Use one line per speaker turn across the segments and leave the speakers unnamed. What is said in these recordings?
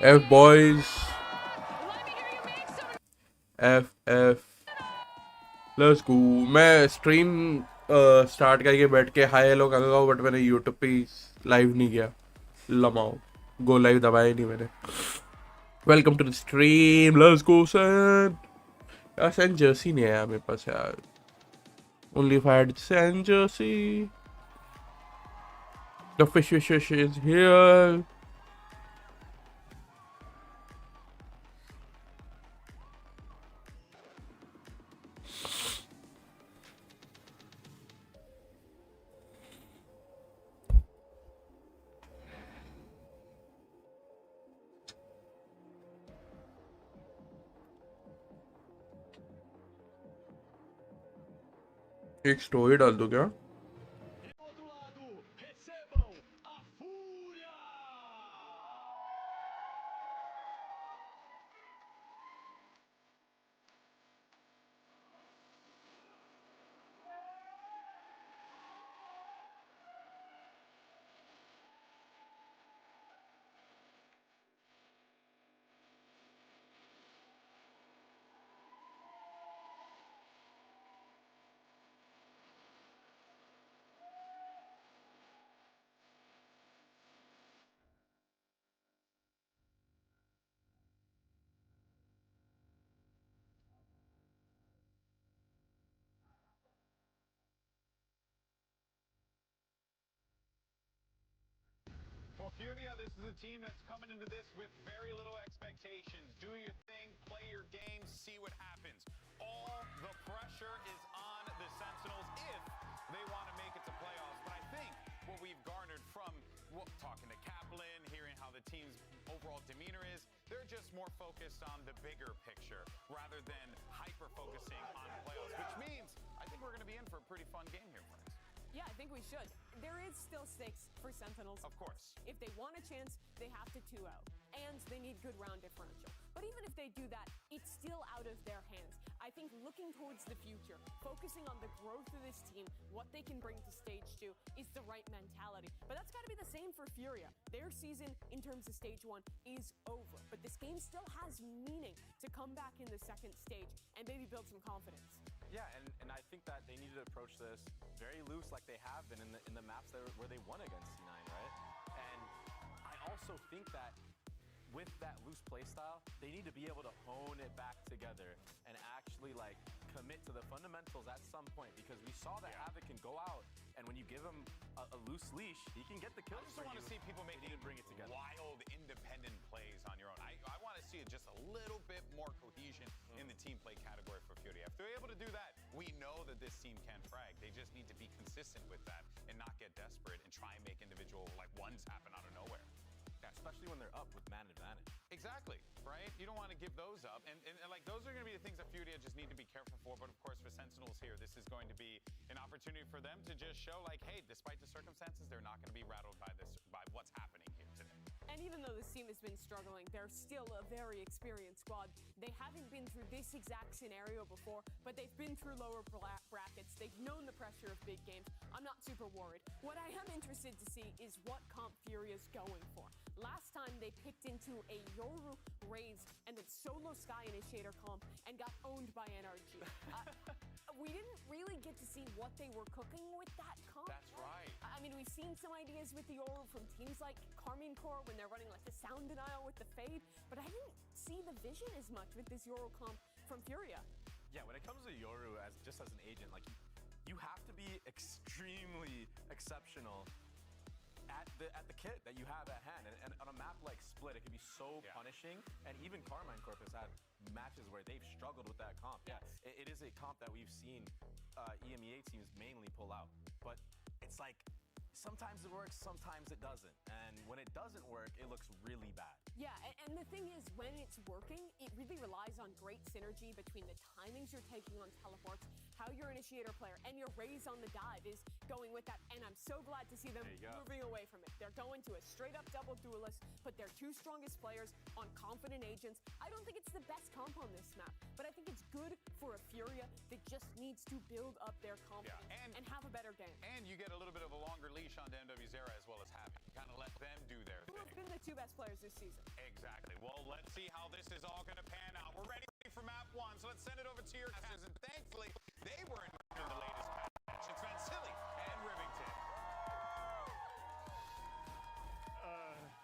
F boys. F. Let's go. मैं stream start करके बैठ के हाय हेलो करूँगा बट मैंने यूट्यूब पे लाइव नहीं किया. लमाओ गो लाइव दबाया नहीं मैंने. Welcome to the stream. Let's go son. यार सेन जर्सी नहीं आया मेरे पास यार. ओनली फाइड Sen jersey. The fish is here. एक स्टोरी डाल दो क्या?
For Furia, this is a team that's coming into this with very little expectations. Do your thing, play your game, see what happens. All the pressure is on the Sentinels if they want to make it to playoffs. But I think what we've garnered from talking to Kaplan, hearing how the team's overall demeanor is, they're just more focused on the bigger picture rather than hyper-focusing on playoffs, which means I think we're going to be in for a pretty fun game here, friends.
Yeah, I think we should. There is still stakes for Sentinels.
Of course.
If they want a chance, they have to 2-0. And they need good round differential. But even if they do that, it's still out of their hands. I think looking towards the future, focusing on the growth of this team, what they can bring to stage 2 is the right mentality. But that's got to be the same for Furia. Their season in terms of stage 1 is over. But this game still has meaning to come back in the second stage and maybe build some confidence.
Yeah, and I think that they need to approach this very loose like they have been in the maps where they won against C9, right? And I also think that with that loose play style, they need to be able to hone it back together and actually like commit to the fundamentals at some point, because we saw that Havoc can go out and when you give him a loose leash, he can get the kills.
I just want to see people making
bring it together.
Wild, independent plays on your own. I want to see it just a little bit more cohesion in the team play category for Fury. If they're able to do that, we know that this team can frag. They just need to be consistent with that and not get desperate and try and make individual like ones happen out of nowhere.
Yeah, especially when they're up with man advantage.
Exactly, right? You don't want to give those up. And like those are going to be the things that Furia just need to be careful for. But of course, for Sentinels here, this is going to be an opportunity for them to just show like, hey, despite the circumstances, they're not going to be rattled by what's happening here today.
And even though this team has been struggling, they're still a very experienced squad. They haven't been through this exact scenario before, but they've been through lower brackets. They've known the pressure of big games. I'm not super worried. What I am interested to see is what comp Furia's going for. Last time they picked into a Yoru Raze and then solo Sky Initiator comp and got owned by NRG. We didn't really get to see what they were cooking with that comp.
That's right.
I mean, we've seen some ideas with the Yoru from teams like Karmine Core when they're running like the Sound Denial with the Fade, but I didn't see the vision as much with this Yoru comp from Furia.
Yeah, when it comes to Yoru as an agent, like you have to be extremely exceptional at the kit that you have at hand, and on a map like Split, it can be so punishing. And even Karmine Corp has had matches where they've struggled with that comp. Yeah, it is a comp that we've seen EMEA teams mainly pull out, but it's like sometimes it works, sometimes it doesn't, and when it doesn't work, it looks really bad.
Yeah, and the thing is, when it's working, it really relies on great synergy between the timings you're taking on teleports, how your initiator player and your Raze on the dive is going with that, and I'm so glad to see them moving away from it. They're going to a straight-up double duelist, put their two strongest players on confident agents. I don't think it's the best comp on this map, but I think it's good for a Furia that just needs to build up their confidence and have a better game.
And you get a little bit of a longer leash on the MW Zera as well as Havoc. Kind of let them do their thing.
Who have been the two best players this season.
Exactly. Well, let's see how this is all going to pan out. We're ready for map 1, so let's send it over to your casters. And thankfully, they were in the latest patch. It's Van Silly and Rivington.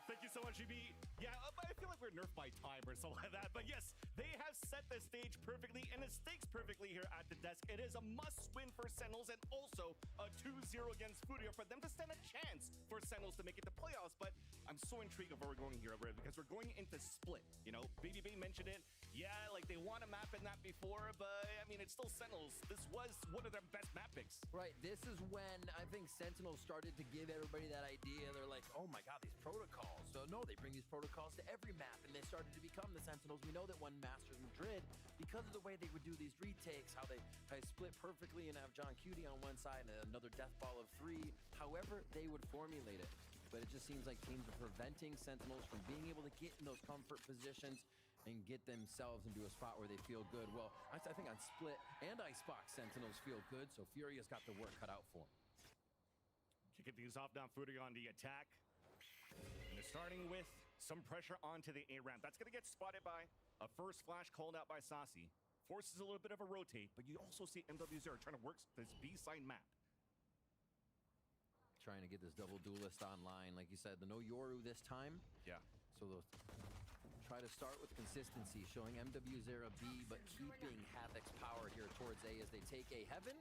Thank you so much, Shivee. Yeah, I feel like we're nerfed by time or something like that. But yes, they have set the stage perfectly and the stakes perfectly here at the desk. It is a must-win for Sentinels and also a 2-0 against Furia for them to stand a chance for Sentinels to make it to playoffs. But I'm so intrigued of where we're going here, because we're going into Split. You know, BBB mentioned it. Yeah, like they won a map in that before, but I mean, it's still Sentinels. This was one of their best map picks.
Right, this is when I think Sentinels started to give everybody that idea. They're like, oh my god, these protocols. So no, they bring these protocols to every map, and they started to become the Sentinels. We know that when Masters Madrid, because of the way they would do these retakes, how they split perfectly and have John Cutie on one side and another death ball of 3, however they would formulate it. But it just seems like teams are preventing Sentinels from being able to get in those comfort positions and get themselves into a spot where they feel good. Well, I think on Split and Icebox, Sentinels feel good, so Furia's got the work cut out for them.
Kicking things off now, Furia on the attack. And they're starting with some pressure onto the A ramp. That's going to get spotted by a first flash called out by Saucy. Forces a little bit of a rotate, but you also see MW0 trying to work this B-side map.
Trying to get this double duelist online. Like you said, the no Yoru this time.
Yeah.
So they'll try to start with consistency, showing MW0 B, but keeping Havoc's power here towards A as they take A Heaven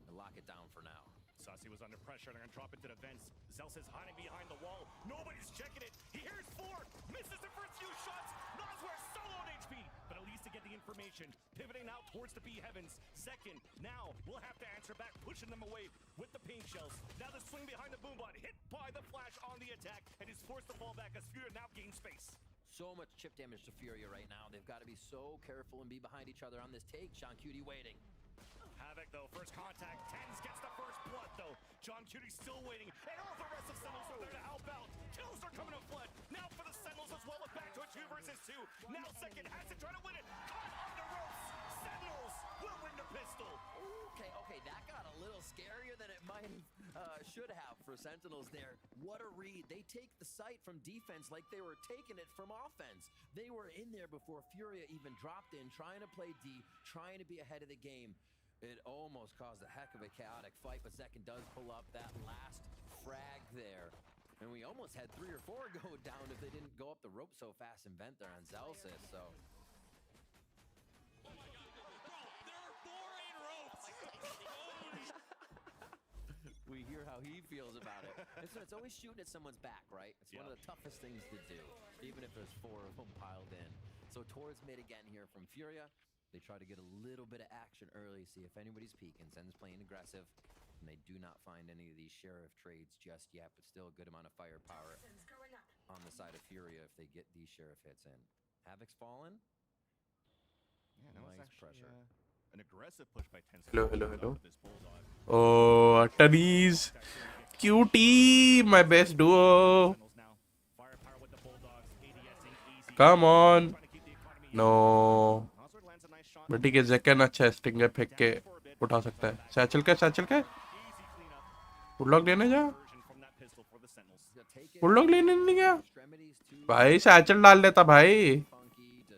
and lock it down for now.
Saucy was under pressure. They're going to drop into the vents. Zels is hiding behind the wall. Nobody's checking it. He hears 4. Misses the first few shots. Nosware solo on HP. But at least to get the information. Pivoting out towards the B Heavens. Second. Now we'll have to answer back. Pushing them away with the paint shells. Now the swing behind the boombot. Hit by the flash on the attack. And is forced to fall back as Furia now gains space.
So much chip damage to Furia right now. They've got to be so careful and be behind each other on this take. Sean Cutie waiting.
Havoc, though, first contact. Tens gets the first blood, though. John Cutie still waiting. And all the rest of Sentinels are there to help out. Kills are coming to flood. Now for the Sentinels as well. Back to a 2 versus 2. Now second has to try to win it. Caught on the ropes. Sentinels will win the pistol.
Okay, that got a little scarier than it might have, should have for Sentinels there. What a read. They take the site from defense like they were taking it from offense. They were in there before Furia even dropped in, trying to play D, trying to be ahead of the game. It almost caused a heck of a chaotic fight, but Zekin does pull up that last frag there. And we almost had 3 or 4 go down if they didn't go up the rope so fast and vent there on Zelsis, so... We hear how he feels about it. It's always shooting at someone's back, right? It's one of the toughest things to do, even if there's 4 of them piled in. So towards mid again here from Furia. They try to get a little bit of action early, see if anybody's peeking. Zen's playing aggressive, and they do not find any of these sheriff trades just yet, but still a good amount of firepower on the side of Furia if they get these sheriff hits in. Havoc's fallen.
Yeah, that was
Nice
actually
pressure.
An aggressive push by Tens.
Hello. Oh, Tunnies. Cutie, my best duo. Come on. No. But ठीक है जैकन अच्छा है stinger फेंक के उठा सकता है satchel के फुटलॉक लेने जा फुटलॉक लेने नहीं गया भाई सैचल डाल लेता भाई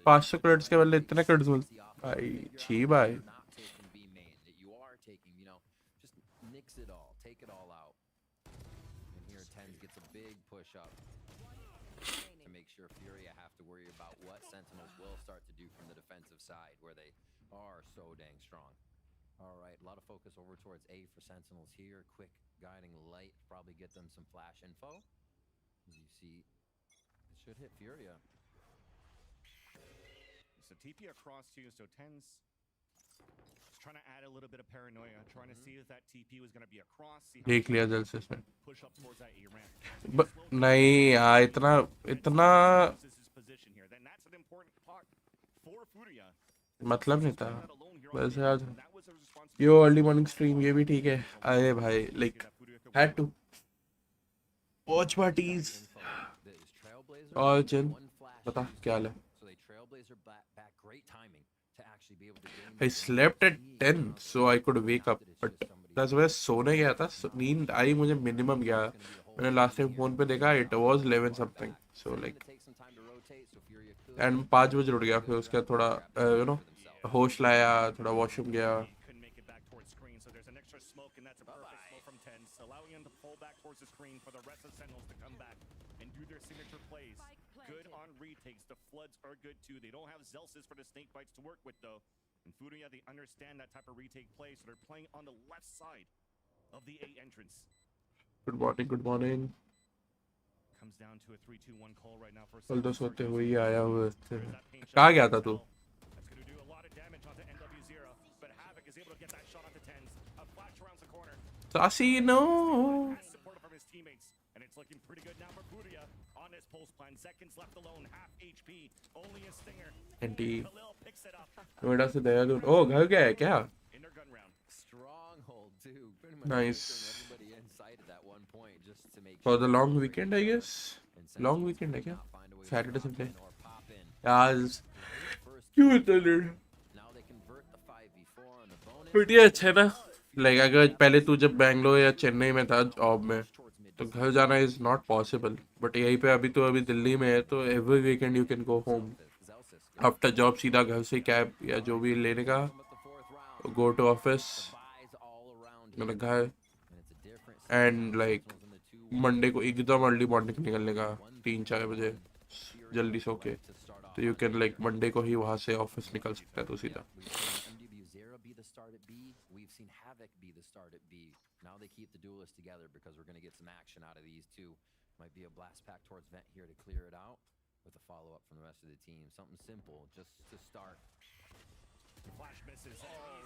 500 क्रेडिट्स के बदले इतने क्रेडिट्स मिल भाई छी भाई
Sure Furia have to worry about what Sentinels will start to do from the defensive side where they are so dang strong. All right, a lot of focus over towards A for Sentinels here. Quick guiding light, probably get them some flash info. As you see, it should hit Furia.
So TP across to you, so Tens trying to add a little bit of paranoia, trying to see if that TP was going to be across.
देख लिया जल्द से
Push up towards that A ramp.
नहीं यार इतना
Then that's an important part for Furia.
मतलब नहीं था बस यार यो अर्ली मॉर्निंग स्ट्रीम ये भी ठीक है अरे भाई like had to watch parties और जिन बता क्या हाल है I slept at 10 so I could wake up but that's why सोने गया था नींद आई मुझे मिनिमम 11 मैंने लास्ट टाइम फोन पे देखा it was 11 something, so like and 5 बजे उठ गया, फिर उसके बाद थोड़ा you know होश लाया, थोड़ा वॉशरूम गया.
Couldn't make it back towards screen, so there's an extra smoke, and that's a perfect smoke from Tens, allowing him to pull back towards the screen for the rest of Sentinels to come back and do their signature plays. Good on retakes. The floods are good too. They don't have Zelsis for the snake bites to work with though. And Furia, they understand that type of retake play, so they're playing on the left side of the A entrance.
Good morning, good morning.
Comes down to a 3-2-1 call right now for
कल तो
Sentinels.
सोते हुए ही आया हुआ थे. कहाँ गया था तू?
That's going to do a lot of damage onto NW0, but Havoc is able to get that shot onto Tens. A flash around the corner.
Sassy, no.
Has support from his teammates, and it's looking pretty good now for Furia on his pulse plan. Seconds left alone, half HP, only a stinger.
Anti.
Khalil picks it up
Noida से देहरादून. ओ घर गया है क्या?
in their gun round.
Stronghold too. Pretty much
Nice.
everybody inside at that one point just to make
For
sure
the long weekend, I guess.
and
Long
Sentinels
weekend है क्या?
cannot find a way to
Saturday,
drop
Sunday.
in or pop in.
आज
First
क्यों
kill.
इतना late?
Now they convert the 5v4 on the bonus.
बढ़िया अच्छा है ना. Like अगर पहले तू जब बैंगलोर या चेन्नई में था जॉब में, तो घर जाना इज नॉट पॉसिबल. बट यहीं पे अभी तो अभी दिल्ली में है, तो every weekend you can go home.
Zelsis
after job सीधा घर से कैब या जो भी लेने का,
with the fourth round.
Go to office,
Buys all around
मतलब
here.
घर.
And it's a different
and like
Sentinels in the 2-1.
Monday को एकदम अर्ली मॉर्निंग निकलने का 3-4 बजे जल्दी सो के,
To start off.
तो यू कैन लाइक मंडे को ही वहाँ से ऑफिस निकल सकता है तो सीधा.
We've seen MW0 be the start at B. We've seen Havoc be the start at B. Now they keep the duelists together because we're going to get some action out of these two. Might be a blast pack towards Vent here to clear it out with a follow-up from the rest of the team. Something simple just to start.
Flash misses.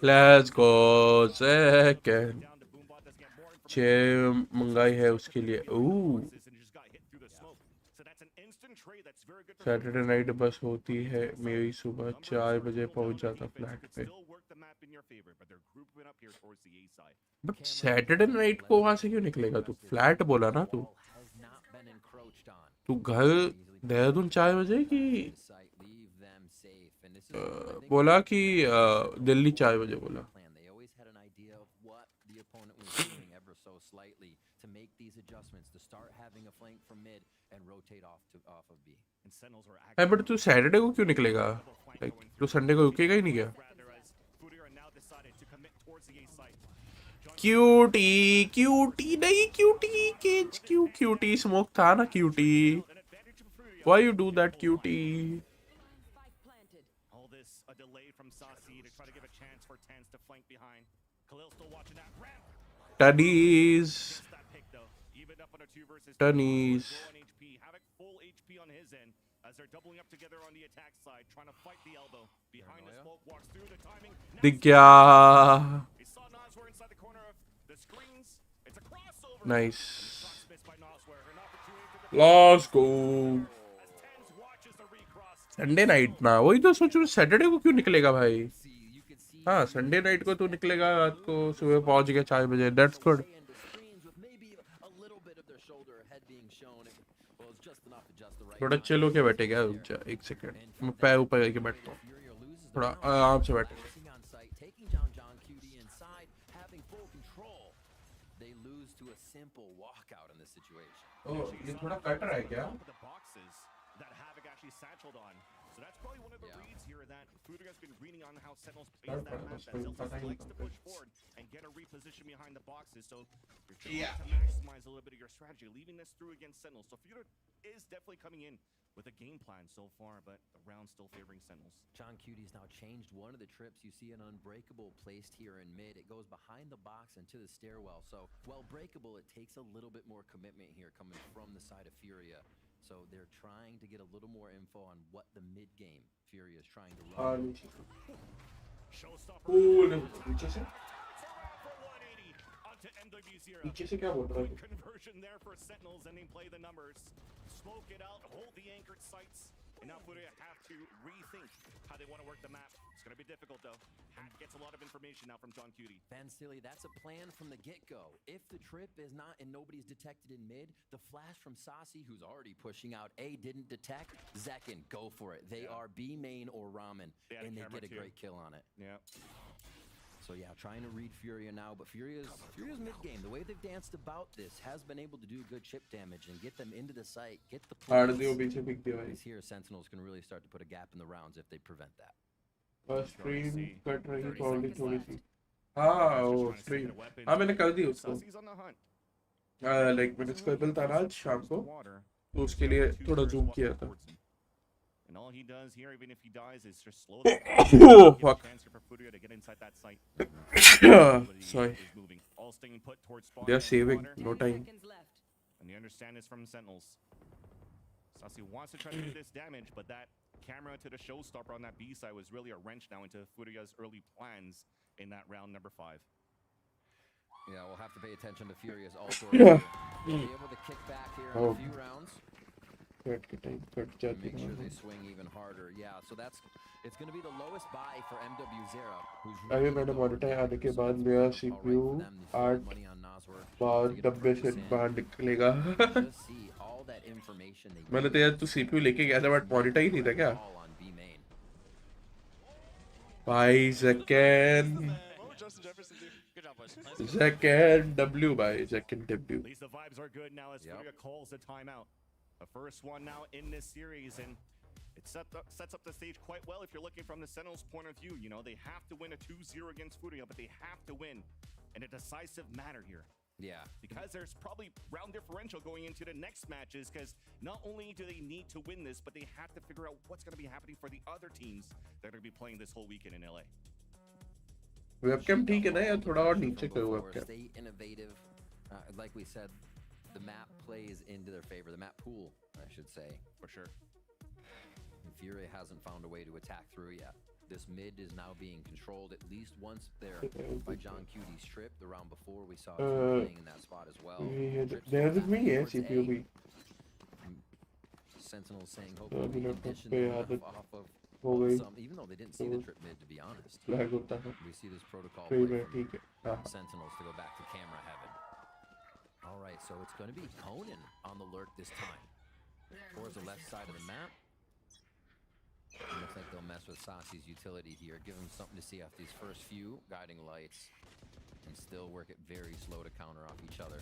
Let's go second.
Down to Boombot, doesn't get more information.
6 मंगाई है उसके लिए. ओह,
And he just got hit through the smoke. So that's an instant trade that's very good for
Saturday night बस होती है मेरी, सुबह 4 बजे पहुंच जाता फ्लैट पे.
Still work the map in your favor, but they're grouping up here towards the A side.
But Saturday night को वहां से क्यों निकलेगा तू? फ्लैट बोला ना तू.
Ball has not been encroached on.
तू घर देहरादून 4 बजे की
This site, leave them safe. And this is, I think,
बोला कि दिल्ली 4 बजे बोला.
plan. They always had an idea of what the opponent was doing ever so slightly to make these adjustments, to start having a flank from mid and rotate off of B.
And Sentinels are
है but तू Saturday को क्यों निकलेगा? Like तू Sunday को रुकेगा ही नहीं क्या?
rather as Furia are now decided to commit towards the A side.
Cutie cutie नहीं, cutie cage cue, cutie smoke था ना cutie.
An advantage for Furia.
Why you do that cutie?
Spike planted.
All this a delay from Saucy to try to give a chance for Tens to flank behind. Khalil still watching that ramp.
टनीज
Gets that pick though. Even up on a 2 versus 2.
टनीज.
Low on HP. Havoc full HP on his end as they're doubling up together on the attack side, trying to fight the elbow. Behind the smoke, walks through the timing.
दिख गया.
He saw Nosware inside the corner of the screens. It's a crossover.
Nice.
Shots missed by Nosware. An opportunity to
let's go.
as Tens watches the recross.
Sunday night ना, वही तो सोच रहा हूँ Saturday को क्यों निकलेगा भाई.
See, you could see
हाँ संडे नाइट को तू निकलेगा, रात को सुबह पहुंच गया 4 बजे. That's good.
into screens with maybe a little bit of their shoulder head being shown. Well, it's just enough to just the right
थोड़ा
time.
चिल होके बैठेगा. रुक जा 1 सेकंड, मैं पैर ऊपर करके बैठता हूँ.
Furia loses the
थोड़ा
round.
आराम से बैठ.
Forcing on site, taking down John QD inside, having full control. They lose to a simple walkout in this situation.
ये थोड़ा कट रहा है क्या?
The boxes that Havoc actually satcheled on. So that's probably one of the reads here that Furia has been reading on how Sentinels plays that map. That Zelsis likes to push forward and get a reposition behind the boxes. So you're trying to maximize a little bit of your strategy, leaving this through against Sentinels. So Furia is definitely coming in with a game plan so far, but the round's still favoring Sentinels.
John QD's now changed one of the trips. You see an unbreakable placed here in mid. It goes behind the box and to the stairwell. So while breakable, it takes a little bit more commitment here coming from the side of Furia. So they're trying to get a little more info on what the mid game Furia is trying to run.
Showstopper.
नीचे से
For 180 onto MW0.
नीचे से क्या बोल रहा है?
Conversion there for Sentinels, and they play the numbers. Smoke it out, hold the anchored sites, and now Furia have to rethink how they want to work the map. It's going to be difficult though. Hat gets a lot of information now from John Cutie.
Van Silly, that's a plan from the get-go. If the trip is not and nobody's detected in mid, the flash from Saucy, who's already pushing out A, didn't detect. Zekin, go for it. They are B main or ramen,
They had a
and they
camera
get a
too.
great kill on it.
Yeah.
So yeah, trying to read Furia now, but Furia's mid-game. The way they've danced about this has been able to do good chip damage and get them into the site, get the
हार
plays.
दियो पीछे pick दिया भाई.
These here Sentinels can really start to put a gap in the rounds if they prevent that.
बस stream cut रही
30
थोड़ी
seconds
थोड़ी
left.
सी. हाँ वो स्ट्रीम. हाँ मैंने कर दी उसको.
Saucy's on the hunt.
Like मैंने स्क्वेबल था ना आज शाम को, तो उसके लिए थोड़ा जूम किया था.
And all he does here, even if he dies, is just slow the
Oh, fuck.
chance for Furia to get inside that site.
Sorry.
Is moving. All staying put towards spawn.
They are saving.
Water.
No
10
time.
seconds left.
And you understand this from Sentinels. Saucy wants to try to do this damage, but that camera to the showstopper on that B side was really a wrench now into Furia's early plans in that round number 5.
Yeah, we'll have to pay attention to Furia's also.
Yeah.
They'll be able to kick back here in
Oh.
a few rounds.
Cut के time cut
And
जाती
make sure they
है.
swing even harder. Yeah, so it's going to be the lowest buy for MW0.
अभी मैंने monitor आने के बाद मेरा CPU 8 बाद 90 से बाहर निकलेगा. मैंने तो यार तू CPU लेके गया था बट मॉनिटर ही नहीं था क्या? भाई Zekken W भाई Zekken W.
At least the vibes are good now as Furia calls the timeout. The first one now in this series, and it sets up the stage quite well if you're looking from the Sentinels' point of view. You know, they have to win a 2-0 against Furia, but they have to win in a decisive manner here.
Yeah.
Because there's probably round differential going into the next matches, because not only do they need to win this, but they have to figure out what's going to be happening for the other teams that are going to be playing this whole weekend in LA.
Webcam ठीक है ना यार, थोड़ा और नीचे करो webcam.
Stay innovative. Like we said, the map plays into their favor. The map pool, I should say.
For sure.
And Furia hasn't found a way to attack through yet. This mid is now being controlled at least once there by John Cuty's trip. The round before we saw playing in that spot as well.
There's me है CPU भी.
Sentinel saying
अभी
hopefully
laptop
condition
पे
them
आदत
off of
हो गई.
some, even though they didn't see the trip mid, to be honest.
Lag होता है.
We see this protocol
सही
play
में
from
ठीक है. हाँ.
Sentinels to go back to camera heaven. All right, so it's going to be Conan on the lurk this time. Towards the left side of the map. It looks like they'll mess with Saucy's utility here, give him something to see off these first few guiding lights, and still work it very slow to counter off each other.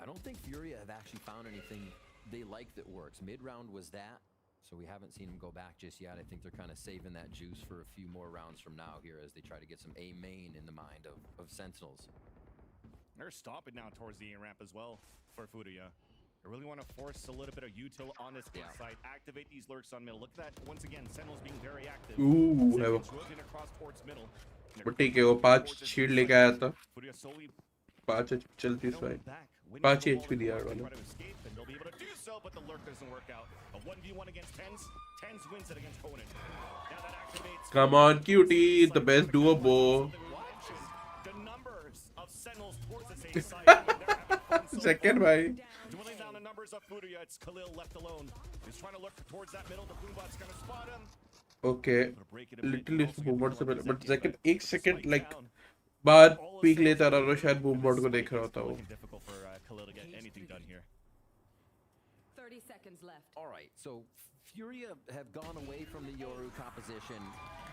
I don't think Furia have actually found anything they like that works. Mid-round was that, so we haven't seen them go back just yet. I think they're kind of saving that juice for a few more rounds from now here as they try to get some A main in the mind of Sentinels.
They're stopping now towards the A-ramp as well for Furia. They really want to force a little bit of util on this side. Activate these lurks on middle. Look at that. Once again, Sentinels being very active.
Ooh, है वो.
Rotating across towards middle.
But ठीक है वो 5 shield लेके आया था.
Furia solely
5 चलती है भाई.
back.
5 HP दिया वाला.
Try to escape, and they'll be able to do so, but the lurk doesn't work out. A 1v1 against Tens. Tens wins it against Conan. Now that activates.
Come on, cutie, the best duo bo.
The numbers of Sentinels towards the same side. They're having fun so
Second
far.
भाई.
Dwindling down the numbers of Furia, it's Khalil left alone. He's trying to look towards that middle. The Boombot's gonna spot him.
Okay.
Gonna break it a bit.
Little is
Also
boom
gonna
board से
pull
पहले,
up
but
his
second
exit,
एक second
slight
like
down.
बाद peak लेता रहा शायद boom board को देख रहा होता वो.
Looking difficult for Khalil to get anything done here.
30 seconds left.
All right, so Furia have gone away from the Yoru composition.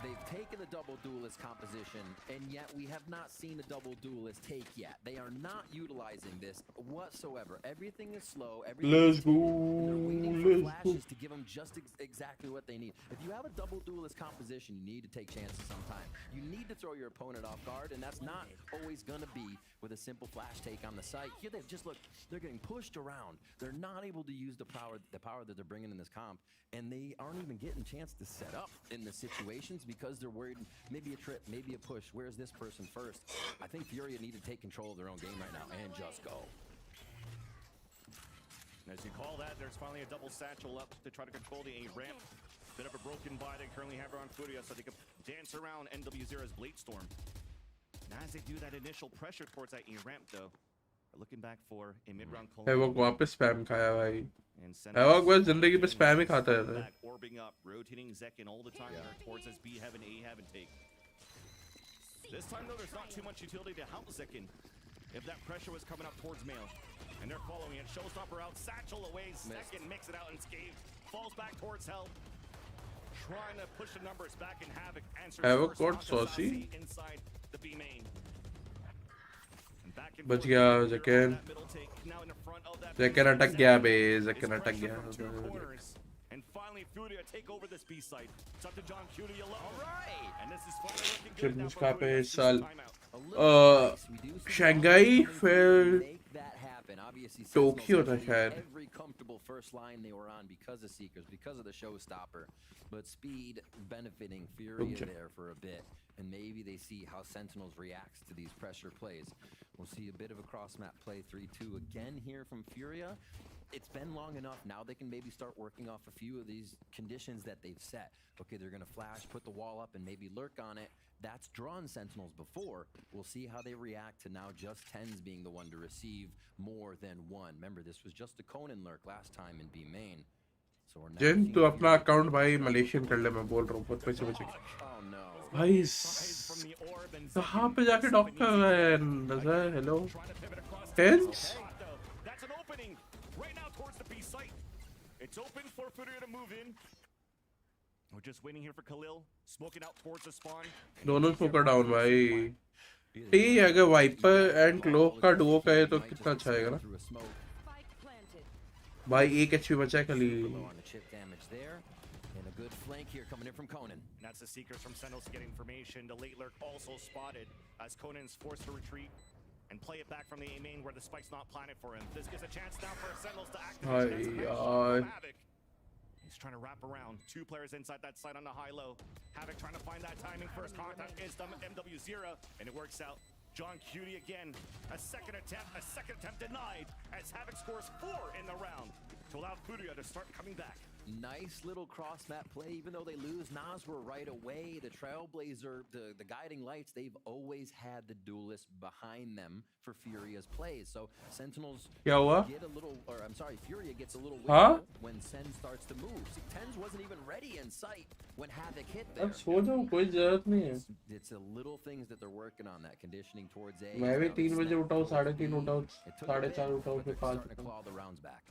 They've taken the double duelist composition, and yet we have not seen the double duelist take yet. They are not utilizing this whatsoever. Everything is slow. Everything
Let's
is
go.
and they're waiting for
Let's
flashes to give them just exactly what they need. If you have a double duelist composition, you need to take chances sometime. You need to throw your opponent off guard, and that's not always going to be with a simple flash take on the site. Here they've just look, they're getting pushed around. They're not able to use the power that they're bringing in this comp, and they aren't even getting a chance to set up in the situations because they're worried maybe a trip, maybe a push. Where's this person first? I think Furia need to take control of their own game right now and just go.
And as you call that, there's finally a double satchel up to try to control the A-ramp. Bit of a broken buy they currently have on Furia, so they can dance around NW0's Blade Storm. And as they do that initial pressure towards that A-ramp, though, they're looking back for a mid-round call.
Havoc वापस spam खाया भाई.
And
havoc बस जिंदगी में spam ही खाता रहता है.
back, orbing up, rotating Zekken all the time there towards this B heaven, A heaven take. This time though, there's not too much utility to help Zekken if that pressure was coming up towards Mail. And they're following it. Showstopper out, satchel away, Zekken makes it out unscathed, falls back towards Hell. trying to push the numbers back in Havoc. Answers
Havoc
first,
got
not to
saucy.
Sassy inside the B main. And back and
बच
forth
गया
here on
Zekken.
that middle take. Now in the front of that
Zekken
B
अटक
side.
गया बे,
It's
Zekken अटक
pressure
गया.
from two corners. And finally, Furia take over this B site. It's up to John Cutie alone.
All right.
And this is finally looking good
Chip
now
Muska
for
पे
Furia.
इस साल
Timeout.
A little spice. We do see
Shanghai
Daljinder coming
फिर
through to make that happen. Obviously,
Tokyo
Sentinels
था
have
शायद.
every comfortable first line they were on because of Seekers, because of the showstopper. But Speed benefiting Furia
Okay.
there for a bit. And maybe they see how Sentinels reacts to these pressure plays. We'll see a bit of a cross-map play 3-2 again here from Furia. It's been long enough. Now they can maybe start working off a few of these conditions that they've set. Okay, they're going to flash, put the wall up, and maybe lurk on it. That's drawn Sentinels before. We'll see how they react to now just 10s being the one to receive more than one. Remember, this was just a Conan lurk last time in B main. So we're now
Jin
seeing
तू अपना
Furia
account
take
भाई
the
Malaysian कर ले,
control.
मैं बोल रहा हूँ बहुत पैसे बचेंगे.
Oh no.
भाई
From the orb and
कहाँ
Zekken
पे जाके
stepping
डॉक्टर
easy.
है नजर. Hello
Trying to pivot across the
Tens?
spot, though. That's an opening right now towards the B site. It's open for Furia to move in. We're just waiting here for Khalil, smoking out towards the spawn.
दोनों स्पोकर down भाई. ठीक है, अगर wiper and cloak का Duo करे तो कितना अच्छा आएगा ना
Spike planted.
भाई. एक एचपी बचा है खाली.
Low on the chip damage there. And a good flank here coming in from Conan.
That's the Seekers from Sentinels to get information. The late lurk also spotted as Conan's forced to retreat and play it back from the A main where the spike's not planted for him. This gives a chance now for Sentinels to activate. That's a nice shot from Havoc. He's trying to wrap around. Two players inside that side on the high-low. Havoc trying to find that timing. First contact is the MW0, and it works out. John Cutie again. A second attempt denied as Havoc scores 4 in the round to allow Furia to start coming back.
Nice little cross map play, even though they lose. Nas were right away. The Trailblazer, the guiding lights, they've always had the duelist behind them for Furia's plays. So Sentinels
क्या हुआ?
get a little, or I'm sorry, Furia gets a little
Huh?
wiggle when Sen starts to move. See, Tens wasn't even ready in sight when Havoc hit there.
अब सो जाओ, कोई जरूरत नहीं है.
It's a little things that they're working on, that conditioning towards A.
मैं भी
Now
3 बजे
snap
उठा हूँ,
goes to
3:30
B.
उठा हूँ,
It took a bit,
4:30 उठा हूँ,
but
फिर
they're
5
starting to
उठा हूँ.
claw the rounds back.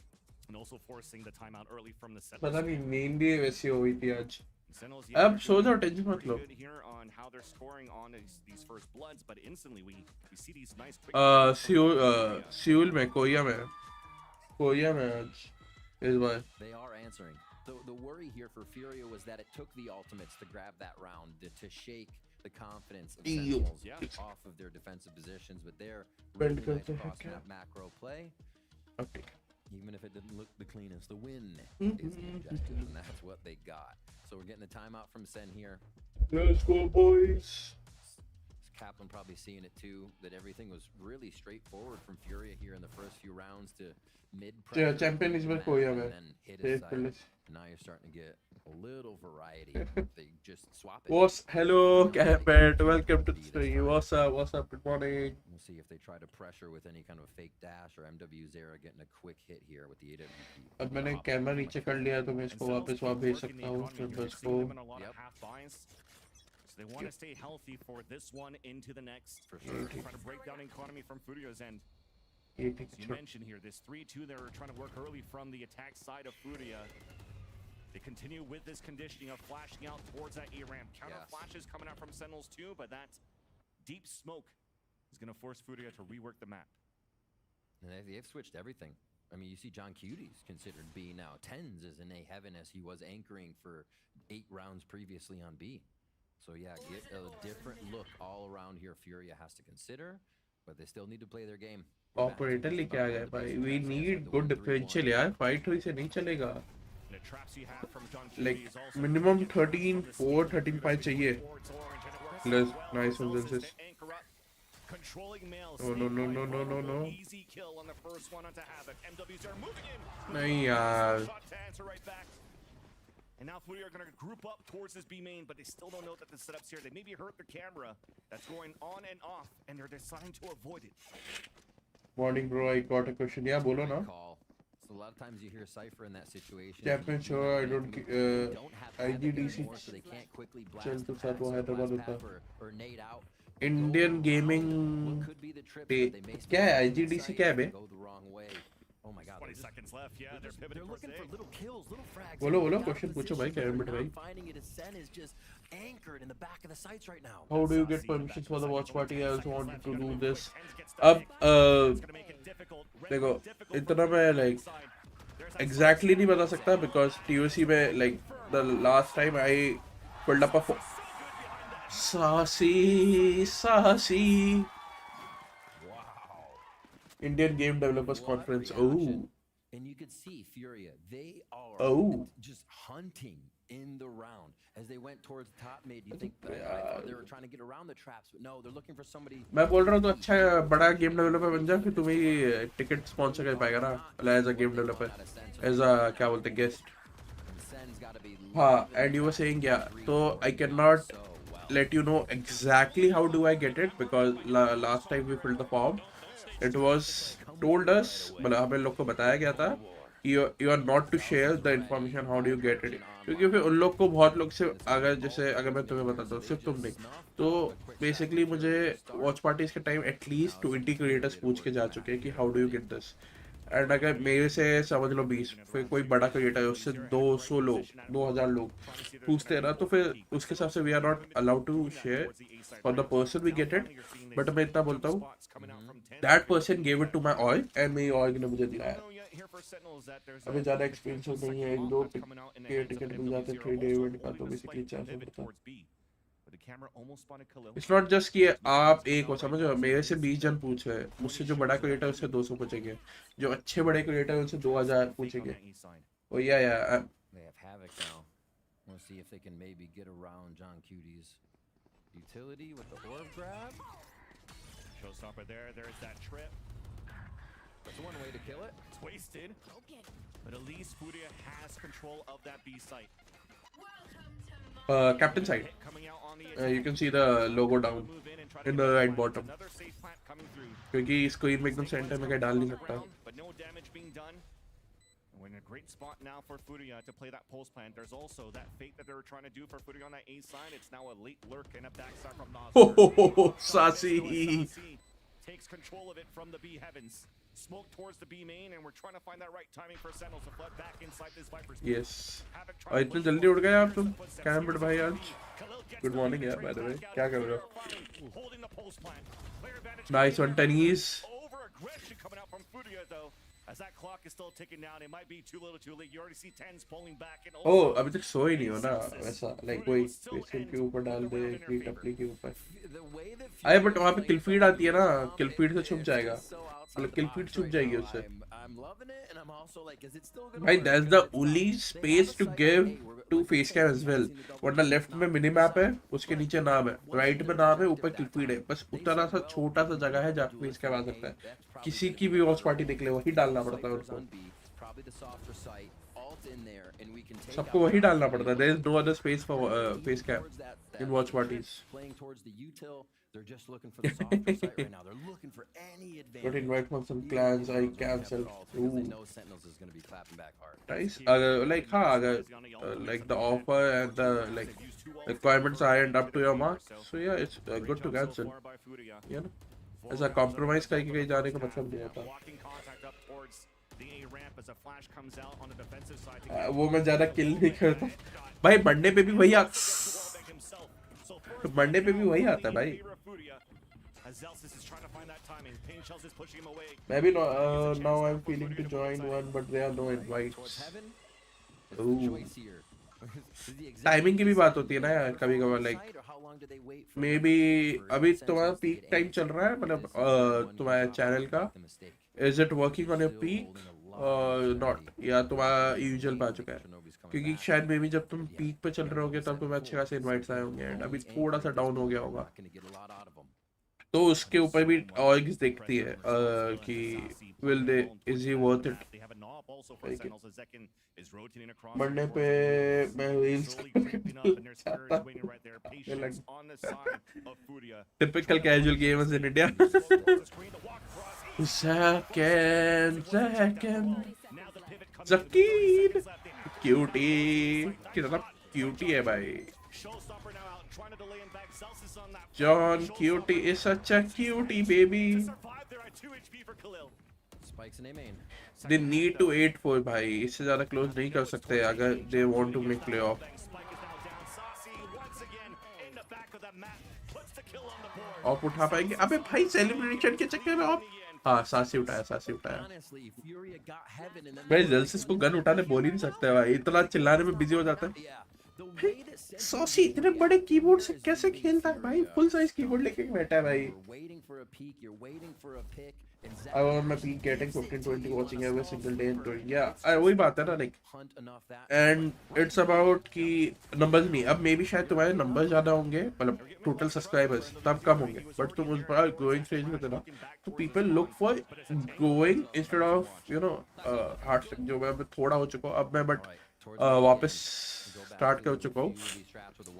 And also forcing the timeout early from the
पता
Sentinels.
नहीं नींद ही वैसी हो गई थी आज.
Sentinels,
अब
they're
सो
doing
जाओ, टेंशन मत
pretty
low.
good here on how they're scoring on these first bloods, but instantly we see these nice quick
Siul में कोरिया में आज इस बार.
They are answering. The worry here for Furia was that it took the ultimates to grab that round, to shake the confidence of
Ew.
Sentinels off of their defensive positions, but they're really
Bend
nice
करते हैं
cross
क्या?
map macro play.
Okay.
Even if it didn't look the cleanest, the win is the objective, and that's what they got. So we're getting a timeout from Sen here.
Let's go boys.
Kaplan probably seeing it too, that everything was really straightforward from Furia here in the first few rounds to mid.
Yeah, champion is back Korea,
and
man.
then hit
Safe
his side.
place.
And now you're starting to get a little variety. They just swap it.
What's hello, Campet? Welcome to the stream. What's up? What's up? Good morning.
We'll see if they try to pressure with any kind of fake dash or MW0 getting a quick hit here with the AWP.
अब मैंने camera नीचे कर लिया तो मैं इसको वापस वहाँ भेज सकता हूँ सर्वर्स को.
Yep.
So they want to stay healthy for this one into the next.
For sure.
Trying to break down economy from Furio's end.
ये ठीक
As you
है.
mentioned here, this 3-2 they're trying to work early from the attack side of Furia. They continue with this conditioning of flashing out towards that A-ramp. Counter
Yes.
flashes coming out from Sentinels too, but that deep smoke is going to force Furia to rework the map.
And they've switched everything. I mean, you see John Cutie's considered B now. Tens is in A heaven as he was anchoring for 8 rounds previously on B. So yeah, get a different look all around here. Furia has to consider, but they still need to play their game.
Operator लेके आ गए भाई. We need good differential यार. Fight हुई से नहीं चलेगा.
And the traps you have from John
Like
Cutie is also
minimum
from the
13-4, 13-5 चाहिए.
towards orange, and it works
Let's
out well.
nice
Results
ones
is
this.
to anchor up. Controlling male.
No, no, no, no, no, no, no.
Easy kill on the first one onto Havoc. MWs are moving in.
नहीं यार.
Shot to answer right back. And now Furia are going to group up towards this B main, but they still don't know that the setup's here. They maybe hurt the camera that's going on and off, and they're deciding to avoid it.
Morning bro, I got a question. Yeah, बोलो ना.
Call. So a lot of times you hear Cypher in that situation.
Champion
You
sure I
make
don't
them-
uh,
they don't have Havoc
IGDC
anymore, so they can't quickly blast
चल तो
the
साथ वो
pass,
Hyderabad
blast
होता.
path or nade out.
Indian
Go
gaming
around what could be the trip
पे
that they may
क्या है
spend
IGDC
inside
क्या है बे?
go the wrong way. Oh my god.
20 seconds left. Yeah, they're pivoting
They're
towards
looking for
A.
little kills, little frags.
बोलो
here.
बोलो
Got a
question पूछो भाई
position,
carrom
but
भाई.
not finding it as SEN is just anchored in the back of the sights right now.
How do you get permissions for the watch party? I also wanted to do this. अब देखो इतना मैं like exactly नहीं बता सकता because TOC में like the last time I pulled up a Sassy Indian Game Developers Conference. Oh.
And you could see Furia. They are just hunting in the round as they went towards the top mid. You think I thought they were trying to get around the traps, but no, they're looking for somebody.
मैं बोल रहा हूँ तो अच्छा बड़ा game developer बन जा फिर तुम्हें टिकट स्पॉन्सर कर पाएगा ना as a game developer as a क्या बोलते हैं गेस्ट. हाँ एंड यू वर सेइंग या तो I can not let you know exactly how do I get it because last time we filled the form it was told us मतलब हमें लोग को बताया गया था you are not to share the information how do you get it क्योंकि फिर उन लोग को बहुत लोग से अगर मैं तुम्हें बताता हूँ सिर्फ तुम नहीं तो बेसिकली मुझे वॉच पार्टीज के टाइम एटलीस्ट 20 क्रिएटर्स पूछ के जा चुके हैं कि how do you get this and अगर मेरे से समझ लो 20 फिर कोई बड़ा क्रिएटर है उससे 200 लोग 2000 लोग पूछते हैं ना तो फिर उसके हिसाब से we are not allowed to share for the person we get it but मैं इतना बोलता हूँ that person gave it to my oil and मेरी ऑयल ने मुझे दिलाया. अभी ज़्यादा एक्सपेंसिव नहीं है 1-2 के टिकट मिल जाते 3 डे इवेंट का तो बेसिकली 400 होता. इट्स नॉट जस्ट कि आप एक हो समझो मेरे से 20 जन पूछ रहे हैं मुझसे जो बड़ा क्रिएटर है उससे 200 पूछेंगे जो अच्छे बड़े क्रिएटर है उनसे 2000 पूछेंगे. ओ या
They have Havoc now. We'll see if they can maybe get around John Cutie's utility with the orb grab.
Showstopper there. There's that trip.
That's one way to kill it.
It's wasted. But at least Furia has control of that B site.
captain side you can see the logo down in the right bottom क्योंकि screen में एकदम centre में कहीं डाल नहीं सकता.
But no damage being done. We're in a great spot now for Furia to play that pulse plant. There's also that fate that they were trying to do for Furia on that A side. It's now a late lurk and a backside from Nas.
Sassy
Takes control of it from the B heavens. Smoke towards the B main, and we're trying to find that right timing for Sentinels to flood back inside this Viper's.
yes और इतने जल्दी उठ गए आप तुम कैम्बर्ड भाई आज. गुड मॉर्निंग यार बाय द वे क्या कर रहे हो. Nice one Tenz.
Over aggression coming out from Furia though. As that clock is still ticking down, it might be too little too late. You already see 10s pulling back and
ओ अभी तक सो ही नहीं हो ना वैसा like कोई patient के ऊपर डाल दे कि टपली के ऊपर. अरे बट वहाँ पे किल फीड आती है ना किल फीड से छुप जाएगा मतलब किल फीड छुप जाएगी उससे. भाई that's the only space to give to face cam as well वरना लेफ्ट में मिनी मैप है उसके नीचे नाम है राइट में नाम है ऊपर किल फीड है बस उतना सा छोटा सा जगह है जहाँ पे फेस कैम आ सकता है. किसी की भी वॉच पार्टी निकले वही डालना पड़ता है उनको सबको वही डालना पड़ता है. There is no other space for face cam in watch parties.
They're just looking for the softer side right now. They're looking for any advantage.
Got invite from some clans. I cancelled.
They know Sentinels is going to be clapping back hard.
Nice. Like like the offer and the like requirements aren't up to your mark. So yeah, it's good to cancel. Yeah. ऐसा compromise करके कहीं जाने का मतलब नहीं होता. वो मैं ज़्यादा kill नहीं करता. भाई बनने पे भी वही बनने पे भी वही आता है भाई. Maybe now I'm feeling to join one, but there are no invites. Timing की भी बात होती है ना यार कभी कभार लाइक मे बी अभी तुम्हारा पीक टाइम चल रहा है मतलब तुम्हारे चैनल का is it working on your peak not या तुम्हारा यूजुअल पे आ चुका है क्योंकि शायद मे बी जब तुम पीक पे चल रहे होगे तब तुम्हें अच्छे खासे इनवाइट्स आए होंगे एंड अभी थोड़ा सा डाउन हो गया होगा तो उसके ऊपर भी ऑर्ग्स देखती है कि will they is he worth it. मरने पे मैं reels typical casual gamers in India. Second जकीन क्यूटी कितना क्यूटी है भाई. John Cutie is such a cutie baby.
spikes in A main.
They need to 8-4 भाई, इससे ज़्यादा close नहीं कर सकते अगर they want to make playoff. Of उठा पाएंगे? अबे भाई सेलिब्रेशन के चक्कर में ऑफ. हाँ सासी उठाया.
Honestly, Furia got heaven and then
भाई जेल्सिस को गन उठाने बोल ही नहीं सकते भाई, इतना चिल्लाने में बिजी हो जाता है.
yeah. The way that
saucy इतने बड़े कीबोर्ड से कैसे खेलता है भाई, फुल साइज कीबोर्ड लेके बैठा है भाई.
you're waiting for a peek, you're waiting for a pick, and
I want my peak getting 15-20 watching every single day and doing, yeah, वही बात है ना like,
hunt enough that
and it's about कि numbers नहीं, अब मे भी शायद तुम्हारे numbers ज़्यादा होंगे, मतलब total subscribers तब कम होंगे, but तुम उस पर growing stage में थे ना, तो people look for growing instead of you know hard stuff. जो मैं थोड़ा हो चुका हूँ अब मैं, but वापस स्टार्ट कर चुका हूँ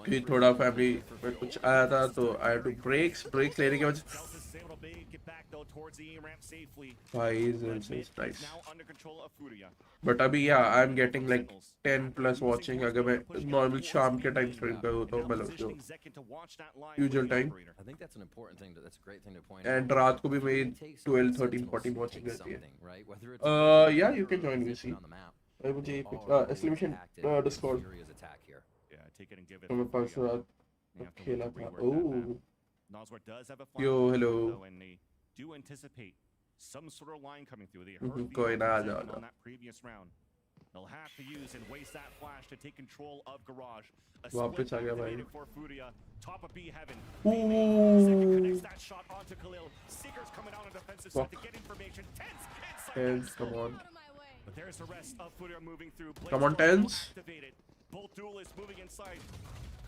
कि थोड़ा फैमिली में कुछ आया था तो आई टू ब्रेक्स लेने के वजह भाई नाइस. बट अभी या I am getting like 10+ watching अगर मैं नॉर्मल शाम के टाइम स्ट्रीम कर होता हूँ, मतलब जो usual time,
I think that's an important thing that's a great thing to point
and
out.
रात को भी मेरी
It takes
12,
something
13, 14
to
watching
take
रहती है.
something, right? Whether it's
Yeah, you can join VC.
on the map.
मुझे
All
exclamation
tactic,
Discord
Furia's attack here.
Yeah, take it and give it.
तो मैं परसों रात
You have to
खेला
look
था.
to rework that map.
Oh
Noswar does have a
Yo,
flank
hello.
though, and they do anticipate some sort of line coming through. They heard the
कोई ना, आ
offensive
जाओ,
on that previous round. They'll have to use and waste that flash to take control of Garage. A
वापस
split
आ गया भाई.
activated for Furia. Top of B heaven.
Ooh.
Connects that shot onto Khalil. Seekers coming out on defensive side to get information. Tens inside.
Tens, come on.
But there's the rest of Furia moving through.
Come on,
Blaze
Tens.
activated. Both duelists moving inside.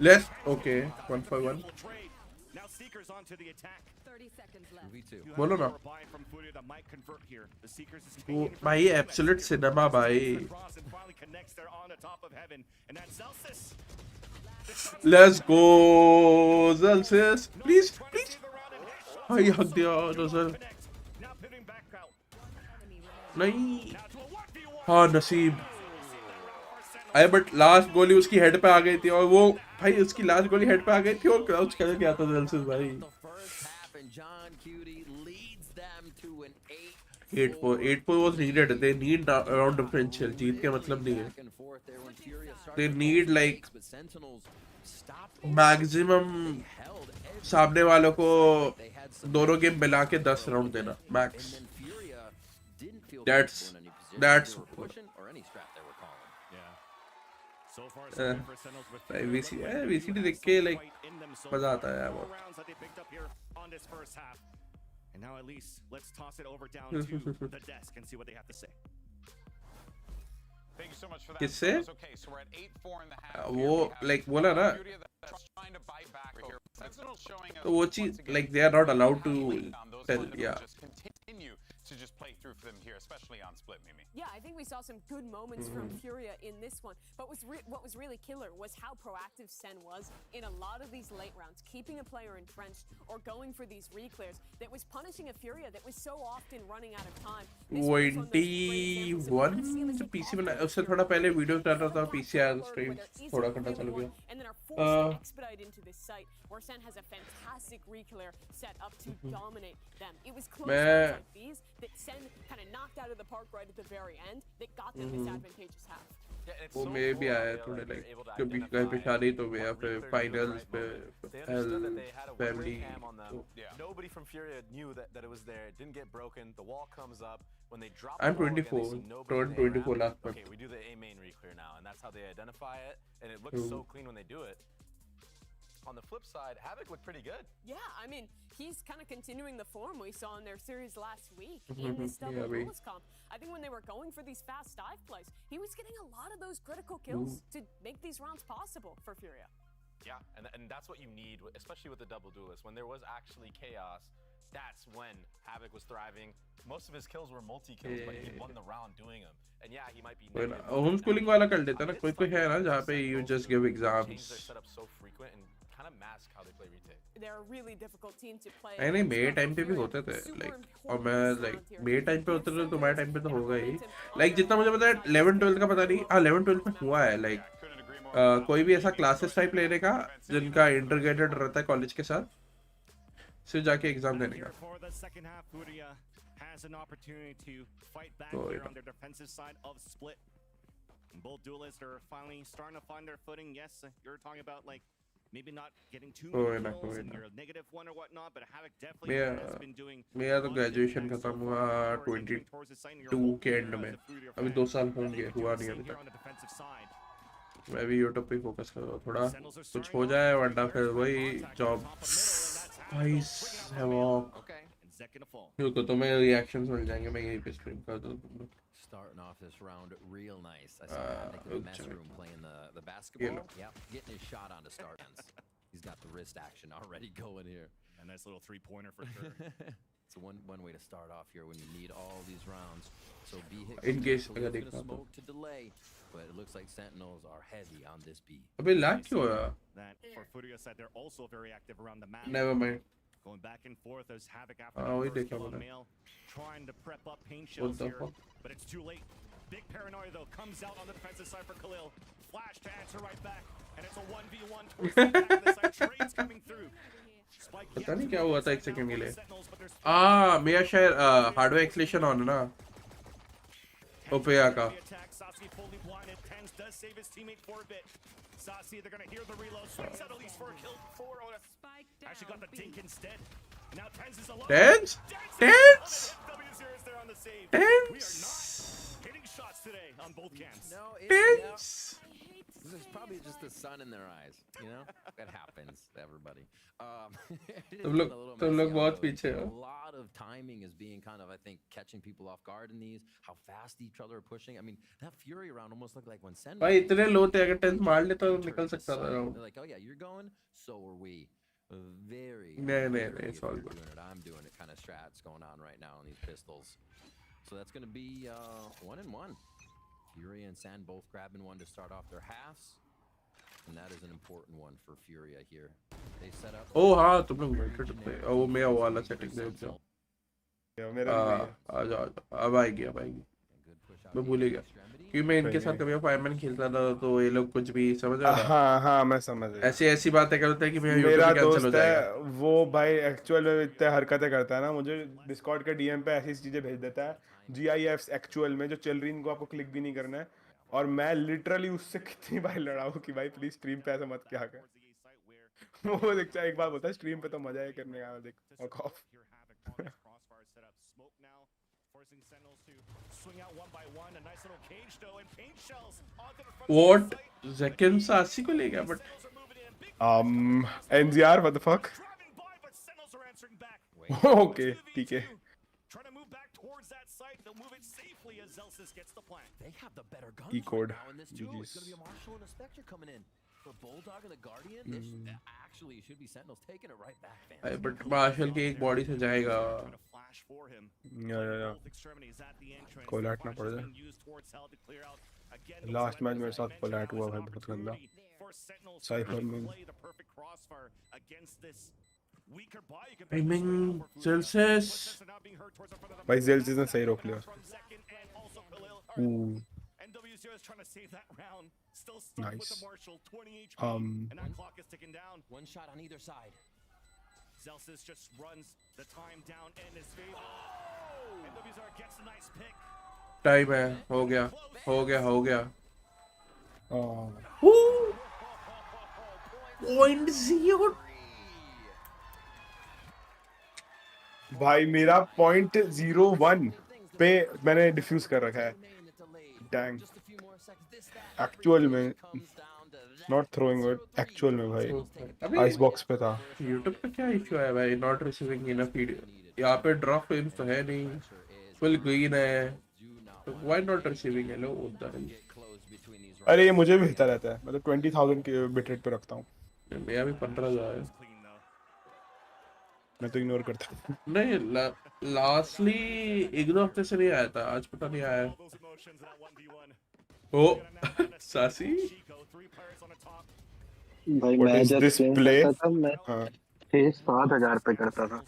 Let's okay 1-for-1.
Trade. Now Seekers onto the attack.
30 seconds left.
2v2.
You
बोलो
have
ना.
a buy from Furia that might convert here. The Seekers is
वो
paying for
भाई
the
absolute
damage.
Cinema भाई.
Cross and finally connects there on the top of heaven. And that's Celsius.
Let's go Zelsis, please. भाई हक दिया नजर.
Now pivoting back out.
नहीं.
Now to a 1v1.
हाँ नसीब. अरे बट लास्ट गोली उसकी हेड पे आ गई थी, और वो भाई उसकी लास्ट गोली हेड पे आ गई थी और क्राउच कर गया था जेल्सिस भाई.
The first half and John Cutie leads them to an
8-4 was needed. They need around differential. जीत के मतलब नहीं है.
back and forth there when Furia started
They
to
need
close
like
stakes, but Sentinels stopped
maximum
held every
सामने वालों को
they had some
दोनों game मिला के 10 राउंड देना
and
max.
then Furia didn't feel
That's-
comfortable in any position
that's-
they were pushing or any strat they were calling.
Yeah. So far, so good for Sentinels with
भाई
Furia.
VC
But
VCT
they
देख
have
के
some
like
fight in them so
मजा
far.
आता है यार
4
बहुत.
rounds that they picked up here on this first half. And now at least let's toss it over down to the desk and see what they have to say.
Thank you so much for that.
किससे?
fellas. Okay, so we're at 8-4 in the half.
वो
Here we have
like बोला ना,
Furia that's trying to bite back here. Sentinels showing us
तो वो
once
चीज
again
like they are not allowed to
how late on those
tell.
fundamentals
Yeah.
just continue to just play through for them here, especially on split, Mimi.
Yeah, I think we saw some good moments from Furia in this one. But what was really killer was how proactive SEN was in a lot of these late rounds, keeping a player entrenched or going for these reclears that was punishing a Furia that was so often running out of time. This was one of those great examples of
21
kind of seeing
जब
this
PC बना
often
उससे थोड़ा पहले video डाल रहा था,
Full
PC आया
back
stream
where they're
थोड़ा
easily
घंटा चालू
playable
किया.
and then are forced to expedite into this site where SEN has a fantastic reclear set up to dominate them. It was close
मैं-
games like these that SEN kind of knocked out of the park right at the very end that got them this advantageous half.
Yeah, it's
वो
so
मेरे भी
cool how
आया
they,
थोड़े
like,
like
were able to
कभी
identify
कहीं पे शादी तो में या
what
फिर
Reaver did
फाइनल्स
right
पे
moment. They understood that they had a
family
one-way cam on them.
Yeah.
Nobody from Furia knew that it was there. It didn't get broken. The wall comes up. When they drop
I'm
the wall again, they
24.
see nobody
Turned
laying
24
around.
last month.
Okay, we do the A main reclear now, and that's how they identify it. And it looks so clean when they do it. On the flip side, Havoc looked pretty good.
Yeah, I mean, he's kind of continuing the form we saw in their series last week in this double
Yeah,
duelist comp. I think when they were going for these fast dive plays, he was getting a lot of those critical kills to make these rounds possible for Furia.
Yeah, and that's what you need, especially with the double duelist. When there was actually chaos, that's when Havoc was thriving. Most of his kills were multi-kills, but he won the round doing them. And yeah, he might be
कोई ना
negative.
Home schooling वाला कर लेता ना, कोई कोई है ना जहाँ पे you just give
Change
exams.
their setup so frequent and kind of mask how they play retake.
They're a really difficult team to play.
नहीं नहीं
against,
मेरे
but
टाइम पे भी
Furia,
होते थे
super
लाइक,
important
और मैं
this
like
round here.
मेरे टाइम पे
They're
होते थे
so
तो तुम्हारे
good
टाइम पे तो
at
होगा ही.
momentum on
लाइक
their
जितना मुझे पता है 11-12 का पता नहीं, हाँ 11-12 में हुआ है लाइक
Couldn't agree more.
कोई भी ऐसा क्लासेस टाइप लेने का जिनका इंटीग्रेटेड रहता है कॉलेज के साथ, सिर्फ जाके एग्जाम देने का.
For the second half, Furia has has an opportunity to fight back
Oh,
here
yeah.
on their defensive side of split. And both duelists are finally starting to find their footing. Yes, you're talking about like maybe not getting too
Oh,
many
yeah,
kills
yeah.
and you're a negative one or whatnot, but Havoc definitely
मेरा
has been doing
मेरा
a
तो
lot of good
graduation
things so
खत्म
far.
हुआ
You are entering towards the site and you're
22
hoping
के
here
and
as
में
a Fruitier
अभी
fan
2 साल
that they
होंगे
could do
हुआ
the
नहीं
same
अभी
here
तक
on the defensive side.
मैं भी यूट्यूब पे फोकस कर रहा हूँ थोड़ा
Sentinels are
कुछ
starting
हो
off
जाए
with
वरना
three
फिर
players
वही
on contact
job
on top of middle, and that's Havoc
भाई
bringing out
है
one
वो
man.
Okay.
And Zek gonna fall.
तो तुम्हें रिएक्शंस मिल जाएंगे मैं यहीं पे स्ट्रीम कर दूँ तुम लोग
Starting off this round real nice. I saw Havoc in the mess room playing the basketball. Yep, getting his shot onto start ends. He's got the wrist action already going here.
A nice little three-pointer for sure.
It's one way to start off here when you need all these rounds. So B hit
In case
Khalil's
अगर
gonna
देखना तो
smoke to delay, but it looks like Sentinels are heavy on this B.
अबे lag क्यों हुआ
That for Fruitier side, they're also very active around the map.
Never mind
Going back and forth as Havoc after
Ah,
that
वही
first
देखा
kill on
मैंने
male, trying to prep up paint
What
shells
the
here,
fuck?
but it's too late. Big paranoia though comes out on the defensive side for Khalil. Flash to answer right back, and it's a 1v1 towards the back of the side. Trades coming through. Spike
पता
yet
नहीं
to
क्या
be
हुआ था
set
एक second के
down for
लिए
the Sentinels, but there's
मेरा शायद हार्डवेयर एक्सलेशन ऑन है ना ओपेया का
Sasi fully blinded. Tens does save his teammate for a bit. Sasi, they're gonna hear the reload. Swings out at least for a kill. Four on a actually got the dink instead. Now Tens is alone.
Tens?
Tens?
Tens?
W0 is there on the save.
Tens?
We are not hitting shots today on both cams.
No,
Tens?
there's probably just the sun in their eyes, you know? That happens to everybody. It is
तुम लोग
a little
तुम लोग
messy on
बहुत
those.
पीछे हो
A lot of timing is being kind of, I think, catching people off guard in these. How fast each other are pushing. I mean, that Fury round almost looked like when Sen.
भाई इतने लो थे अगर 10 मार लेता तो निकल
They're
सकता था round
like, oh yeah, you're going, so are we. Very.
No,
very
it's
if
all
you're
good.
doing it, I'm doing it kind of strats going on right now on these pistols. So that's going to be 1-1. Fury and San both grabbing one to start off their halves. And that is an important one for Furia here. They set up.
ओ हाँ तुम लोग weighted पे वो मेरा वाला setting दे दो
मेरा भी वही है।
आ जाओ अब आएगी
Good push out
मैं भूल ही गया क्योंकि मैं इनके साथ कभी फायरमैन खेलता था तो ये लोग कुछ भी समझ रहा था
हाँ हाँ मैं समझ गया।
ऐसी ऐसी बातें करते हैं कि मेरा
मेरा
यूट्यूब कैंसिल हो
दोस्त
जाएगा
है वो भाई एक्चुअल में इतने हरकतें करता है ना मुझे डिस्कॉर्ड के डीएम पे ऐसी चीजें भेज देता है GIFs एक्चुअल में जो चल रही इनको आपको क्लिक भी नहीं करना है और मैं लिटरली उससे कितनी बार लड़ा हूँ कि भाई प्लीज स्ट्रीम पे ऐसा मत क्या कर वो देखता है एक बार बोलता है स्ट्रीम पे तो मजा है करने का देख fuck off।
व्हाट ज़ेकिन सासी को ले गया but
NZR what the fuck okay ठीक है
Trying to move back towards that site, they'll move it safely as Zelsis gets the plant.
They have the better guns
Key code.
right now in this too.
GG's.
It's going to be a Marshall and a Spectre coming in. The Bulldog and the Guardian, actually, it should be Sentinels taking it right back, fans.
But marshal की एक body से जाएगा
Trying to flash for him.
या
Both extremities at the entrance.
कोलैट ना
Flash
पड़
is
जाए।
being used towards hell to clear out. Again,
Last match मेरे साथ
mentioned
कोलैट हुआ
now is
भाई
an
बहुत गंदा
opportunity for Sentinels to
Cypher
really
में
play the perfect crossfire against this weaker buy. You can
I
bet this
mean,
right now for Fruitier.
Celsius
Footsteps are now being heard towards the front of the
भाई
map.
जेल्सिस ने सही रोक लिया
From Zekin and also Khalil. NWCO is trying to save that round. Still stuck with the
Nice.
Marshall, 20 HP, and that clock is ticking down.
One shot on either side.
Zelsis just runs the time down in his favor. NWCO gets a nice pick.
Time है हो गया हो गया point zero
भाई मेरा .01 पे मैंने diffuse कर रखा है डैंग एक्चुअल में नॉट थ्रोइंग इट एक्चुअल में भाई आइस बॉक्स पे था
यूट्यूब पे क्या इशू है भाई नॉट रिसीविंग इनफ फीड यहाँ पे ड्रॉप फ्रेम्स तो है नहीं फुल ग्रीन है तो व्हाई नॉट रिसीविंग हेलो उधर
अरे ये मुझे भी भेजता रहता है मतलब 20,000 के बिट रेट पे रखता हूँ
मेरा भी 15,000 है
Clean though.
मैं तो इग्नोर करता हूँ
नहीं लास्टली एक दो हफ्ते से नहीं आया था आज पता नहीं आया
All those emotions in that 1v1.
ओ सासी
Chico, 3 players on the top.
भाई
What
मैं
is
जब
this
स्ट्रीम
play?
करता था मैं
हाँ
6-7 हज़ार पे करता था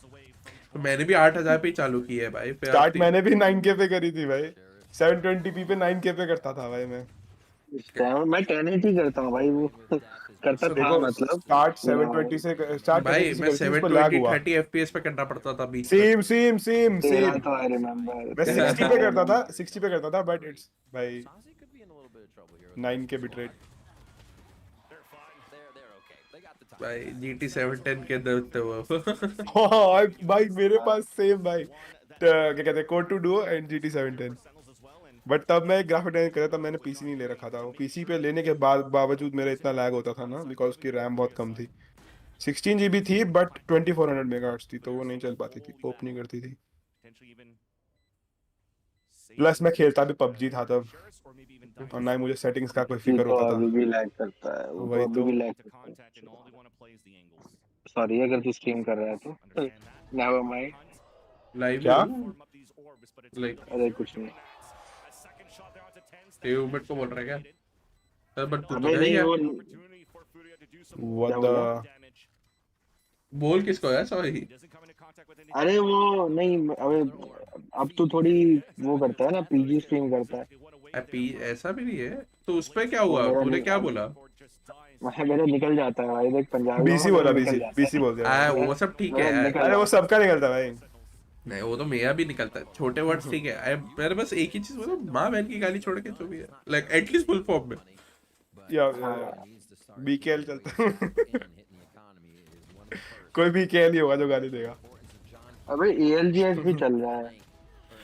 तो मैंने भी 8,000 पे ही चालू की है भाई फिर
स्टार्ट मैंने भी 9K पे करी थी भाई 720p पे 9K पे करता था भाई मैं
इस टाइम मैं 1080 करता हूँ भाई, वो करता था
देखो
मतलब।
स्टार्ट
यार
720 से स्टार्ट
भाई
1080 से
मैं
करी थी, उसको लैग
720
हुआ।
30 FPS पे करना पड़ता था बीच में।
सेम सेम सेम
तेरा
सेम।
तो आई रिमेम्बर,
मैं
तेरा
60
तो
पे
आई
करता था,
रिमेम्बर।
60 पे करता था, बट इट्स भाई
Sansi could be in a little bit of trouble here with
9 के
the
bit rate.
They're fine.
They're okay. They got the time.
भाई GT 710 के दर्द थे वो।
हाँ भाई मेरे पास सेम भाई, क्या कहते हैं, code to duo and GT 710। But तब मैं ग्राफिक डिजाइन कर रहा था, मैंने पीसी नहीं ले रखा था। वो पीसी पे लेने के बाद बावजूद मेरा इतना लैग होता था ना, बिकॉज उसकी रैम बहुत कम थी। 16 जीबी थी बट 2400 मेगाहर्ट्ज थी, तो वो नहीं चल पाती थी, कोप नहीं करती थी। प्लस मैं खेलता भी पबजी था तब, और ना ही मुझे सेटिंग्स का कोई
ये
फिक्र
तो
होता था।
अभी भी लैग करता है, वो तो
वही
अभी
तो।
भी लैग करता है। सॉरी अगर तू स्ट्रीम कर रहा है तो नेवर माइंड।
लाइव ही
क्या?
हूँ लाइक।
अरे कुछ नहीं।
यूबेट को बोल रहा है क्या? सर बट तू तो
अबे नहीं
जाएगा।
वो
व्हाट
क्या बोला?
द
बोल किसको है सॉरी।
अरे वो नहीं, अबे अब तू थोड़ी वो करता है ना, पीजी स्ट्रीम करता है।
पी ऐसा भी नहीं है तो उस पे क्या
वो
हुआ,
मेरा
तूने क्या
अब
बोला?
मेरा निकल जाता है भाई, देख पंजाबी हूँ,
बीसी
मेरा
बोला,
निकल
बीसी
जाता
बीसी
है।
बोल दिया मैंने।
वो सब ठीक
मेरा
है।
निकल
अरे वो
जाता
सबका निकलता भाई।
नहीं वो तो मेरा भी निकलता है, छोटे वर्ड्स ठीक है। मेरे बस एक ही चीज मतलब माँ बहन की गाली छोड़ के जो भी है, लाइक एटलीस्ट फुल फॉर्म में।
या
है। हाँ
बीकेएल चलता कोई बीकेएल ही होगा जो गाली देगा।
अबे एएलजीएस भी चल रहा है।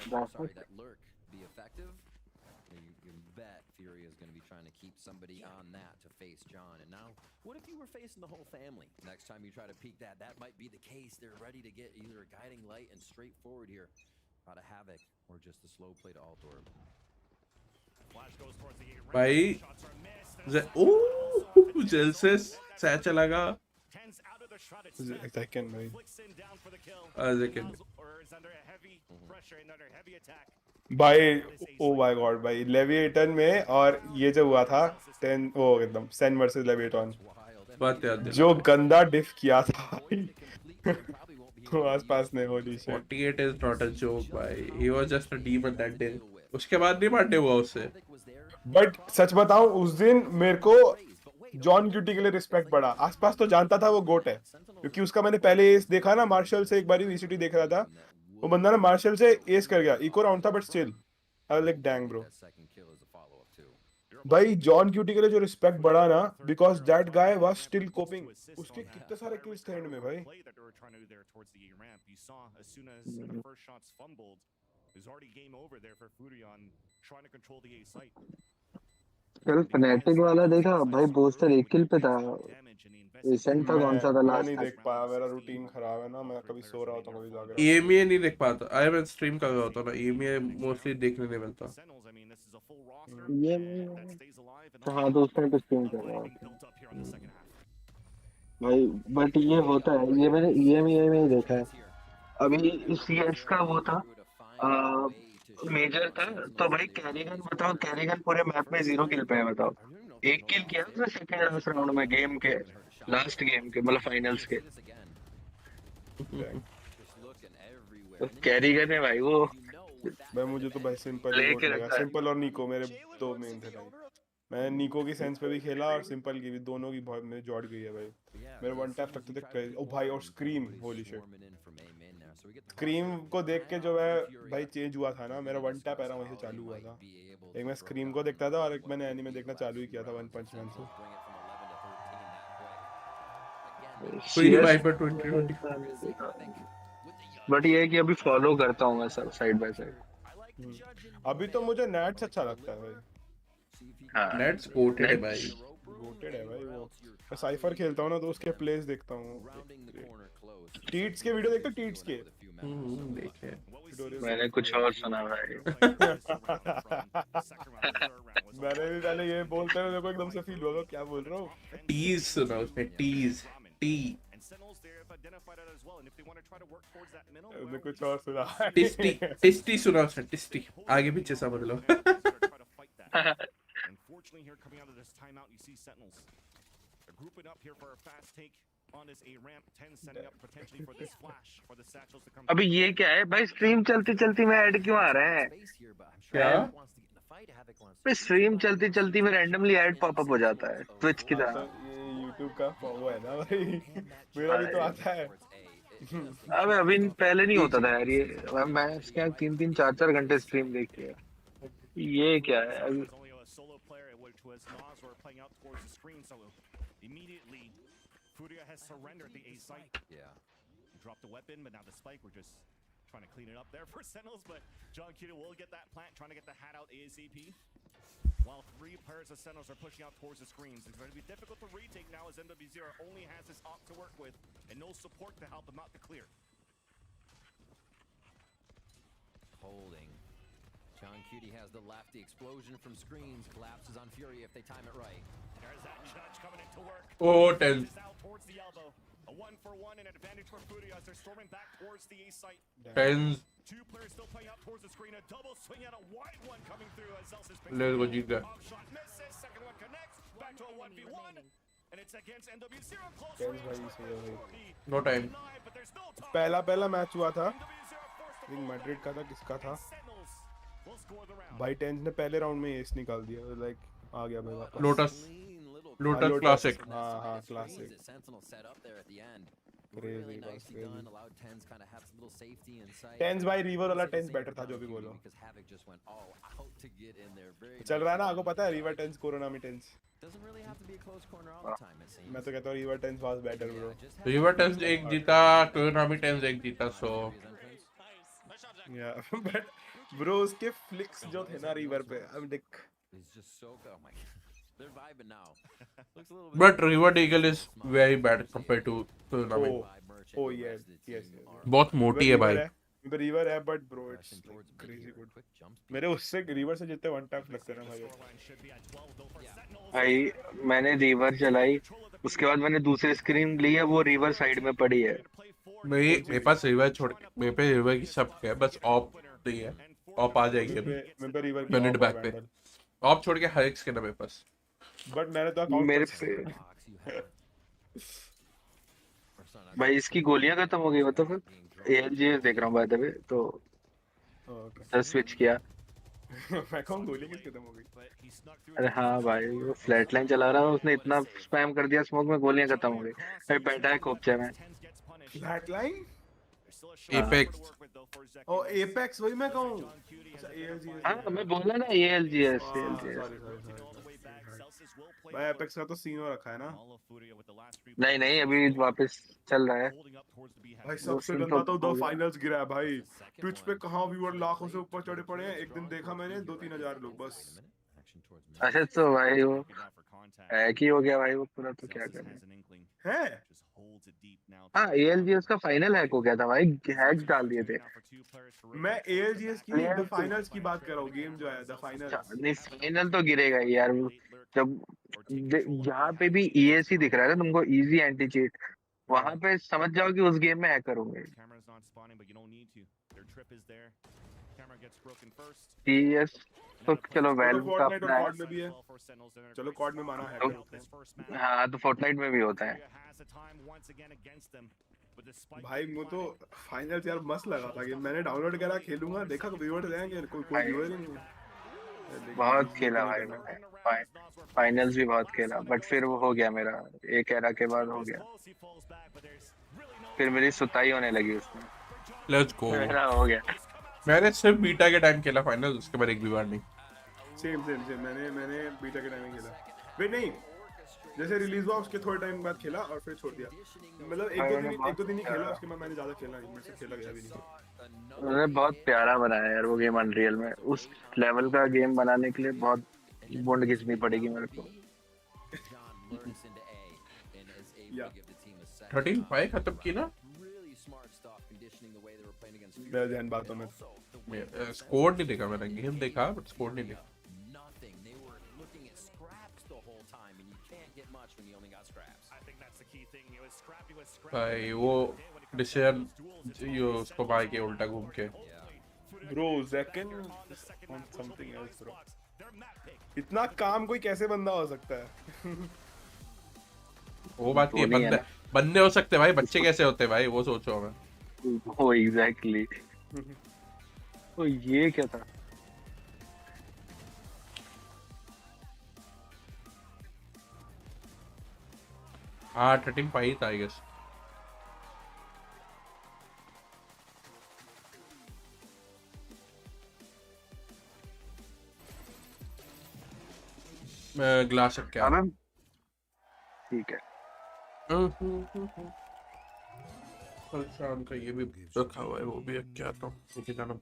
Sorry,
That's
that lurk be effective? You bet Fury is going to be trying to keep somebody on that to face John. And now, what if you were facing the whole family? Next time you try to peek that, that might be the case. They're ready to get either a guiding light and straightforward here out of Havoc, or just a slow play to Altor.
भाई ओह जेलसिस Sachs लगा।
Second भाई
second
भाई oh my God भाई, लेविएटन में और ये जो हुआ था 10 वो एकदम सेन वर्सेस लेविएटन,
बात याद दिला।
जो गंदा डिफ किया था तो आसपास ने, holy shit.
48 is not a joke भाई, he was just a demon that day। उसके बाद नहीं बर्थडे हुआ उससे।
बट सच बताऊं, उस दिन मेरे को जॉन क्यूटी के लिए रिस्पेक्ट बढ़ा। आसपास तो जानता था वो गोट है, क्योंकि उसका मैंने पहले एस देखा ना मार्शल से, एक बार वीसीटी देख रहा था, वो बंदा ना मार्शल से एस कर गया, इको राउंड था but still I was like dang bro. भाई जॉन क्यूटी के लिए जो रिस्पेक्ट बढ़ा ना, because that guy was still coping. उसके कितने सारे किल्स थे एंड में भाई।
कल फनेटिक वाला देखा भाई, पोस्टर एक किल पे था। रिसेंट था, कौन सा था
मैं नहीं
लास्ट?
देख पाया, मेरा रूटीन खराब है ना, मैं कभी सो रहा होता हूँ, कभी जाग रहा होता
EMEA नहीं देख पाता। आई मैं स्ट्रीम कर रहा होता ना, EMEA मोस्टली देखने नहीं मिलता।
ये तो हाँ, तो उसमें तो स्ट्रीम कर रहा हूँ भाई। बट ये होता है, ये मैंने ईएमईए में ही देखा है। अभी सीएस का वो था, मेजर था, तो भाई कैरिगन बताओ, कैरिगन पूरे मैप में 0 किल पे है बताओ। एक किल किया उसने सेकंड लास्ट राउंड में, गेम के लास्ट गेम के, मतलब फाइनल्स के। तो कैरिगन है भाई वो।
भाई मुझे तो भाई सिंपल ही
लेके
गोट लगा,
रखा है।
सिंपल और निको मेरे दो मेन थे भाई। मैं निको की सेंस पे भी खेला और सिंपल की भी, दोनों की बहुत मेरे जॉट गई है भाई। मेरे वन टैप लगते थे क्रेजी। ओ भाई और स्क्रीम, होली शिट। स्क्रीम को देख के जो मैं भाई चेंज हुआ था ना, मेरा वन टैप era वहीं से चालू हुआ था। एक मैं स्क्रीम को देखता था और एक मैंने एनीमे देखना चालू ही किया था वन पंच मैन से।
Free viper 2020।
बट ये है कि अभी फॉलो करता हूँ मैं सब साइड बाय साइड।
अभी तो मुझे नेट्स अच्छा लगता है भाई।
हाँ
नेट्स गोटेड है भाई।
गोटेड है भाई वो। मैं साइफर खेलता हूँ ना, तो उसके प्लेस देखता हूँ। टीट्स के वीडियो देखते हो, टीट्स के?
देखे
मैंने कुछ और सुना भाई।
मैंने भी पहले ये बोलते हुए देखो एकदम से फील हुआ क्या बोल रहा हूँ।
टीज सुना उसने, टीज टी
मैंने कुछ और सुना।
टिस्टी टिस्टी सुना उसने, टिस्टी आगे पीछे समझ लो।
अभी ये क्या है भाई, स्ट्रीम चलती चलती में ऐड क्यों आ रहा है?
क्या
पे स्ट्रीम चलती चलती में रैंडमली ऐड पॉपअप हो जाता है ट्विच की
हाँ,
तरह।
तो ये यूट्यूब का वो है ना भाई, मेरा भी तो आता है।
अबे अभी पहले नहीं होता था यार ये, मैं इसके 3-3 4-4 घंटे स्ट्रीम देखी है। ये क्या है अभी?
Only a solo player, which was Nas, were playing out towards the screen. So immediately, Furia has surrendered the A site.
Yeah.
Dropped the weapon, but now the spike. We're just trying to clean it up there for Sentinels. But John Cuda will get that plant, trying to get the hat out ASAP. While 3 pairs of Sentinels are pushing out towards the screens. It's going to be difficult to retake now as NW0 only has this op to work with and no support to help him out to clear.
Holding. John Cutie has the left. The explosion from screens collapses on Fury if they time it right.
There's that judge coming into work.
Oh, tense.
Is out towards the elbow. A 1-for-1 and advantage for Furia as they're storming back towards the A site.
Tense.
2 players still playing out towards the screen. A double swing and a wide one coming through as Celsius picks
Let's go,
up.
Jind.
Shot misses. Second one connects. Back to a 1v1. And it's against NW0. Close
Tense
range.
भाई, सही है भाई।
No time.
Denied, but there's no time.
पहला match हुआ था,
NW0 forced to
Madrid का था, किसका था
Sentinels will score the round.
भाई? टेंस ने पहले राउंड में एस निकाल दिया, लाइक आ गया भाई वापस।
Lotus. Lotus
Lotus.
Classic.
हाँ classic.
Sentinel set up there at the end.
Crazy,
Really
बस
nicely
crazy।
done. Allowed Tens kind of have some little safety inside.
Tense भाई, रीवर वाला
This is
tense
the
better
same
था, जो भी
technology
बोलो।
because Havoc just went all out to get in there. Very
चल रहा है ना,
nicely
आपको
done.
पता है रीवर टेंस कोरोना में tense?
Doesn't really have to be a close corner all the time, it seems.
मैं तो कहता हूँ reaver tense was better bro.
Yeah, just have
reaver tense एक जीता, टोनामी टेंस एक जीता, so
या बट ब्रो उसके फ्लिक्स जो थे ना रीवर पे, अब देख
It's just so oh my god. They're vibing now. Looks a little bit
but River Eagle is very bad compared to टोनामी।
Oh yes, yes, yes।
बहुत मोटी है भाई।
रीवर है but bro it's crazy good. मेरे उससे river से जितने one tap लगते हैं ना भाई।
भाई मैंने रीवर चलाई, उसके बाद मैंने दूसरी स्क्रीन ली है, वो रीवर साइड में पड़ी है।
मेरे पास रिवर छोड़ के, मेरे पे रिवर की सब है, बस ऑफ नहीं है। ऑफ आ जाएगी अभी
मैं पे रीवर
मिनट बैक पे। ऑफ छोड़ के हर एक स्किन है मेरे पास।
बट मैंने तो अकाउंट
मेरे पे भाई इसकी गोलियां खत्म हो गई, मतलब फिर एएलजीएस देख रहा हूँ बाय द वे, तो स्विच किया।
मैं कहूँ गोली किस खत्म हो गई?
अरे हाँ भाई, वो फ्लैट लाइन चला रहा है, उसने इतना स्पैम कर दिया स्मोक में, गोलियां खत्म हो गई। भाई बैठा है कोपचे में।
Flat line?
एपेक्स।
ओ एपेक्स, वही मैं कहूँ। अच्छा एएलजीएस।
हाँ मैं बोला ना एएलजीएस।
भाई एपेक्स का तो सीन हो रखा है ना।
नहीं अभी वापस चल रहा है।
भाई सबसे गंदा तो द फाइनल्स गिरा है भाई। ट्विच पे कहाँ व्यूअर लाखों से ऊपर चढ़े पड़े हैं। एक दिन देखा मैंने 2-3 हजार लोग बस।
अच्छा तो भाई वो हैक ही हो गया भाई वो पूरा, तो क्या करें।
है?
हाँ एएलजीएस का फाइनल हैक हो गया था भाई, हैक्स डाल दिए थे।
मैं एएलजीएस की द फाइनल्स की बात कर रहा हूँ, गेम जो है द फाइनल्स।
नहीं फाइनल तो गिरेगा ही यार, जब जहाँ पे भी ईएसी दिख रहा है ना तुमको, इजी एंटी चीट, वहाँ पे समझ जाओ कि उस गेम में हैकर होंगे। टीएस तो चलो वैल्व का अपना है।
में भी है। चलो कॉर्ड में माना है।
हाँ तो फोर्टनाइट में भी होता है।
भाई वो तो फाइनल्स यार मस्त लगा था गेम। मैंने डाउनलोड करा, खेलूंगा, देखा व्यूअर्स हैं कि कोई व्यूअर ही नहीं है।
बहुत खेला भाई मैंने, फाइनल्स भी बहुत खेला, बट फिर वो हो गया मेरा, एक एरा के बाद हो गया, फिर मेरी सुताई होने लगी उसमें।
Let's go.
मेरा हो गया।
मैंने सिर्फ बीटा के टाइम खेला फाइनल, उसके बाद एक भी बार नहीं।
सेम मैंने बीटा के टाइम में खेला। वेट नहीं, जैसे रिलीज हुआ उसके थोड़े टाइम बाद खेला और फिर छोड़ दिया। मतलब एक दो दिन ही खेला, उसके बाद मैंने ज्यादा खेला नहीं, मेरे से खेला गया भी नहीं।
उन्होंने बहुत प्यारा बनाया यार वो गेम अनरियल में। उस लेवल का गेम बनाने के लिए बहुत बॉन्ड खींचनी पड़ेगी मेरे को।
13-5 खत्म की ना
मेरा ध्यान बातों में।
स्कोर नहीं देखा मैंने, गेम देखा बट स्कोर नहीं देखा। भाई वो डिसीजन यो उसको मार के उल्टा घूम के।
ब्रो ज़ेकन ऑन समथिंग एल्स ब्रो। इतना काम कोई कैसे बंदा हो सकता है?
वो बात नहीं है, बंदे हो सकते भाई, बच्चे कैसे होते भाई, वो सोचो मैं।
ओ एग्जैक्टली। ओ ये क्या था?
हाँ 13-5 था आई गेस। ग्लास रख के आ
हाँ
रहा
मैम ठीक है।
हूँ। कल शाम का ये भी रखा हुआ है, वो भी रख के आता हूँ, लेके जाना।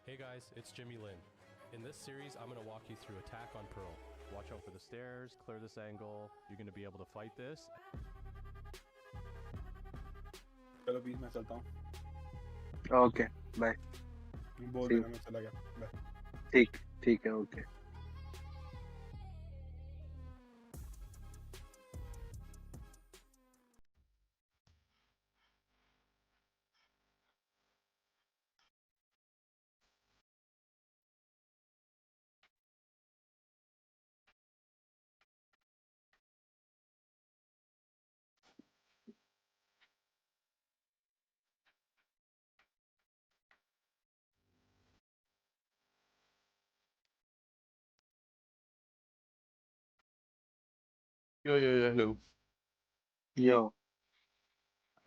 Hey guys, it's Jimmy Lin. In this series, I'm going to walk you through attack on Pearl. Watch out for the stairs, clear this angle. You're going to be able to fight this.
चलो बीच में चलता हूँ,
okay bye.
बोल
ठीक।
देना मैं चला गया, बाय।
ठीक ठीक है ओके।
यो
यो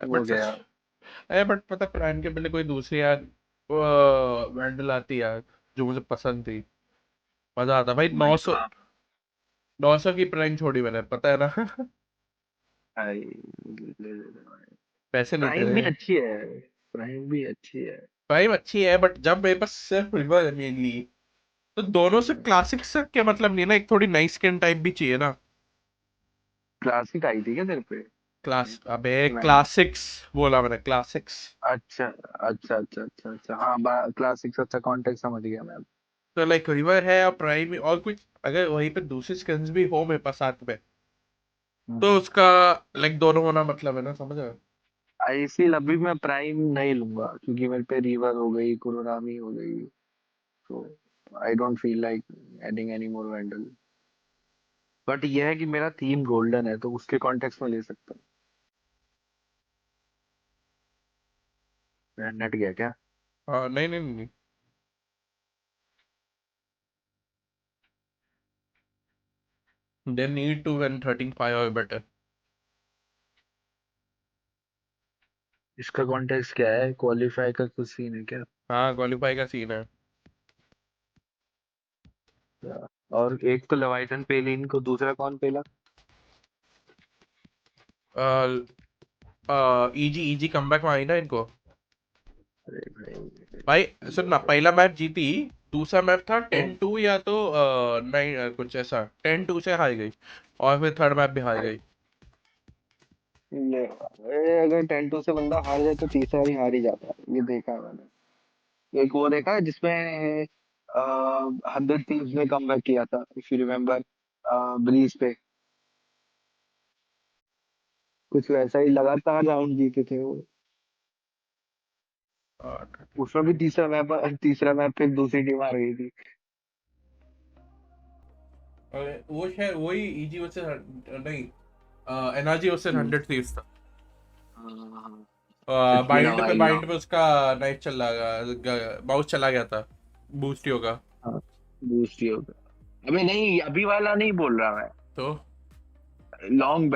हो
बट
गया।
अरे बट पता प्राइम के पहले कोई दूसरी यार वो वैंडल आती यार, जो मुझे पसंद थी, मजा आता भाई।
भाई
900 की प्राइम छोड़ी मैंने, पता है ना।
भाई
पैसे नहीं थे
प्राइम भी
रे।
अच्छी है, प्राइम भी अच्छी है।
प्राइम अच्छी है बट जब मेरे पास सिर्फ रिवर है मेनली, तो दोनों से क्लासिक से क्या मतलब नहीं ना, एक थोड़ी नई स्किन टाइप भी चाहिए ना।
क्लासिक आई थी क्या तेरे पे?
क्लास अबे
मैं
क्लासिक्स बोला मैंने, क्लासिक्स।
अच्छा अच्छा अच्छा अच्छा अच्छा हाँ क्लासिक अच्छा कॉन्टेक्ट समझ गया मैं।
तो लाइक रिवर है और प्राइम और कुछ, अगर वहीं पे दूसरी स्किन्स भी हो मेरे पास साथ में, तो उसका लाइक दोनों होना मतलब है ना, समझ रहे हो।
आईसीएल अभी मैं प्राइम नहीं लूंगा क्योंकि मेरे पे रीवर हो गई, कुरोनामी हो गई, तो I don't feel like adding any more vandal. But यह है कि मेरा थीम गोल्डन है तो उसके कॉन्टेक्स्ट में ले सकता हूँ। नेट गया क्या?
हाँ नहीं नहीं नहीं, दे नीड टू विन 13-5 और बेटर।
इसका कॉन्टेक्स्ट क्या है? क्वालिफाई का कुछ सीन है क्या?
हाँ क्वालिफाई का सीन है।
और एक तो लेवाइटन पेलिन को, दूसरा कौन पेला?
इजी इजी कमबैक में आई ना इनको।
अरे भाई
भाई सुन ना, पहला मैच जीती, दूसरा मैच था 10-2 या तो नहीं कुछ ऐसा 10-2 से हार गई, और फिर थर्ड मैच भी हार गई।
अगर 10-2 से बंदा हार जाए तो तीसरा भी हार ही जाता है, ये देखा है मैंने। एक वो देखा है जिसमें 100 थीव्स ने कमबैक किया था, इफ यू रिमेम्बर, ब्रीज पे कुछ वैसा ही लगातार राउंड जीते थे वो। उसमें भी तीसरा मैप पे दूसरी टीम आ गई थी।
वो शायद वही इजी उससे नहीं, एनर्जी उससे 100 थी उसका।
हाँ इतनी लड़ाई
बाइंड पे उसका नाइट चला गया, माउस चला गया था, बूस्ट होगा।
हाँ बूस्ट ही होगा। अबे नहीं अभी वाला नहीं बोल रहा मैं,
तो
लॉन्ग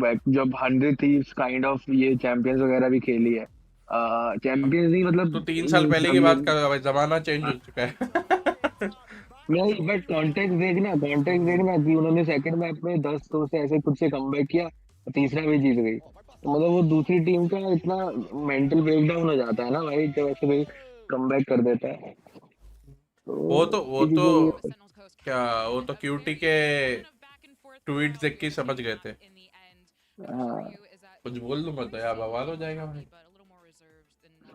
बैक जब 100 थीव्स काइंड ऑफ ये चैंपियंस वगैरह भी खेली है। चैंपियंस नहीं
तो
मतलब
3 साल पहले की बात कर रहा भाई, जमाना चेंज हो चुका है।
नहीं बट कॉन्टेक्स्ट देखना कि उन्होंने सेकंड मैच में 10-2 से ऐसे खुद से कमबैक किया, तीसरा भी जीत गई, तो मतलब वो दूसरी टीम का इतना मेंटल ब्रेकडाउन हो जाता है ना भाई जब ऐसे कोई कमबैक कर देता है, तो
वो
किसी
तो
के लिए।
क्या, वो तो क्यूटी के ट्वीट देख के समझ गए थे।
हाँ
कुछ बोल दूंगा तो यार बवाल हो जाएगा भाई।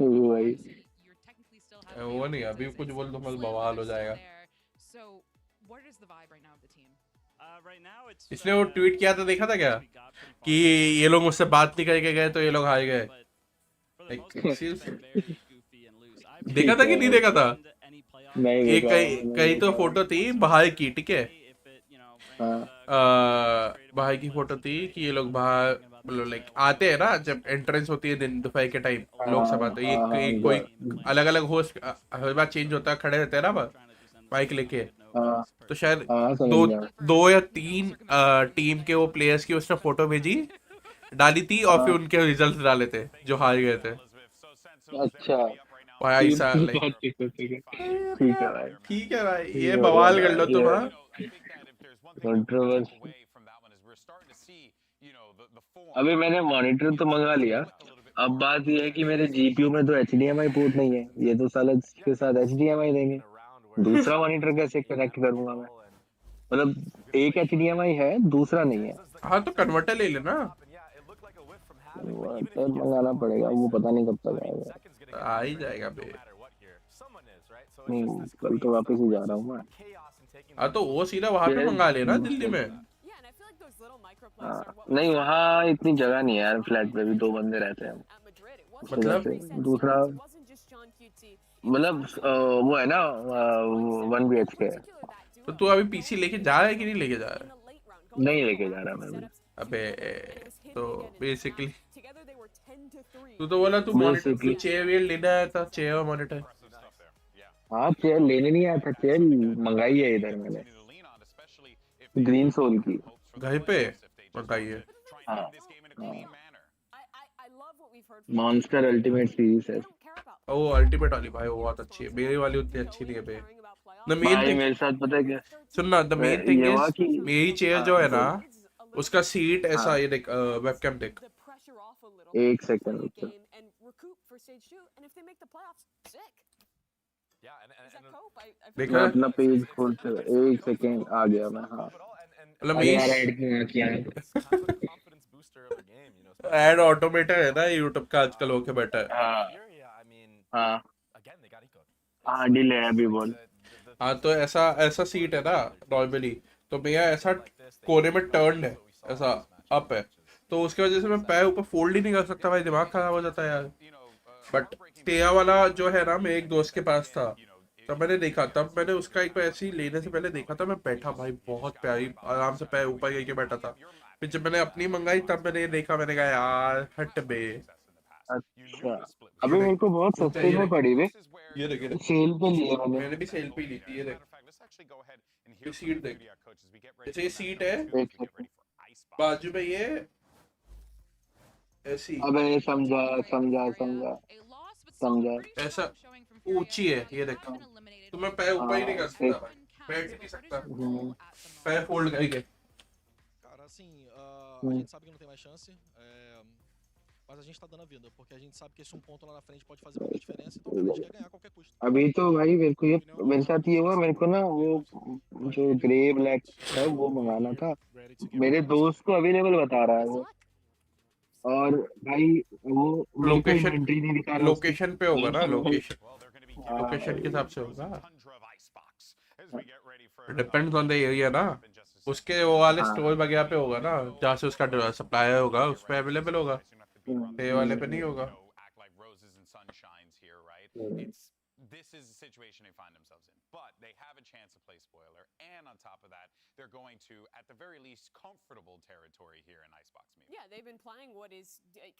भाई
वो नहीं, अभी कुछ बोल दूंगा तो बवाल हो जाएगा।
what is the vibe right now of the team?
Right now it's
इसने वो ट्वीट किया था, देखा था क्या कि ये लोग मुझसे बात नहीं करके गए तो ये लोग हार गए? देखा था कि नहीं देखा था?
नहीं
ये
देखा,
कई
नहीं
कई तो
देखा।
फोटो थी भाई की, ठीक है?
हाँ
भाई की फोटो थी कि ये लोग बाहर मतलब लाइक आते हैं ना जब एंट्रेंस होती है दिन दोपहर के टाइम लोकसभा, तो ये कोई अलग अलग होस्ट हर बार चेंज होता है, खड़े रहते हैं ना माइक लेके।
हाँ
तो शायद
हाँ, समझ
दो
गया।
2 या 3 टीम के वो प्लेयर्स की उसने फोटो भेजी डाली थी और फिर उनके रिजल्ट डाले थे जो हार गए थे।
अच्छा,
भाई
टीम
ऐसा
की
लाइक
बात ठीक है भाई।
ठीक है भाई,
ठीक
ये
है
बवाल कर
भाई,
लो तुम।
ये
हाँ
कंट्रोवर्सी। अभी मैंने मॉनिटर तो मंगा लिया, अब बात ये है कि मेरे जीपीयू में तो HDMI पोर्ट नहीं है, ये तो साला के साथ HDMI देंगे, दूसरा मॉनिटर कैसे कनेक्ट करूंगा मैं? मतलब एक HDMI है, दूसरा नहीं है।
हाँ, तो कन्वर्टर ले लेना।
तो मंगाना पड़ेगा, वो पता नहीं कब तक आएगा।
आ ही जाएगा बे।
कल तो वापस ही जा रहा हूँ मैं।
हाँ तो वो सीधा वहां पे मंगा लेना दिल्ली में।
नहीं, वहाँ इतनी जगह नहीं है यार, फ्लैट पे भी 2 बंदे रहते हैं।
मतलब
दूसरा मतलब वो है ना 1 BHK है।
तो तू अभी पीसी लेके जा रहा है कि नहीं लेके जा रहा है?
नहीं लेके जा रहा मैं।
अबे तो बेसिकली तू तो बोला तू मॉनिटर चेयर वेयर लेना आया था, चेयर और मॉनिटर।
हाँ, चेयर लेने नहीं आया था, चेयर मंगाई है इधर मैंने, ग्रीन सोल की।
घर पे बताइए।
हाँ मॉन्स्टर अल्टीमेट सीरीज है।
ओ अल्टीमेट वाली भाई वो बहुत अच्छी है, मेरी वाली उतनी अच्छी नहीं है बे। द मेन
भाई
थिंग
मेरे साथ पता है क्या
सुनना, द मेन थिंग
ये हुआ
इज
कि
मेरी चेयर जो है ना उसका सीट ऐसा,
हाँ,
ये देख वेबकैम देख।
1 सेकंड रुक जा।
देखा
मैं अपना पेज खोलते 1 सेकंड आ गया मैं। हाँ
मतलब
अरे यार,
मेरी
ऐड क्यों किया है?
एड ऑटोमेटर है ना यूट्यूब का आजकल होके बैठा है।
हाँ हाँ डिले है अभी बोल।
हाँ तो ऐसा ऐसा सीट है ना नॉर्मली, तो मेरा ऐसा कोने में टर्न है, ऐसा अप है, तो उसकी वजह से मैं पैर ऊपर फोल्ड ही नहीं कर सकता भाई, दिमाग खराब हो जाता है यार। बट तेरा वाला जो है ना मेरे एक दोस्त के पास था, तब मैंने देखा, तब मैंने उसका एक बार ऐसे ही लेने से पहले देखा था, मैं बैठा भाई बहुत प्यारी आराम से पैर ऊपर करके बैठा था। फिर जब मैंने अपनी मंगाई तब मैंने ये देखा, मैंने कहा यार हट बे।
अच्छा, अभी मेरे को बहुत सस्ते में पड़ी वे,
ये देख
सेल पे लिया मैंने।
मैंने भी सेल पे ही ली थी। ये देख ये सीट देख, जैसे ये सीट है
एक सेकंड।
बाजू में ये ऐसी
अबे समझा समझा समझा समझा।
ऐसा ऊंची है, ये देख तो मैं पैर ऊपर ही नहीं कर सकता भाई, बैठ ही नहीं सकता पैर फोल्ड करके।
Cara, assim, a gente sabe que não tem mais chance, mas a gente tá dando a vida, porque a gente sabe que esse ponto lá na frente pode fazer muita diferença, então a gente quer ganhar a qualquer custo.
अभी तो भाई मेरे को ये मेरे साथ ये हुआ, मेरे को ना वो जो ग्रे ब्लैक है वो मंगाना था, मेरे दोस्त को अवेलेबल बता रहा है वो, और भाई वो
लोकेशन
इन्वेंटरी नहीं दिखा रहा।
लोकेशन पे होगा ना, लोकेशन के हिसाब से होगा, डिपेंड्स ऑन द एरिया ना, उसके वो वाले स्टोर वगैरह पे होगा ना जहाँ से उसका सप्लायर होगा, उस पे अवेलेबल होगा, पे वाले पे नहीं होगा।
This is the situation they find themselves in, but they have a chance to play spoiler, and on top of that, they're going to, at the very least, comfortable territory here in Icebox Media.
Yeah, they've been playing what is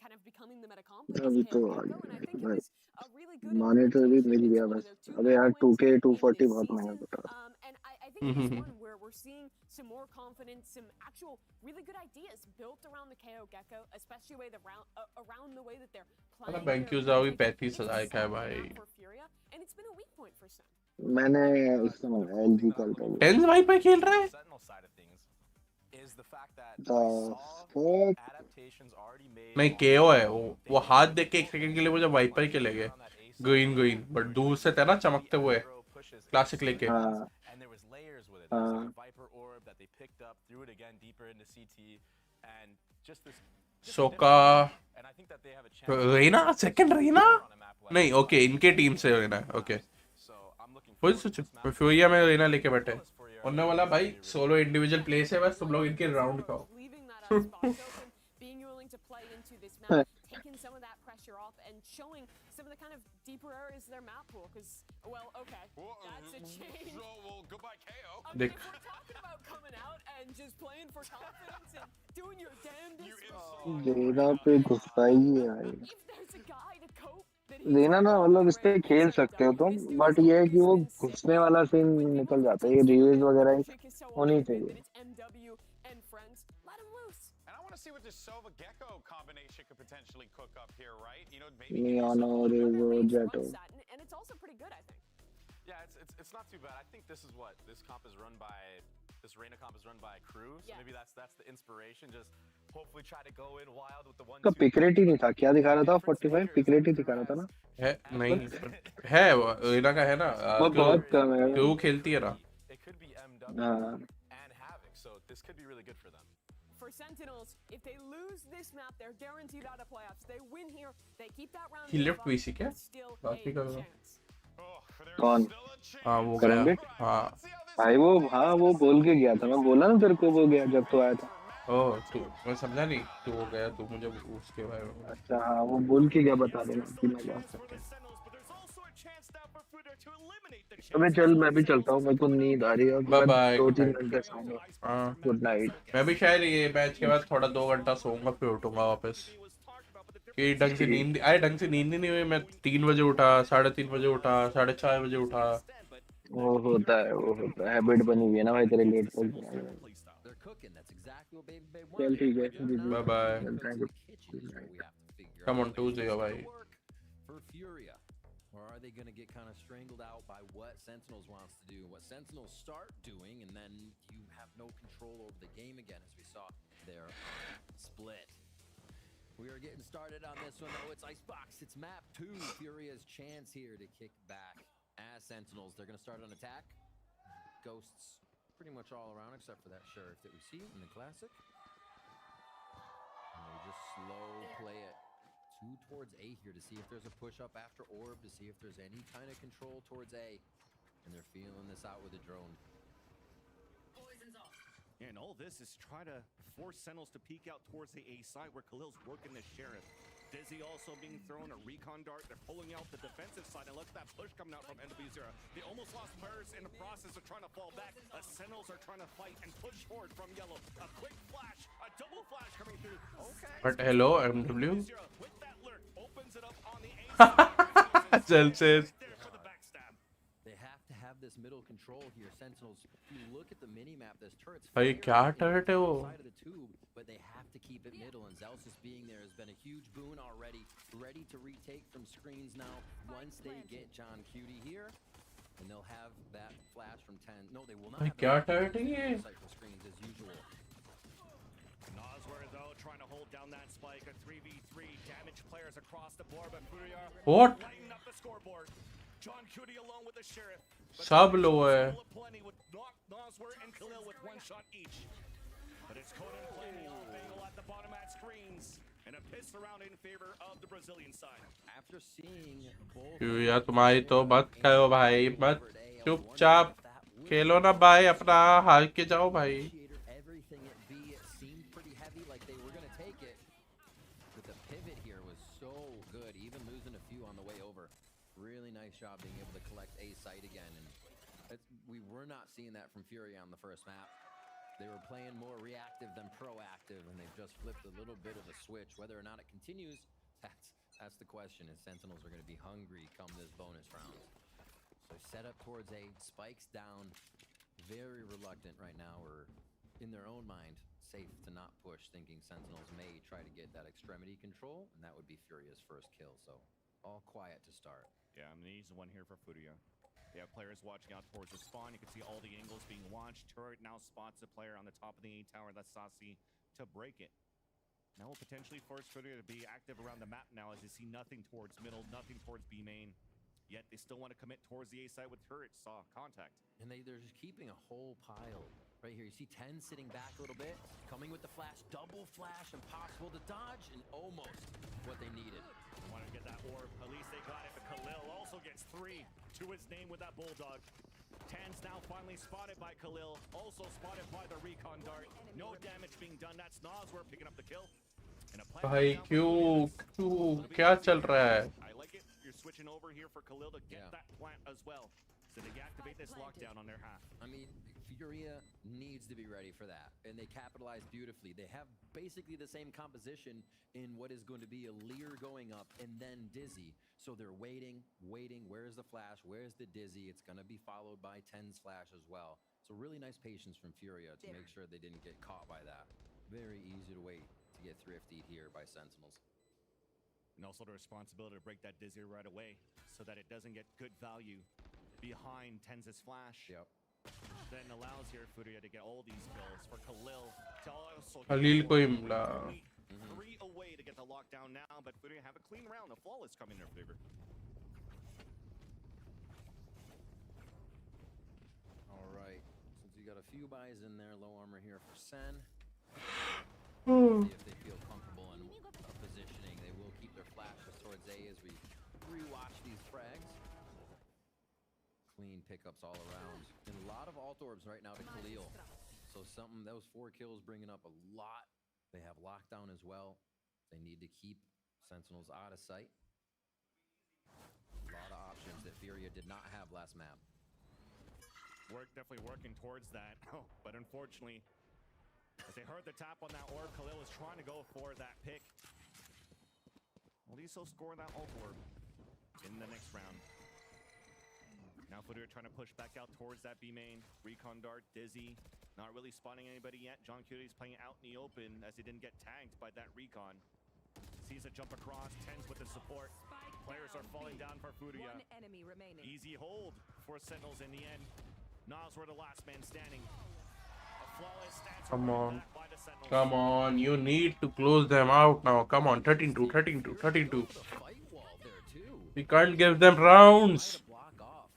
kind of becoming the meta comp, and I think it was a really good
monitor भी मिल गया बस। अबे यार 2K 240 बहुत महंगा पड़ रहा है।
and I think it's one where we're seeing some more confidence, some actual really good ideas built around the KO Gecko, especially around the way that they're playing.
MkSavage भी 35,000 का है भाई।
And it's been a weak point for Sen.
मैंने इसका LG कल पे
tense भाई पे खेल रहा है। नहीं केओ है वो हाथ देख के 1 सेकंड के लिए मुझे वाइपर के लगे ग्रीन बट दूर से था ना चमकते हुए क्लासिक लेके। सोका रेना सेकंड रेना नहीं, ओके इनके टीम से रेना, ओके वही सोचो फ्यूरिया में रेना लेके बैठे। होने वाला भाई सोलो इंडिविजुअल प्लेस है, बस तुम लोग इनके राउंड खाओ.
Leaving that spots open, being willing to play into this map, taking some of that pressure off and showing some of the kind of deeper areas of their map pool. Because, well, okay, that's a change.
Well, goodbye, KO.
I mean, if we're talking about coming out and just playing for confidence and doing your damnedest,
Raina पे गुस्सा ही है भाई.
if there's a guy to cope, that he's
Raina ना मतलब इस पे खेल सकते हो तुम, बट ये है कि वो घुसने वाला सीन निकल जाता है. ये रिव्यूज वगैरह होनी चाहिए.
it's MW and friends, let him loose.
And I want to see what this Sova Gecko combination could potentially cook up here, right? You know, maybe
Neon or Jetto.
And it's also pretty good, I think.
Yeah, it's not too bad. I think this is what this comp is run by. This Reina comp is run by Crew, so maybe that's the inspiration. Just hopefully try to go in wild with the 1-2.
का pick rate ही नहीं था. क्या दिखा रहा था? 45 pick rate ही दिखा रहा था ना.
है नहीं है रेना का है ना.
वो बहुत कम है.
क्यों खेलती है ना.
It could be MW and Havoc, so this could be really good for them.
For Sentinels, if they lose this map, they're guaranteed out of playoffs. They win here, they keep that round.
He left VC क्या? बात नहीं कर रहा.
कौन?
हाँ वो
करेंगे?
गया. हाँ
भाई वो हाँ वो बोल के गया था. मैं बोला ना तेरे को वो गया जब तो आया था.
ओह तू मैं समझा नहीं. तू वो गया तो मुझे उसके बारे में.
अच्छा हाँ वो बोल के गया. बता देना कि मैं जा सकता हूँ. अबे चल मैं भी चलता हूँ. मेरे को नींद आ रही है.
Bye bye.
2-3 घंटे सोऊंगा.
हाँ
गुड नाइट.
मैं भी शायद ये मैच के बाद थोड़ा 2 घंटा सोऊंगा फिर उठूंगा वापस. कि ढंग से नींद नहीं हुई. मैं 3 बजे उठा, 3:30 बजे उठा, 4:30 बजे उठा.
वो होता है. हैबिट बनी हुई है ना भाई तेरे लेट तक. चल ठीक है.
Bye bye. कम ऑन टू जाओ भाई.
Or are they going to get kind of strangled out by what Sentinels wants to do? What Sentinels start doing, and then you have no control over the game again, as we saw there on Split. We are getting started on this one, though. It's Icebox. It's map 2. Furia's chance here to kick back as Sentinels. They're going to start on attack. Ghosts pretty much all around, except for that Sheriff that we see in the Classic. And they just slow play it. 2 towards A here to see if there's a push-up after Orb, to see if there's any kind of control towards A. And they're feeling this out with a drone.
Poison's off. And all this is try to force Sentinels to peek out towards the A side where Khalil's working the Sheriff. Dizzy also being thrown, a recon dart. They're pulling out the defensive side, and look at that push coming out from NW0. They almost lost players in the process of trying to fall back. Sentinels are trying to fight and push forward from Yellow. A quick flash, a double flash coming through. Okay.
But hello MW.
With that lurk, opens it up on the A side.
चल से.
They have to have this middle control here. Sentinels, if you look at the mini map, there's turrets.
भाई क्या turret है वो?
Side of the tube, but they have to keep it middle, and Zelsis being there has been a huge boon already. Ready to retake from screens now. Once they get John Cutie here, and they'll have that flash from 10. No, they will not.
भाई क्या turret है ये?
Screens as usual.
Nosware though trying to hold down that spike. A 3v3 damage players across the board, but Furia
What?
lighting up the scoreboard. John Cutie alone with the Sheriff.
सब लो है.
Plenty with Nosware and Khalil with 1 shot each. But it's Conan playing the off angle at the bottom at screens. And a piss around in favor of the Brazilian side.
After seeing both
यार तुम्हारी तो मत करो भाई. मत चुपचाप खेलो ना भाई. अपना हार के जाओ भाई.
everything at B, it seemed pretty heavy, like they were going to take it. But the pivot here was so good, even losing a few on the way over. Really nice job being able to collect A site again. And we were not seeing that from Fury on the first map. They were playing more reactive than proactive, and they've just flipped a little bit of a switch. Whether or not it continues, that's the question, is Sentinels are going to be hungry come this bonus round. So set up towards A, spikes down, very reluctant right now, or in their own mind, safe to not push, thinking Sentinels may try to get that extremity control, and that would be Furia's first kill. So all quiet to start.
Yeah, I'm an easy one here for Furia. They have players watching out towards the spawn. You can see all the angles being launched. Turret now spots a player on the top of the A tower. That's Sasi to break it. Now will potentially force Furia to be active around the map now as they see nothing towards middle, nothing towards B main. Yet they still want to commit towards the A side with turrets. Saw contact.
And they're just keeping a whole pile. Right here, you see 10 sitting back a little bit, coming with the flash, double flash, impossible to dodge, and almost what they needed.
Wanted to get that orb. At least they got it, but Khalil also gets 3 to his name with that bulldog. Tan's now finally spotted by Khalil, also spotted by the recon dart. No damage being done. That's Noswer picking up the kill. And a plant
भाई
down for
क्यों
Khalil.
क्यों क्या चल रहा है?
I like it. You're switching over here for Khalil to get that plant as well. So they activate this lockdown on their half.
I mean, Furia needs to be ready for that, and they capitalize beautifully. They have basically the same composition in what is going to be a Lear going up and then Dizzy. So they're waiting. Where's the flash? Where's the Dizzy? It's going to be followed by 10's flash as well. So really nice patience from Furia to make sure they didn't get caught by that. Very easy to wait to get thrifty here by Sentinels.
And also the responsibility to break that Dizzy right away so that it doesn't get good value behind Tenz's flash.
Yep.
Then allows here Furia to get all these kills for Khalil to also
Khalil को ही मिला.
3 away to get the lockdown now, but Furia have a clean round. A flawless coming in their favor.
All right. Since we got a few buys in there, low armor here for Sen. See if they feel comfortable in positioning. They will keep their flashes towards A as we rewatch these frags. Clean pickups all around. And a lot of alt orbs right now to Khalil. So something, those 4 kills bringing up a lot. They have lockdown as well. They need to keep Sentinels out of sight. A lot of options that Furia did not have last map.
Definitely working towards that. But unfortunately, as they heard the tap on that orb, Khalil is trying to go for that pick. Will he still score that ult orb in the next round? Now Furia trying to push back out towards that B main. Recon dart, Dizzy, not really spotting anybody yet. John Cutie's playing out in the open as he didn't get tagged by that recon. Sees a jump across, Tens with the support. Players are falling down for Furia.
One enemy remaining.
Easy hold for Sentinels in the end. Nas were the last man standing. A flawless stance
Come on.
by the Sentinels.
Come on, you need to close them out now. Come on, 13-2, 13-2, 13-2.
Fight wall there too.
We can't give them rounds.
Try to block off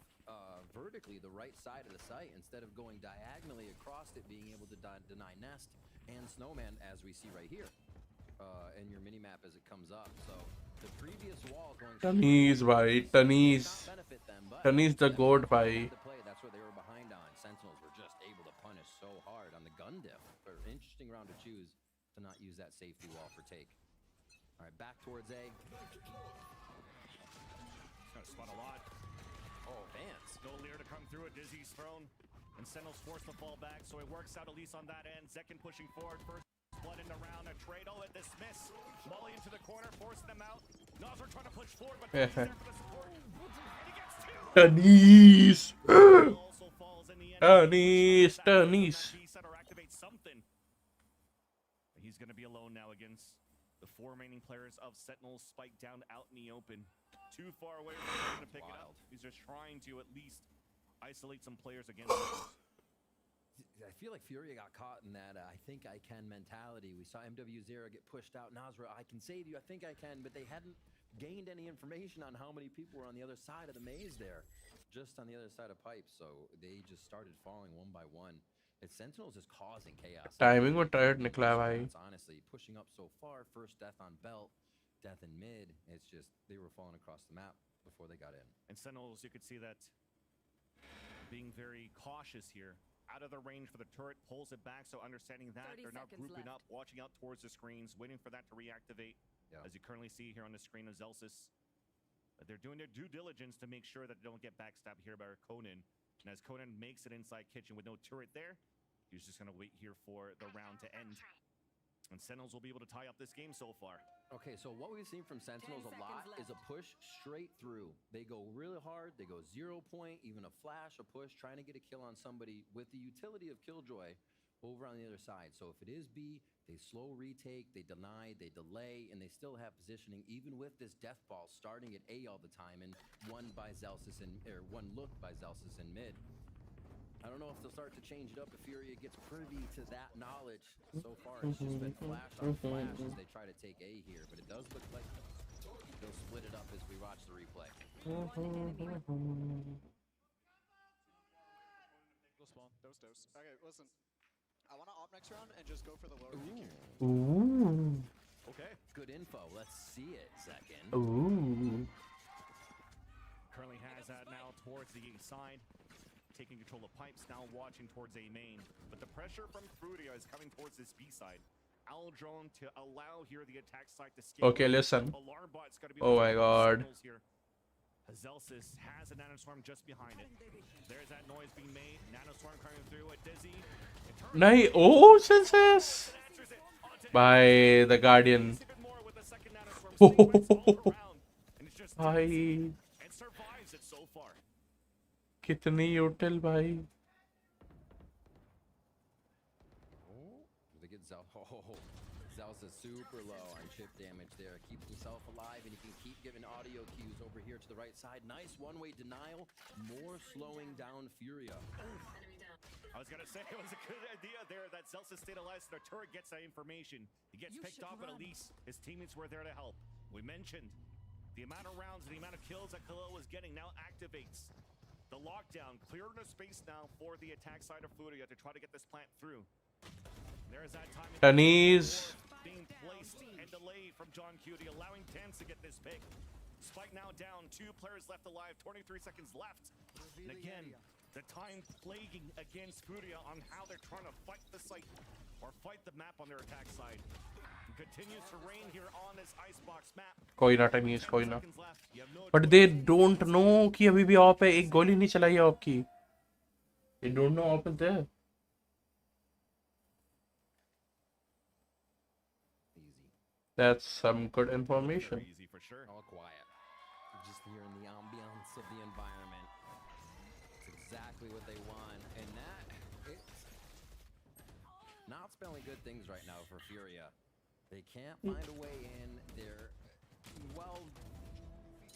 vertically the right side of the site instead of going diagonally across it, being able to deny Nest and Snowman as we see right here. And your mini map as it comes up. So the previous wall going
Tanis, bhai, Tanis. Tanis the goat, bhai.
That's what they were behind on. Sentinels were just able to punish so hard on the gun diff. Interesting round to choose to not use that safety wall for take. All right, back towards A.
Gonna spot a lot.
Oh, Vance.
No Lear to come through. A Dizzy's thrown. And Sentinels forced to fall back, so it works out at least on that end. Zekin pushing forward. First blood in the round. A trade. Oh, a dismiss. Molly into the corner, forcing them out. Noswer trying to push forward, but he's there for the support. And he gets 2.
Tanis.
Also falls in the end.
Tanis.
Activate something. He's going to be alone now against the 4 remaining players of Sentinels, spiked down out in the open. Too far away from him to pick it up. He's just trying to at least isolate some players against him.
I feel like Furia got caught in that I think I can mentality. We saw MW0 get pushed out. Nasra, I can save you. I think I can. But they hadn't gained any information on how many people were on the other side of the maze there. Just on the other side of pipes. So they just started falling one by one. It's Sentinels is causing chaos.
Timing was tired, nikla bhai.
Honestly, pushing up so far. First death on belt. Death in mid. It's just they were falling across the map before they got in.
And Sentinels, you could see that being very cautious here. Out of the range for the turret, pulls it back, so understanding that, they're now grouping up, watching out towards the screens, waiting for that to reactivate. Yeah. As you currently see here on the screen of Zelsis. They're doing their due diligence to make sure that they don't get backstabbed here by Conan. And as Conan makes it inside kitchen with no turret there, he's just going to wait here for the round to end. And Sentinels will be able to tie up this game so far.
Okay, so what we've seen from Sentinels a lot is a push straight through. They go really hard, they go 0 point, even a flash, a push, trying to get a kill on somebody with the utility of Killjoy over on the other side. So if it is B, they slow retake, they deny, they delay, and they still have positioning, even with this death ball starting at A all the time, and one look by Zelsis in mid. I don't know if they'll start to change it up if Furia gets privy to that knowledge. So far, it's just been flash on flash as they try to take A here, but it does look like they'll split it up as we watch the replay.
Dose. Okay, listen. I want to op next round and just go for the lower PQ.
Ooh.
Okay.
Good info. Let's see it, second.
Ooh.
Currently has that now towards the side. taking control of pipes, now watching towards A main. But the pressure from Furia is coming towards this B side. Owl drone to allow here the attack side to scale.
Okay, listen.
Alarm bot's gotta be
Oh my god.
here. Zelsis has a nanoswarm just behind it. There's that noise being made. Nanoswarm coming through a dizzy.
Nahi, oh, senses by the Guardian. भाई कितनी util भाई.
They get Zel. Oh, Zel's is super low on chip damage there. Keeps himself alive, and he can keep giving audio cues over here to the right side. Nice one-way denial. More slowing down Furia.
I was gonna say it was a good idea there that Zelsis stayed alive so the turret gets that information. He gets picked up, but at least his teammates were there to help. We mentioned the amount of rounds and the amount of kills that Khalil was getting now activates the lockdown. Cleared enough space now for the attack side of Furia to try to get this plant through. There's that time
Taneez
being placed and delayed from John Cutie, allowing Tens to get this pick. Spike now down, 2 players left alive, 23 seconds left. And again, the time plaguing against Furia on how they're trying to fight the site or fight the map on their attack side. It continues to rain here on this icebox map.
कोई ना Taneez कोई ना. But they don't know कि अभी भी op है. एक गोली नहीं चलाई ऑप की. They don't know op is there. That's some good information.
Easy for sure.
All quiet. Just hearing the ambiance of the environment. It's exactly what they want. And that, it's not spelling good things right now for Furia. They can't find a way in. They're, well,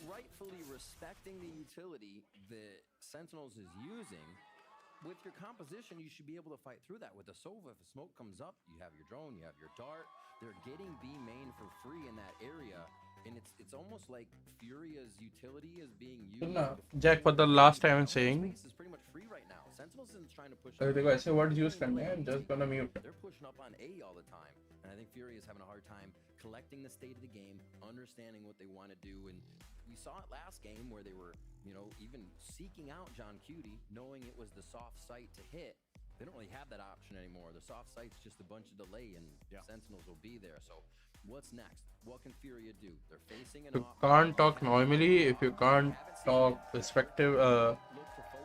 rightfully respecting the utility that Sentinels is using. With your composition, you should be able to fight through that. With the Sova, if the smoke comes up, you have your drone, you have your dart. They're getting B main for free in that area, and it's almost like Furia's utility is being used.
Jack, for the last time I'm saying.
This is pretty much free right now. Sentinels isn't trying to push.
देखो ऐसे words use करने हैं. I'm just gonna mute.
They're pushing up on A all the time, and I think Furia is having a hard time collecting the state of the game, understanding what they want to do, and we saw it last game where they were, you know, even seeking out John Cutie, knowing it was the soft site to hit. They don't really have that option anymore. The soft site's just a bunch of delay, and Sentinels will be there. So, what's next? What can Furia do? They're facing an.
You can't talk normally. If you can't talk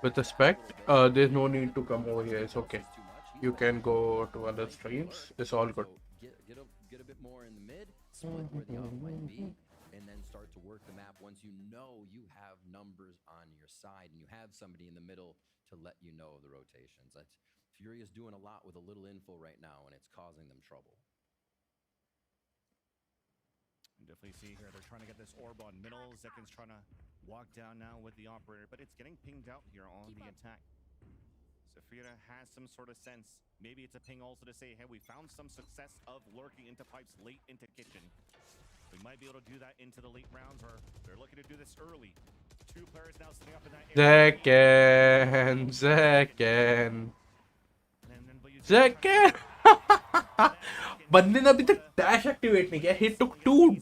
with respect, there's no need to come over here. It's okay. You can go to other streams. It's all good.
Get a bit more in the mid, split where the off might be, and then start to work the map once you know you have numbers on your side and you have somebody in the middle to let you know of the rotations. That's Furia's doing a lot with a little info right now, and it's causing them trouble.
You definitely see here they're trying to get this orb on middle. Zekin's trying to walk down now with the operator, but it's getting pinged out here on the attack. Furia has some sort of sense. Maybe it's a ping also to say, hey, we found some success of lurking into pipes late into kitchen. We might be able to do that into the late rounds, or they're looking to do this early. 2 players now sitting up in that area.
Zekin. बंदे ने अभी तक dash activate नहीं किया. He took 2.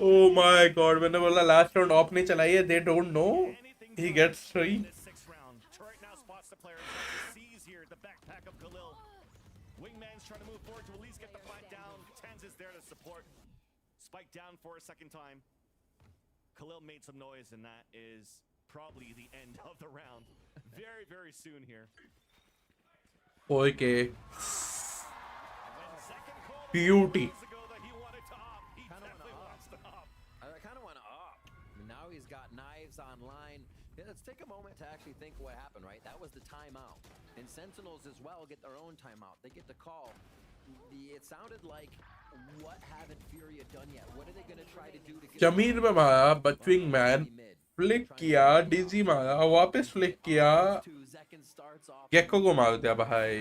Oh my god, मैंने बोला last round of नहीं चलाई है. They don't know. He gets 3.
Turret now spots the player. Sees here the backpack of Khalil. Wingman's trying to move forward to at least get the fight down. Tens is there to support. Spike down for a second time. Khalil made some noise, and that is probably the end of the round. Very, very soon here.
Okay. Beauty.
I kind of want to op. Now he's got knives online. Yeah, let's take a moment to actually think what happened, right? That was the timeout. And Sentinels as well get their own timeout. They get the call. It sounded like, what haven't Furia done yet? What are they going to try to do to get...
जमीन पे मारा, बचविंग man, flick किया, डिजी मारा, वापस flick किया, gecko को मार दिया भाई.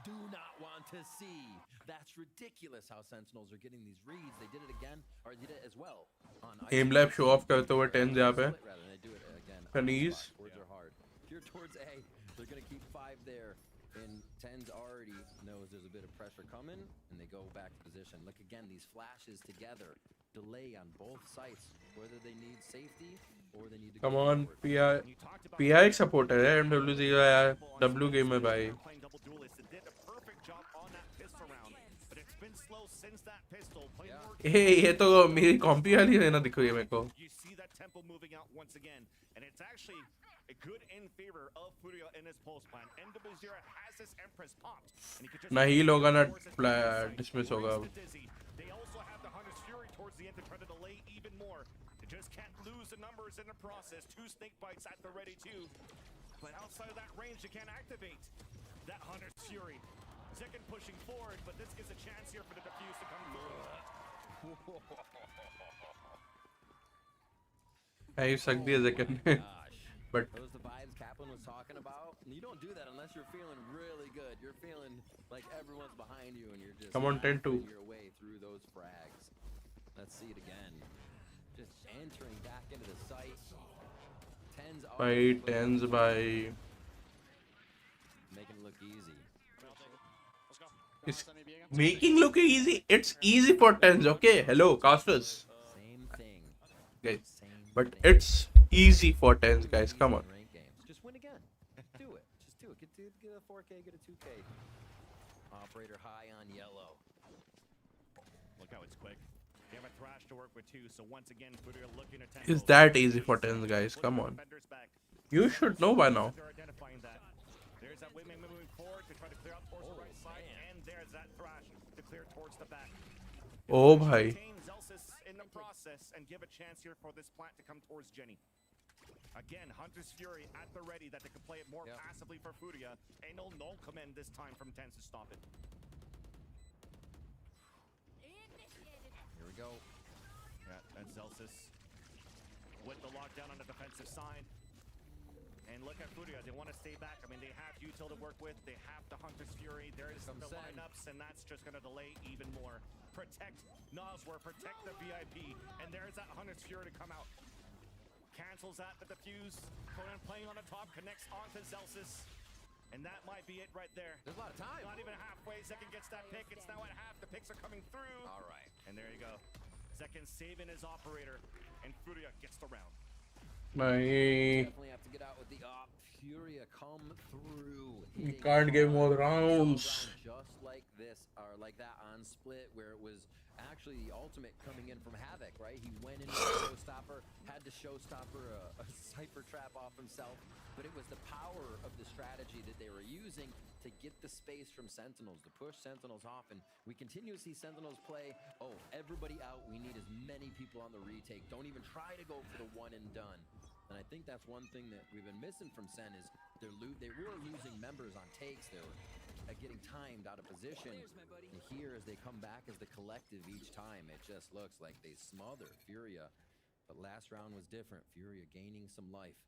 Do not want to see. That's ridiculous how Sentinels are getting these reads. They did it again, or they did it as well.
M lab show off करते हुए 10 यहाँ पे. Taneez.
Here towards A, they're going to keep 5 there. And Tens already knows there's a bit of pressure coming, and they go back to position. Look again, these flashes together. delay on both sites, whether they need safety or they need to
Come
go
on,
forward.
PI एक supporter है MWZ का यार W game में भाई.
Playing double duelist, it did a perfect job on that pistol round, but it's been slow since that pistol. Playing more
ये तो मेरी कॉम्पी वाली है ना दिख रही है मेरे को.
You see that tempo moving out once again, and it's actually a good in favor of Furia in his pulse plan. NW0 has his Empress popped, and he could just
ना heal होगा ना dismiss होगा.
They also have the Hunter's Fury towards the end to try to delay even more. They just can't lose the numbers in the process. 2 snake bites at the ready too, but outside of that range, you can't activate that Hunter's Fury. Zekin pushing forward, but this gives a chance here for the defuse to come through.
Hey, you suck the second. But
those the vibes Kaplan was talking about. You don't do that unless you're feeling really good. You're feeling like everyone's behind you and you're just
come on 10-2.
your way through those frags. Let's see it again. Just entering back into the site. Tens
By tens by.
Making it look easy.
It's making look easy. It's easy for tens. Okay, hello, casters.
Same thing.
Guys, but it's easy for tens, guys. Come on.
Rank games. Just win again. Do it. Just do it. Get a 4K, get a 2K. Operator high on yellow.
Look how it's quick. They have a Thrash to work with too, so once again, Furia looking at
Is that easy for tens, guys? Come on. You should know by now.
They're identifying that. There's that Wingman moving forward to try to clear out towards the right side, and there's that Thrash to clear towards the back.
Oh, bhai.
Zelsis in the process and give a chance here for this plant to come towards Jenny. Again, Hunter's Fury at the ready that they can play it more passively for Furia. And no command this time from Tens to stop it.
Here we go.
Yeah, that's Zelsis with the lockdown on the defensive side. And look at Furia, they want to stay back. I mean, they have Util to work with. They have the Hunter's Fury. There's the lineups, and that's just going to delay even more. Protect Noswer, protect the VIP. And there's that Hunter's Fury to come out. Cancels that, the defuse. Conan playing on the top, connects onto Zelsis. And that might be it right there.
There's a lot of time.
Not even halfway. Zekin gets that pick. It's now at half. The picks are coming through.
All right.
And there you go. Zekin saving his operator. And Furia gets the round.
Definitely have to get out with the op. Furia come through.
You can't give more rounds.
Just like this, or like that on Split, where it was actually the ultimate coming in from Havoc, right? He went into the showstopper, had to showstopper a cypher trap off himself, but it was the power of the strategy that they were using to get the space from Sentinels, to push Sentinels off, and we continue to see Sentinels play, oh, everybody out, we need as many people on the retake, don't even try to go for the one and done. And I think that's one thing that we've been missing from Sen is they were losing members on takes. They were getting timed out of position. And here, as they come back as the collective each time, it just looks like they smother Furia. But last round was different. Furia gaining some life.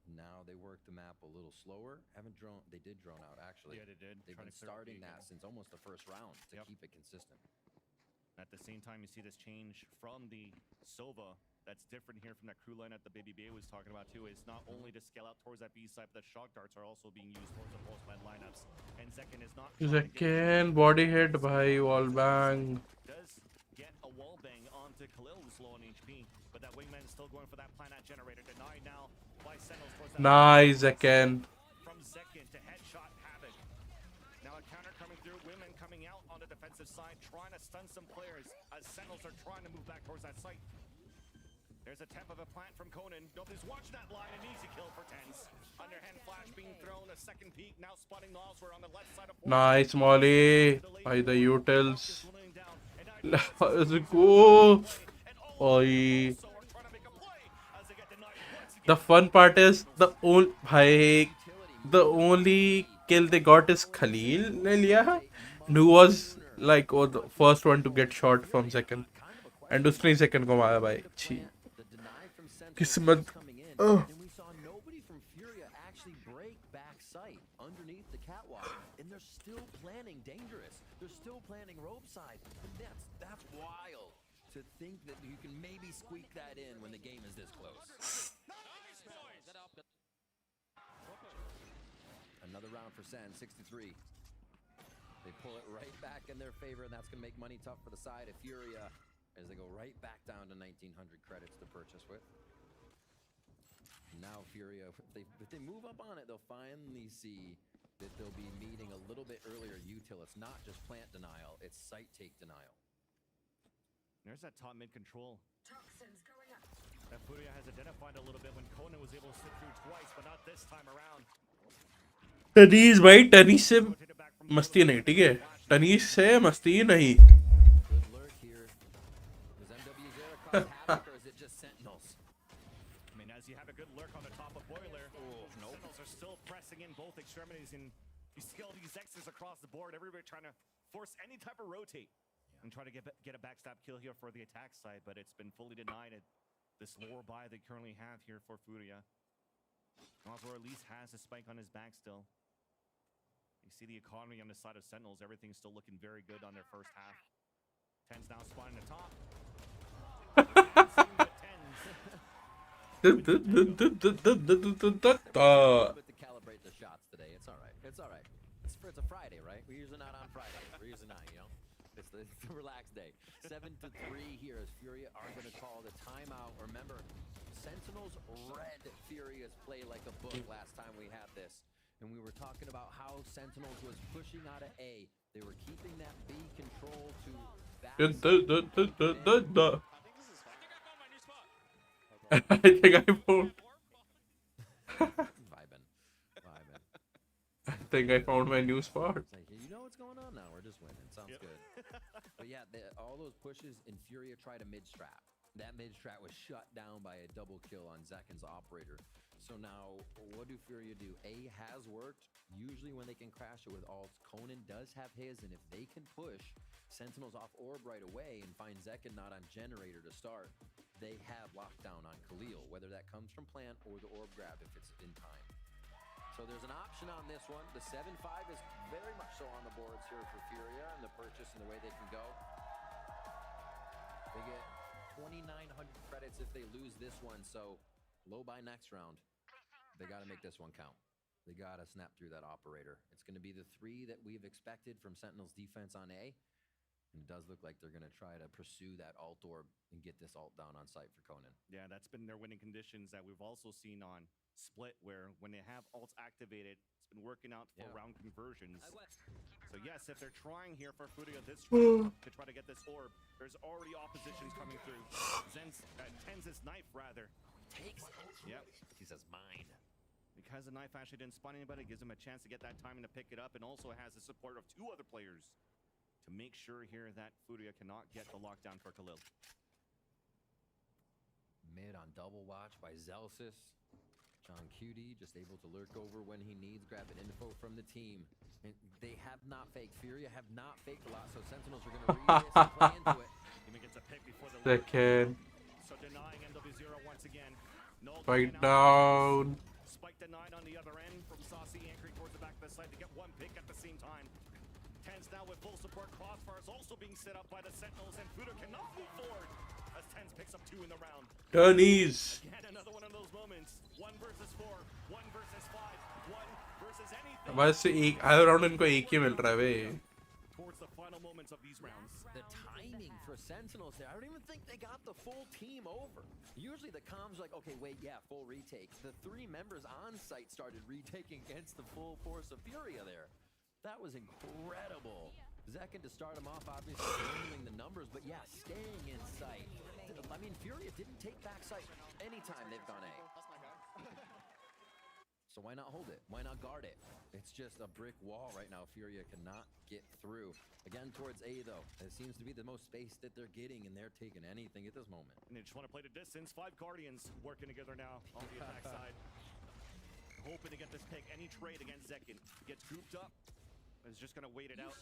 Now they work the map a little slower. They did drone out, actually.
Yeah, they did.
They've been starting that since almost the first round to keep it consistent.
At the same time, you see this change from the Sova. That's different here from that crew line that the Baby Bay was talking about too. Is not only to scale out towards that B side, but the shock darts are also being used towards the pulse man lineups. And Zekin is not.
Zekin body hit by wall bang.
Does get a wall bang onto Khalil, who's low on HP, but that wingman is still going for that planet generator. Denied now by Sentinels towards that.
Nice, Zekin.
From Zekin to headshot Havoc. Now a counter coming through, women coming out on the defensive side, trying to stun some players as Sentinels are trying to move back towards that site. There's a temp of a plant from Conan. Nobody's watching that line. An easy kill for Tens. Underhand flash being thrown. A second peek. Now spotting Noswer on the left side of.
Nice Molly by the utils. Let's go. Oi. The fun part is the only kill they got is Khalil ne liya, who was like the first one to get shot from second. And उसने second को मारा भाई. छी. किस्मत.
And we saw nobody from Furia actually break back sight underneath the catwalk, and they're still planning dangerous. They're still planning rope side, and that's wild to think that you can maybe squeak that in when the game is this close. Another round for Sen, 63. They pull it right back in their favor, and that's going to make money tough for the side of Furia. as they go right back down to 1900 credits to purchase with. Now Furia, if they move up on it, they'll finally see that they'll be meeting a little bit earlier util. It's not just plant denial, it's site take denial.
There's that top mid control. That Furia has identified a little bit when Conan was able to slip through twice, but not this time around.
तनीज भाई तनीज से मस्ती नहीं ठीक है तनीज से मस्ती नहीं
Good lurk here. Is MW's there across Havoc, or is it just Sentinels?
I mean, as you have a good lurk on the top of Boiler, Sentinels are still pressing in both extremities, and you see all these X's across the board. Everybody trying to force any type of rotate and try to get a backstab kill here for the attack side, but it's been fully denied at this lower buy they currently have here for Furia. Oslo at least has a spike on his back still. You see the economy on the side of Sentinels. Everything's still looking very good on their first half. Tens now spawning the top.
But to calibrate the shots today, it's all right. It's all right. It's a Friday, right? We're usually not on Friday. We're usually not, you know. It's the relaxed day. 7-3 here as Furia are going to call the timeout. Remember, Sentinels read Furia's play like a book last time we had this. And we were talking about how Sentinels was pushing out of A. They were keeping that B control to back.
I think I found
Vibing.
I think I found my new spot.
It's like, you know what's going on now? We're just winning. Sounds good. But yeah, all those pushes in Furia tried a mid-strat. That mid-strat was shut down by a double kill on Zekin's operator. So now, what do Furia do? A has worked. Usually when they can crash it with ults, Conan does have his, and if they can push Sentinels off orb right away and find Zekin not on generator to start, they have lockdown on Khalil, whether that comes from plant or the orb grab if it's in time. So there's an option on this one. The 7-5 is very much so on the boards here for Furia and the purchase and the way they can go. They get 2,900 credits if they lose this one, so low by next round. They got to make this one count. They got to snap through that operator. It's going to be the 3 that we've expected from Sentinel's defense on A. And it does look like they're going to try to pursue that alt orb and get this alt down on site for Conan.
Yeah, that's been their winning conditions that we've also seen on Split, where when they have ults activated, it's been working out for round conversions. So yes, if they're trying here for Furia this round to try to get this orb, there's already oppositions coming through. Tenz's knife, rather.
Takes it.
Yep.
He says, mine.
Because the knife actually didn't spawn anybody, it gives him a chance to get that timing to pick it up, and also has the support of 2 other players to make sure here that Furia cannot get the lockdown for Khalil.
Mid on double watch by Zelsis. John Cutie just able to lurk over when he needs, grabbing info from the team. And they have not faked. Furia have not faked a lot, so Sentinels are going to read this and play into it.
Even gets a pick before the
Second.
So denying MW0 once again. No
Fight down.
Spike denied on the other end from Saucy, anchoring towards the back of the site to get 1 pick at the same time. Tens now with full support. Crossfire is also being set up by the Sentinels, and Furia cannot move forward as Tens picks up 2 in the round.
Turnies.
Again, another one of those moments. 1 versus 4, 1 versus 5, 1 versus anything.
बस एक आधे round इनको एक ही मिल रहा है बे.
Towards the final moments of these rounds.
The timing for Sentinels there, I don't even think they got the full team over. Usually the comms like, okay, wait, yeah, full retake. The 3 members on site started retaking against the full force of Furia there. That was incredible. Zekin to start him off, obviously handling the numbers, but yeah, staying in sight. I mean, Furia didn't take back sight anytime they've gone A. So why not hold it? Why not guard it? It's just a brick wall right now. Furia cannot get through. Again, towards A, though. It seems to be the most space that they're getting, and they're taking anything at this moment.
And they just want to play the distance. 5 Guardians working together now on the attack side. Hoping to get this pick. Any trade against Zekin. Gets grouped up. Is just going to wait it out.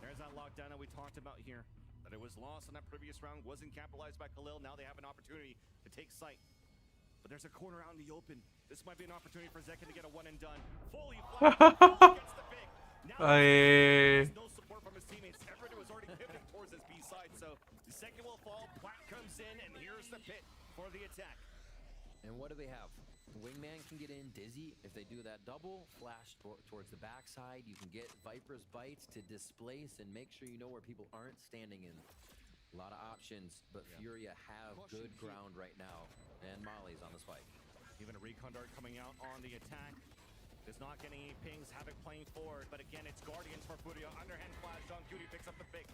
There's that lockdown that we talked about here. That it was lost in that previous round. Wasn't capitalized by Khalil. Now they have an opportunity to take sight. But there's a corner out in the open. This might be an opportunity for Zekin to get a 1 and done. Fully flat. Gets the pick. Now there's no support from his teammates. Everybody was already pivoting towards his B side. So the second will fall. Plat comes in, and here's the pit for the attack.
And what do they have? Wingman can get in, Dizzy. If they do that double, flash towards the backside. You can get Viper's bites to displace and make sure you know where people aren't standing in. A lot of options, but Furia have good ground right now. And Molly's on the spike.
Even a recon dart coming out on the attack. Does not get any pings. Havoc playing forward, but again, it's Guardians for Furia. Underhand flash. John Cutie picks up the pick.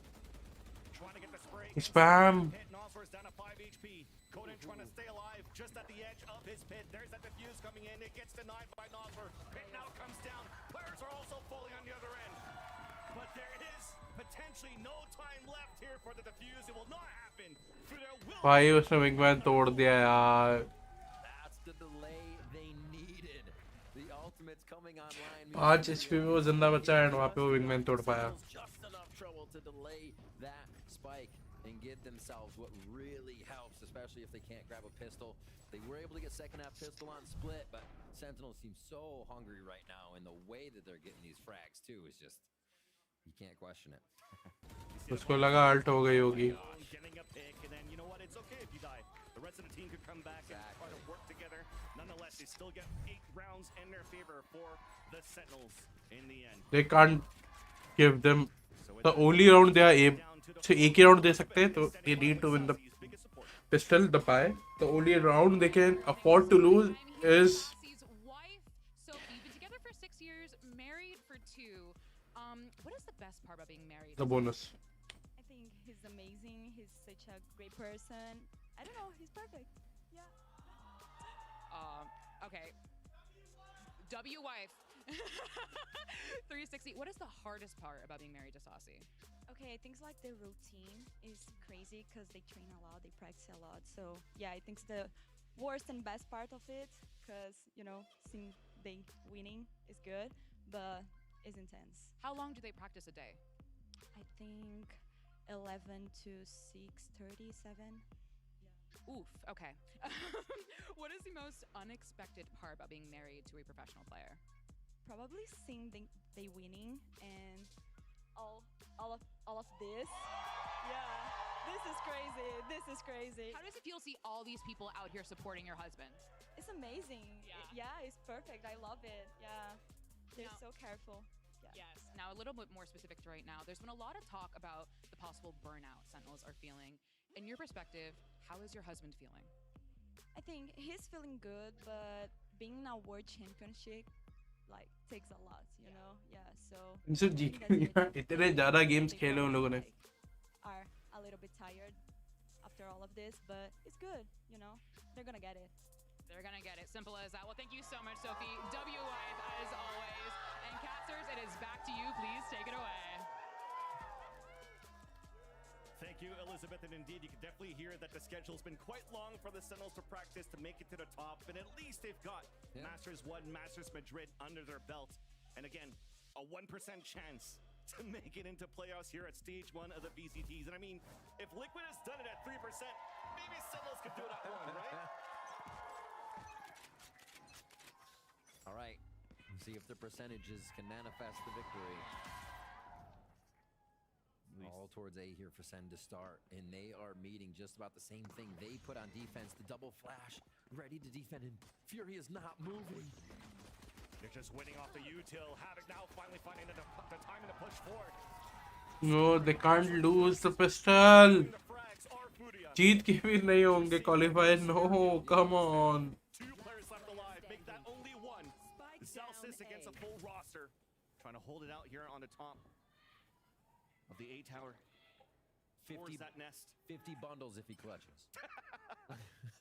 Trying to get the spray.
Spam.
Hit Nosfer's down to 5 HP. Conan trying to stay alive just at the edge of his pit. There's that defuse coming in. It gets denied by Nosfer. Pit now comes down. Players are also falling on the other end. But there is potentially no time left here for the defuse. It will not happen.
भाई उसने wingman तोड़ दिया यार.
That's the delay they needed. The ultimate's coming online.
5 HP में वो जिंदा बचा है और वहाँ पे वो विंगमैन तोड़ पाया.
Just enough trouble to delay that spike and get themselves what really helps, especially if they can't grab a pistol. They were able to get second half pistol on split, but Sentinels seem so hungry right now, and the way that they're getting these frags too is just, you can't question it.
उसको लगा alt हो गई होगी.
Getting a pick, and then you know what? It's okay if you die. The rest of the team could come back and try to work together. Nonetheless, they still get 8 rounds in their favor for the Sentinels in the end.
They can't give them the only round they are able. So एक ही round दे सकते हैं, तो they need to win the pistol, the pie. The only round they can afford to lose is.
Sophie, been together for 6 years, married for 2. What is the best part about being married?
The bonus.
I think he's amazing. He's such a great person. I don't know. He's perfect. Yeah.
Okay. W wife. 360. What is the hardest part about being married to Saucy?
Okay, I think like the routine is crazy because they train a lot, they practice a lot. So yeah, I think the worst and best part of it, because you know, seeing they winning is good, but it's intense.
How long do they practice a day?
I think 11 to 6:37.
Yeah. Oof. Okay. What is the most unexpected part about being married to a professional player?
Probably seeing they winning and all of this. Yeah, this is crazy. This is crazy.
How does it feel to see all these people out here supporting your husband?
It's amazing. Yeah, it's perfect. I love it. Yeah, they're so careful. Yeah.
Yes. Now, a little bit more specific to right now, there's been a lot of talk about the possible burnout Sentinels are feeling. In your perspective, how is your husband feeling?
I think he's feeling good, but being in a world championship like takes a lot, you know. Yeah, so
इतने ज़्यादा games खेले उन लोगों ने.
Are a little bit tired after all of this, but it's good, you know. They're gonna get it.
They're gonna get it. Simple as that. Well, thank you so much, Sophie. W wife as always. And casters, it is back to you. Please take it away.
Thank you, Elizabeth. And indeed, you can definitely hear that the schedule's been quite long for the Sentinels to practice to make it to the top. But at least they've got Masters 1, Masters Madrid under their belt. And again, a 1% chance to make it into playoffs here at stage 1 of the VCTs. And I mean, if Liquid has done it at 3%, maybe Sentinels could do it at 1, right?
All right. See if the percentages can manifest the victory. All towards A here for Sen to start, and they are meeting just about the same thing. They put on defense, the double flash, ready to defend, and Fury is not moving.
They're just winning off the util. Havoc now finally finding the time to push forward.
No, they can't lose the pistol. जीत के भी नहीं होंगे qualified. No, come on.
2 players left alive. Make that only 1. Celsius against a full roster. Trying to hold it out here on the top of the A tower.
50
that nest.
50 bundles if he clutches.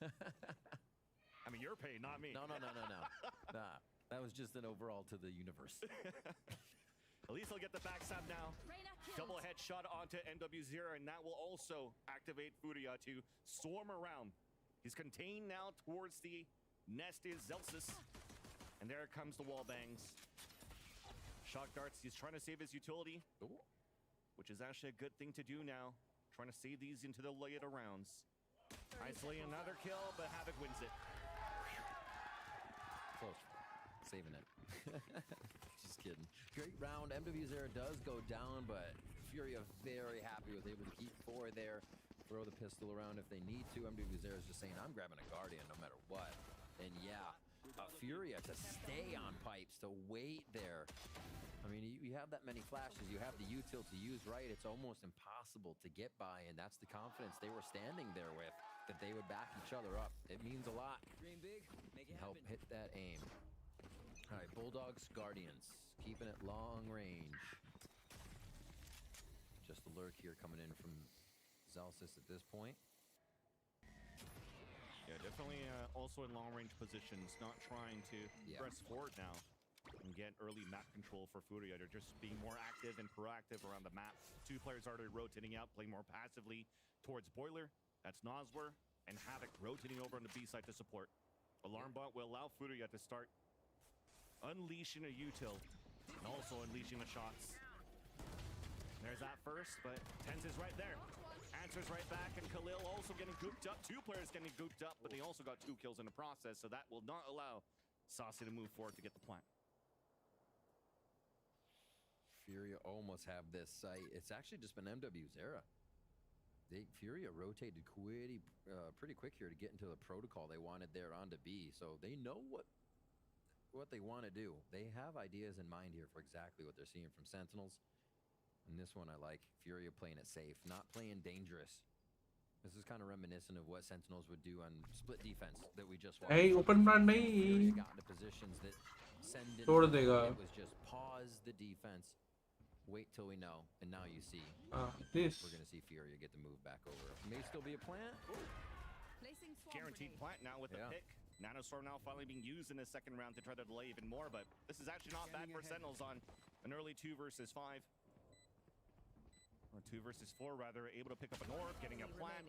I mean, you're paid, not me.
No. Nah, that was just an overall to the universe.
At least he'll get the backstab now. Double headshot onto NW0, and that will also activate Furia to swarm around. He's contained now towards the nest is Celsius. And there comes the wall bangs. Shock darts, he's trying to save his utility. Ooh. Which is actually a good thing to do now. Trying to save these into the later rounds. Isolate another kill, but Havoc wins it.
Close. Saving it. Just kidding. Great round. MW0 does go down, but Fury are very happy with able to keep 4 there. Throw the pistol around if they need to. MW0 is just saying, I'm grabbing a Guardian no matter what. And yeah, a Furia to stay on pipes, to wait there. I mean, you have that many flashes, you have the util to use right, it's almost impossible to get by, and that's the confidence they were standing there with, that they would back each other up. It means a lot.
Dream big, make it
Help
happen.
hit that aim. All right, Bulldogs, Guardians, keeping it long range. Just a lurk here coming in from Zelsis at this point.
Yeah, definitely also in long-range positions, not trying to press forward now and get early map control for Furia. They're just being more active and proactive around the map. Two players already rotating out, playing more passively towards Boiler. That's Nosler and Havoc rotating over on the B side to support. Alarm bot will allow Furia to start unleashing a util and also unleashing the shots. There's that first, but Tenz is right there. Answers right back, and Khalil also getting gooped up. Two players getting gooped up, but they also got 2 kills in the process, so that will not allow Saucy to move forward to get the plant.
Furia almost have this site. It's actually just been MW's era. Furia rotated pretty quick here to get into the protocol they wanted there onto B, so they know what they want to do. They have ideas in mind here for exactly what they're seeing from Sentinels. And this one I like. Furia playing it safe, not playing dangerous. This is kind of reminiscent of what Sentinels would do on split defense that we just watched.
Hey, open brand
Furia
nahi.
got into positions that Sen didn't.
Tod dega.
It was just pause the defense, wait till we know, and now you see.
This.
We're gonna see Furia get the move back over. May still be a plant.
Guaranteed plant now with the pick. Nanostorm now finally being used in the second round to try to delay even more, but this is actually not bad for Sentinels on an early 2 versus 5. Or 2 versus 4 rather, able to pick up an orb, getting a plant.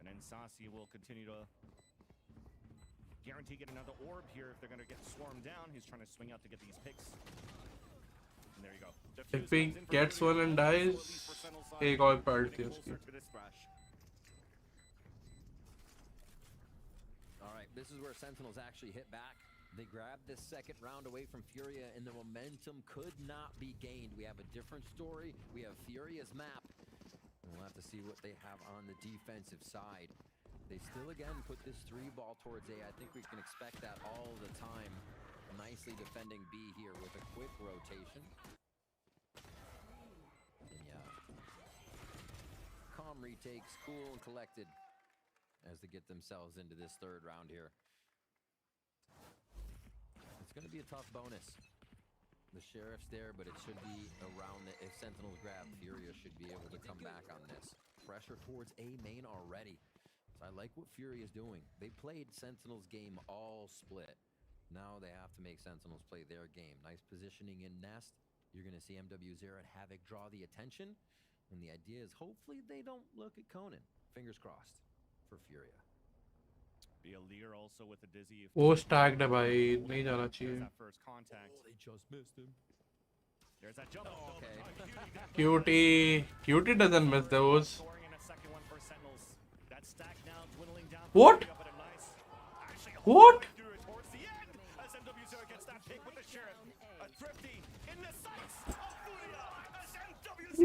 And then Saucy will continue to guarantee get another orb here if they're going to get swarmed down. He's trying to swing out to get these picks. And there you go.
If he gets one and dies, एक और party उसकी.
All right, this is where Sentinels actually hit back. They grabbed this second round away from Furia, and the momentum could not be gained. We have a different story. We have Furia's map. And we'll have to see what they have on the defensive side. They still, again, put this 3-ball towards A. I think we can expect that all the time. Nicely defending B here with a quick rotation. And yeah. Calm retakes, cool and collected as they get themselves into this 3rd round here. It's going to be a tough bonus. The Sheriff's there, but it should be around the... If Sentinels grab, Furia should be able to come back on this. Pressure towards A main already. So I like what Furia's doing. They played Sentinels game all split. Now they have to make Sentinels play their game. Nice positioning in Nest. You're going to see MW0 and Havoc draw the attention. And the idea is hopefully they don't look at Conan. Fingers crossed for Furia.
Be a leader also with a dizzy.
वो stacked है भाई, नहीं जाना चाहिए.
That first contact.
They just missed him.
There's that jump.
Cutie doesn't miss those.
Scoring in a second one for Sentinels. That stack now dwindling down.
What?
Actually,
What?
towards the end as MW0 gets that pick with the Sheriff. A thrifty in the sights of Furia as MW0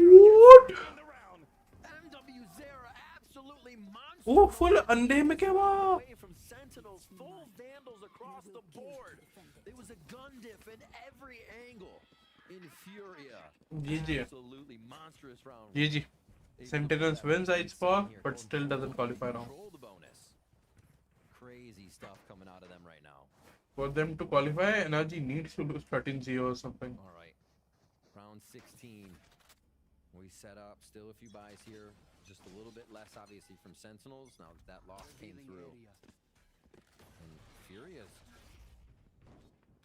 gets in the round.
MW0 absolutely monstrous.
Oh, full अंधे में क्या हुआ?
Away from Sentinels, full vandals across the board. There was a gun diff in every angle in Furia.
GG.
Absolutely monstrous round.
GG. Sentinels wins Ice Spark, but still doesn't qualify now.
Control the bonus. Crazy stuff coming out of them right now.
For them to qualify, Energy needs to lose 13-0 or something.
All right. Round 16. We set up. Still a few buys here. Just a little bit less, obviously, from Sentinels. Now that loss came through. And Furia's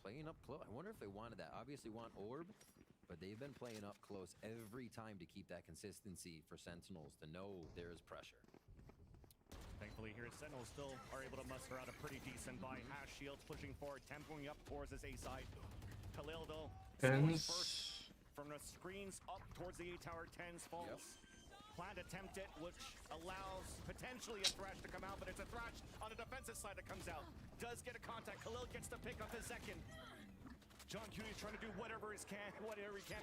playing up close. I wonder if they wanted that. Obviously want Orb, but they've been playing up close every time to keep that consistency for Sentinels, to know there is pressure.
Thankfully here, Sentinels still are able to muster out a pretty decent buy. Ash Shields pushing forward, tempering up towards this A side. Khalil, though,
Tenz.
first from the screens up towards the A tower. Tenz falls.
Yep.
Plant attempted, which allows potentially a Thrash to come out, but it's a Thrash on the defensive side that comes out. Does get a contact. Khalil gets to pick up his second. John Cutie trying to do whatever he can,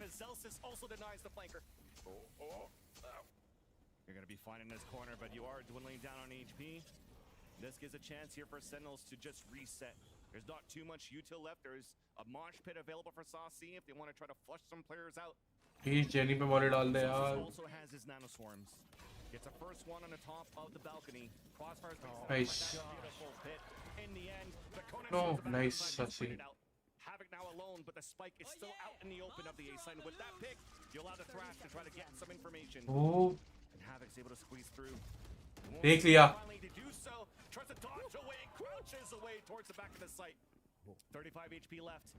as Zelsis also denies the flanker. You're going to be fine in this corner, but you are dwindling down on HP. This gives a chance here for Sentinels to just reset. There's not too much util left. There's a mosh pit available for Saucy if they want to try to flush some players out.
He's Jenny पे model डाल दे यार.
Also has his nano swarms. Gets a first one on the top of the balcony. Crossfires
Nice.
beautiful hit. In the end, the Conan
No,
swarms the
nice,
backside,
Sasi.
out. Havoc now alone, but the spike is still out in the open of the A side. With that pick, you allow the Thrash to try to get some information.
Oh.
And Havoc's able to squeeze through.
देख लिया.
Finally to do so, tries to dodge away, crouches away towards the back of the site. 35 HP left.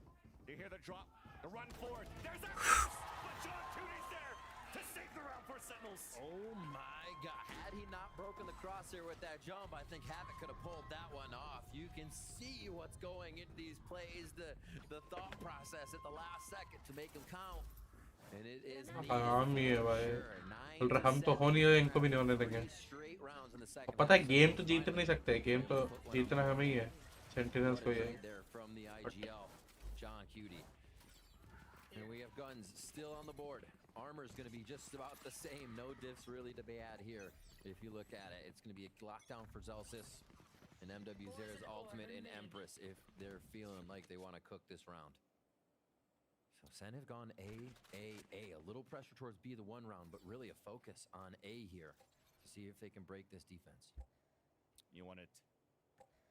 You hear the drop, the run forward. There's that burst, but John Cooney's there to save the round for Sentinels.
Oh my god. Had he not broken the crosshair with that jump, I think Havoc could have pulled that one off. You can see what's going into these plays, the thought process at the last second to make them count. And it is
आराम ही है भाई. और हम तो हो नहीं रहे, इनको भी नहीं होने देंगे. अब पता है गेम तो जीत नहीं सकते. गेम तो जीतना हमें ही है. सेंटिनल्स को ही है.
From the IGL, John Cutie. And we have guns still on the board. Armor is going to be just about the same. No diffs really to be had here. If you look at it, it's going to be a lockdown for Zelsis and MW0's ultimate and Empress if they're feeling like they want to cook this round. So Sen have gone A. A little pressure towards B the one round, but really a focus on A here to see if they can break this defense.
You want it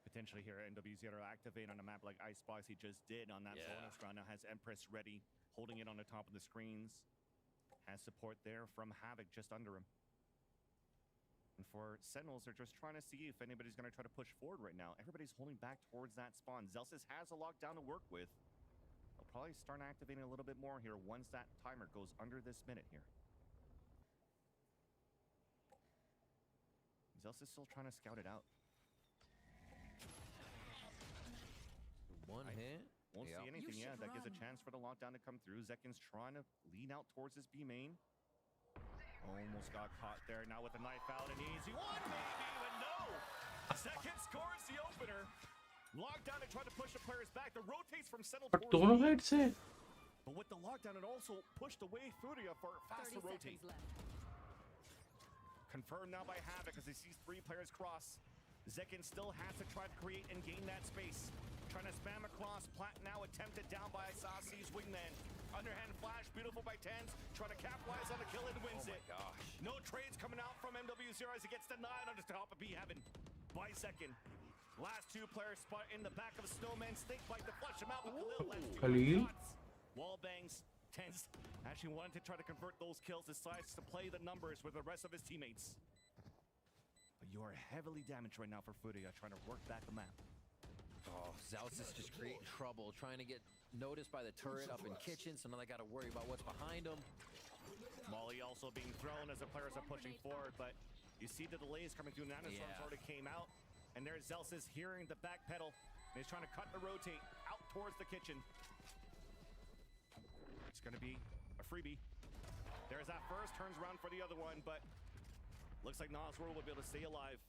potentially here MW0 activate on a map like Icebox he just did on that bonus round. Now has Empress ready, holding it on the top of the screens. Has support there from Havoc just under him. And for Sentinels, they're just trying to see if anybody's going to try to push forward right now. Everybody's holding back towards that spawn. Zelsis has a lockdown to work with. They'll probably start activating a little bit more here once that timer goes under this minute here. Zelsis still trying to scout it out.
One hit.
Won't see anything yet. That gives a chance for the lockdown to come through. Zekin's trying to lean out towards his B main. Almost got caught there. Now with the knife out, an easy one, maybe, but no! Zekin scores the opener. Lockdown to try to push the players back. The rotates from Sentinel towards
दोनों side से.
But with the lockdown, it also pushed away Furia for faster rotate. Confirmed now by Havoc as he sees 3 players cross. Zekin still has to try to create and gain that space. Trying to spam across. Plat now attempted down by Sasi's wingman. Underhand flash, beautiful by Tens. Trying to capitalize on the kill and wins it.
Gosh.
No trades coming out from MW0 as he gets denied on the top of B Heaven by Zekin. Last 2 players spot in the back of a Snowman. Snake bite to flush him out, but
Khalil.
Wall bangs. Tens actually wanted to try to convert those kills. Decides to play the numbers with the rest of his teammates. But you are heavily damaged right now for Furia, trying to work back the map.
Oh, Zelsis just creating trouble, trying to get noticed by the turret up in kitchen, so now they got to worry about what's behind them.
Molly also being thrown as the players are pushing forward, but you see the delays coming through. Nanoswarms already came out, and there's Zelsis hearing the back pedal, and he's trying to cut the rotate out towards the kitchen. It's going to be a freebie. There's that first, turns around for the other one, but looks like Nosworld will be able to stay alive.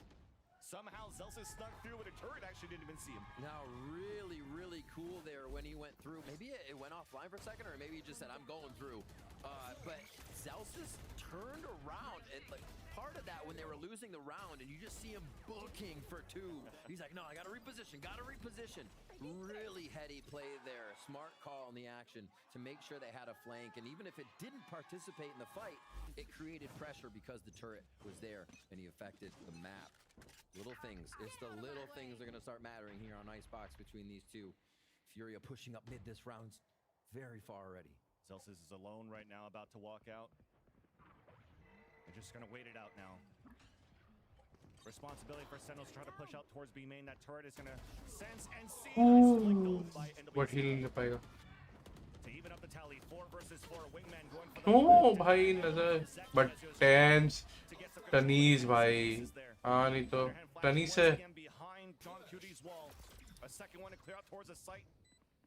Somehow Zelsis snuck through, but a turret actually didn't even see him.
Now, really cool there when he went through. Maybe it went offline for a second, or maybe he just said, I'm going through. But Zelsis turned around, and like part of that when they were losing the round, and you just see him booking for 2. He's like, no, I got to reposition. Really heady play there. Smart call in the action to make sure they had a flank, and even if it didn't participate in the fight, it created pressure because the turret was there, and he affected the map. Little things. It's the little things that are going to start mattering here on Icebox between these 2. Furia pushing up mid this round's very far already.
Zelsis is alone right now, about to walk out. They're just going to wait it out now. Responsibility for Sentinels to try to push out towards B main. That turret is going to sense and see.
But heal नहीं पाएगा.
To even up the tally, 4 versus 4. Wingman going for the
No, भाई नजर. But Tens, Tanis भाई. हाँ नहीं तो Tanis है.
Behind John Cutie's wall. A second one to clear out towards the site.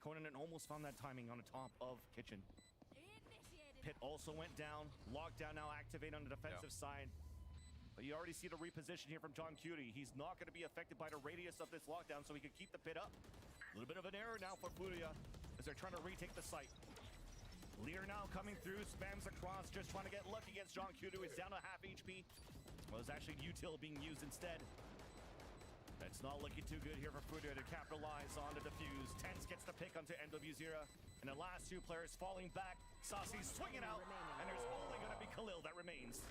Conan almost found that timing on the top of kitchen. Pit also went down. Lockdown now activate on the defensive side. But you already see the reposition here from John Cutie. He's not going to be affected by the radius of this lockdown, so he can keep the pit up. A little bit of an error now for Furia as they're trying to retake the site. Lear now coming through, spams across, just trying to get lucky against John Cutie. He's down to half HP. Well, it's actually util being used instead. It's not looking too good here for Furia to capitalize on the defuse. Tense gets the pick onto NW0, and the last two players falling back. Saucy's swinging out, and there's only going to be Khalil that remains.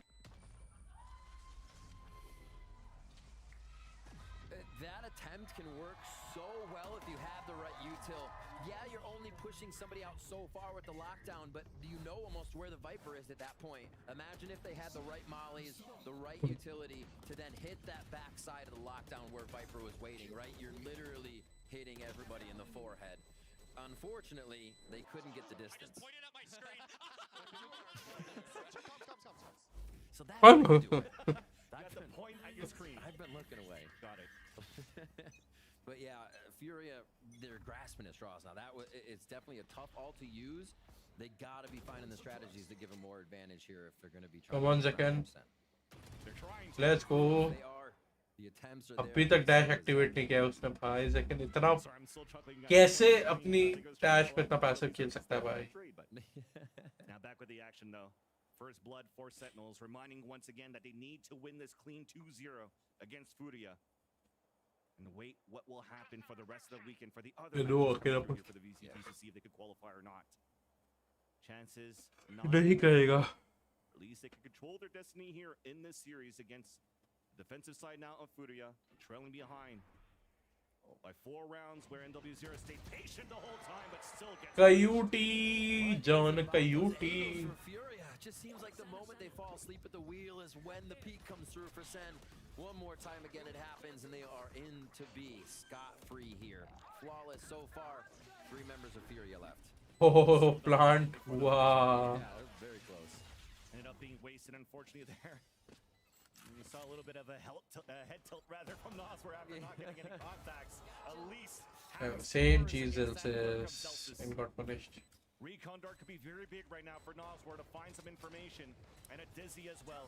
That attempt can work so well if you have the right util. Yeah, you're only pushing somebody out so far with the lockdown, but you know almost where the Viper is at that point. Imagine if they had the right mollies, the right utility to then hit that backside of the lockdown where Viper was waiting, right? You're literally hitting everybody in the forehead. Unfortunately, they couldn't get the distance.
Pointed at my screen.
So that's how you do it.
Got the point at your screen.
I've been looking away.
Got it.
But yeah, Furia, they're grasping at straws now. It's definitely a tough ult to use. They gotta be finding the strategies to give them more advantage here if they're gonna be trying.
Come on, second.
They're trying to.
Let's go.
They are. The attempts are
अभी
there.
तक dash activate नहीं किया उसने भाई second इतना कैसे अपनी dash पे इतना पैसिव खेल सकता है भाई
Now back with the action though. First blood for Sentinels, reminding once again that they need to win this clean 2-0 against Furia. And wait what will happen for the rest of the weekend for the other for the VCT to see if they could qualify or not. Chances not.
नहीं करेगा.
At least they can control their destiny here in this series against the defensive side now of Furia, trailing behind by 4 rounds, where NW0 stayed patient the whole time, but still gets.
Coyote, John, Coyote.
Furia, it just seems like the moment they fall asleep at the wheel is when the peak comes through for SEN. One more time again it happens, and they are in to be scot-free here. Flawless so far. 3 members of Furia left.
Oh, plant. Wow.
Yeah, they're very close.
Ended up being wasted, unfortunately, there. We saw a little bit of a head tilt rather from Nosware after not getting any contacts. At least
Same Jesus and got punished.
Recon Dart could be very big right now for Nosware to find some information, and a Dizzy as well.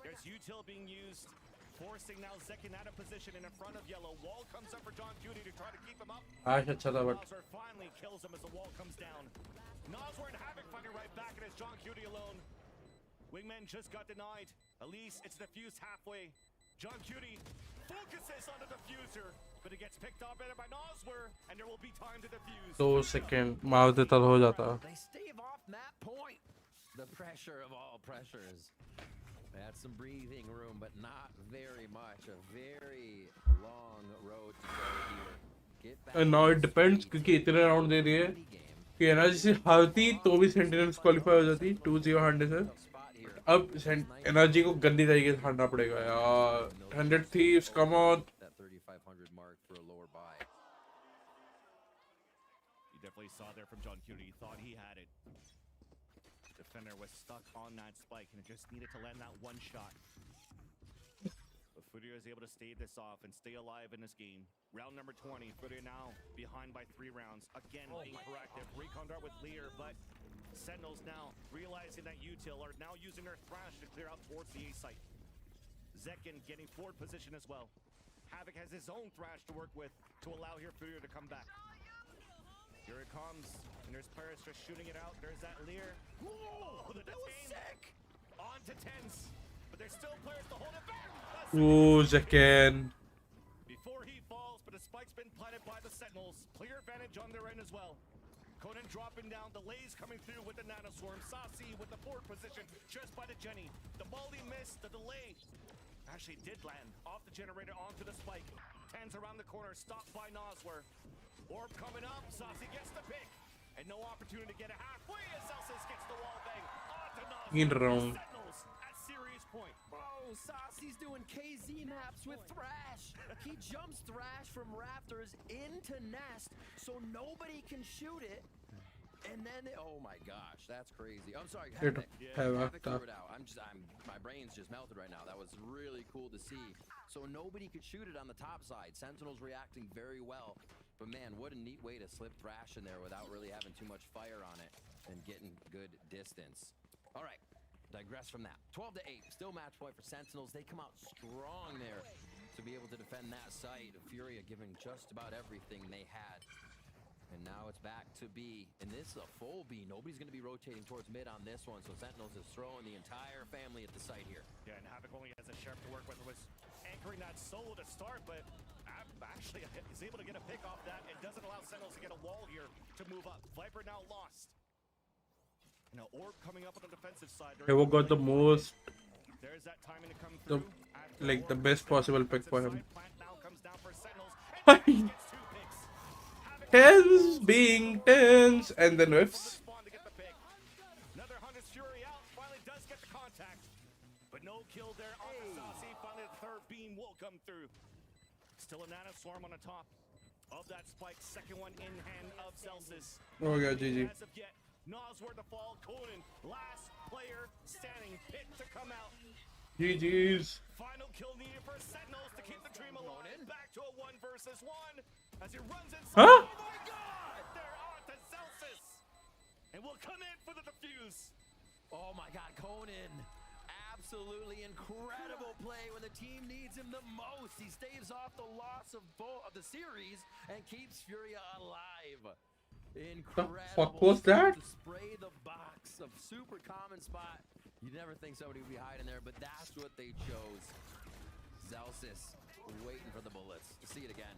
There's util being used, forcing now Zekin out of position in front of Yellow. Wall comes up for John Cutie to try to keep him up. Nosware finally kills him as the wall comes down. Nosware and Havoc fighting right back, and it's John Cutie alone. Wingman just got denied. At least it's diffused halfway. John Cutie focuses on the diffuser, but it gets picked up by Nosware, and there will be time to defuse.
2 seconds मार देता हो जाता.
They stave off map point. The pressure of all pressures. They had some breathing room, but not very much. A very long road to go here. Get back.
And now it depends क्योंकि इतने round दे रही है कि energy से हारती तो भी sentinels qualify हो जाती 2-0 हारने से. अब एनर्जी को गंदी तरीके से हारना पड़ेगा यार. 100 thieves, come on.
That 3,500 mark for a lower buy.
You definitely saw there from John Cutie. He thought he had it. The defender was stuck on that spike and just needed to land that one shot. But Furia is able to stave this off and stay alive in this game. Round number 20. Furia now behind by 3 rounds. Again, being proactive. Recon Dart with Lear, but Sentinels now realizing that util are now using their thrash to clear out towards the A site. Zekin getting forward position as well. Havoc has his own thrash to work with to allow here Furia to come back. Here it comes, and there's players just shooting it out. There's that Lear. Whoa, that was sick! On to Tense, but there's still players to hold it back.
Ooh, Zekin.
Before he falls, but the spike's been planted by the Sentinels. Clear advantage on their end as well. Conan dropping down, delays coming through with the nanoswarm. Saucy with the forward position just by the Jenny. The volley missed, the delay actually did land off the generator onto the spike. Tens around the corner, stopped by Nosware. Orb coming up, Saucy gets the pick. And no opportunity to get it halfway as Celsius gets the wall bang. Onto Nosware. Sentinels at serious point.
Bro, Saucy's doing KZ maps with Thrash. He jumps Thrash from rafters into nest so nobody can shoot it. And then, oh my gosh, that's crazy. I'm sorry, Havoc threw it out. My brain's just melted right now. That was really cool to see. So nobody could shoot it on the top side. Sentinels reacting very well. But man, what a neat way to slip Thrash in there without really having too much fire on it and getting good distance. All right, digress from that. 12-8, still match point for Sentinels. They come out strong there to be able to defend that site. Furia giving just about everything they had. And now it's back to B. And this is a full B. Nobody's going to be rotating towards mid on this one. So Sentinels is throwing the entire family at the site here.
Yeah, and Havoc only has a Sheriff to work with. Was anchoring that solo to start, but actually is able to get a pick off that. It doesn't allow Sentinels to get a wall here to move up. Viper now lost. Now Orb coming up on the defensive side.
Evo got the most,
There's that timing to come through.
like the best possible pick for him.
Plant now comes down for Sentinels. And gets 2 picks.
Tens being tens, and then whiffs.
Another Hunter's Fury out. Finally does get the contact. But no kill there on the Saucy. Finally the third beam will come through. Still a Nana Swarm on the top of that spike. Second one in hand of Celsius.
Oh yeah, GG.
As of yet, Nas were to fall. Conan, last player standing. Hit to come out.
GG's.
Final kill needed for Sentinels to keep the dream alive. Back to a 1 versus 1 as he runs inside.
Huh?
Oh my God! They're on to Celsius. And will come in for the defuse.
Oh my God, Conan. Absolutely incredible play when the team needs him the most. He staves off the loss of both of the series and keeps Furia alive. Incredible.
The fuck was that?
To spray the box of super common spot. You'd never think somebody would be hiding there, but that's what they chose. Celsius waiting for the bullets. See it again.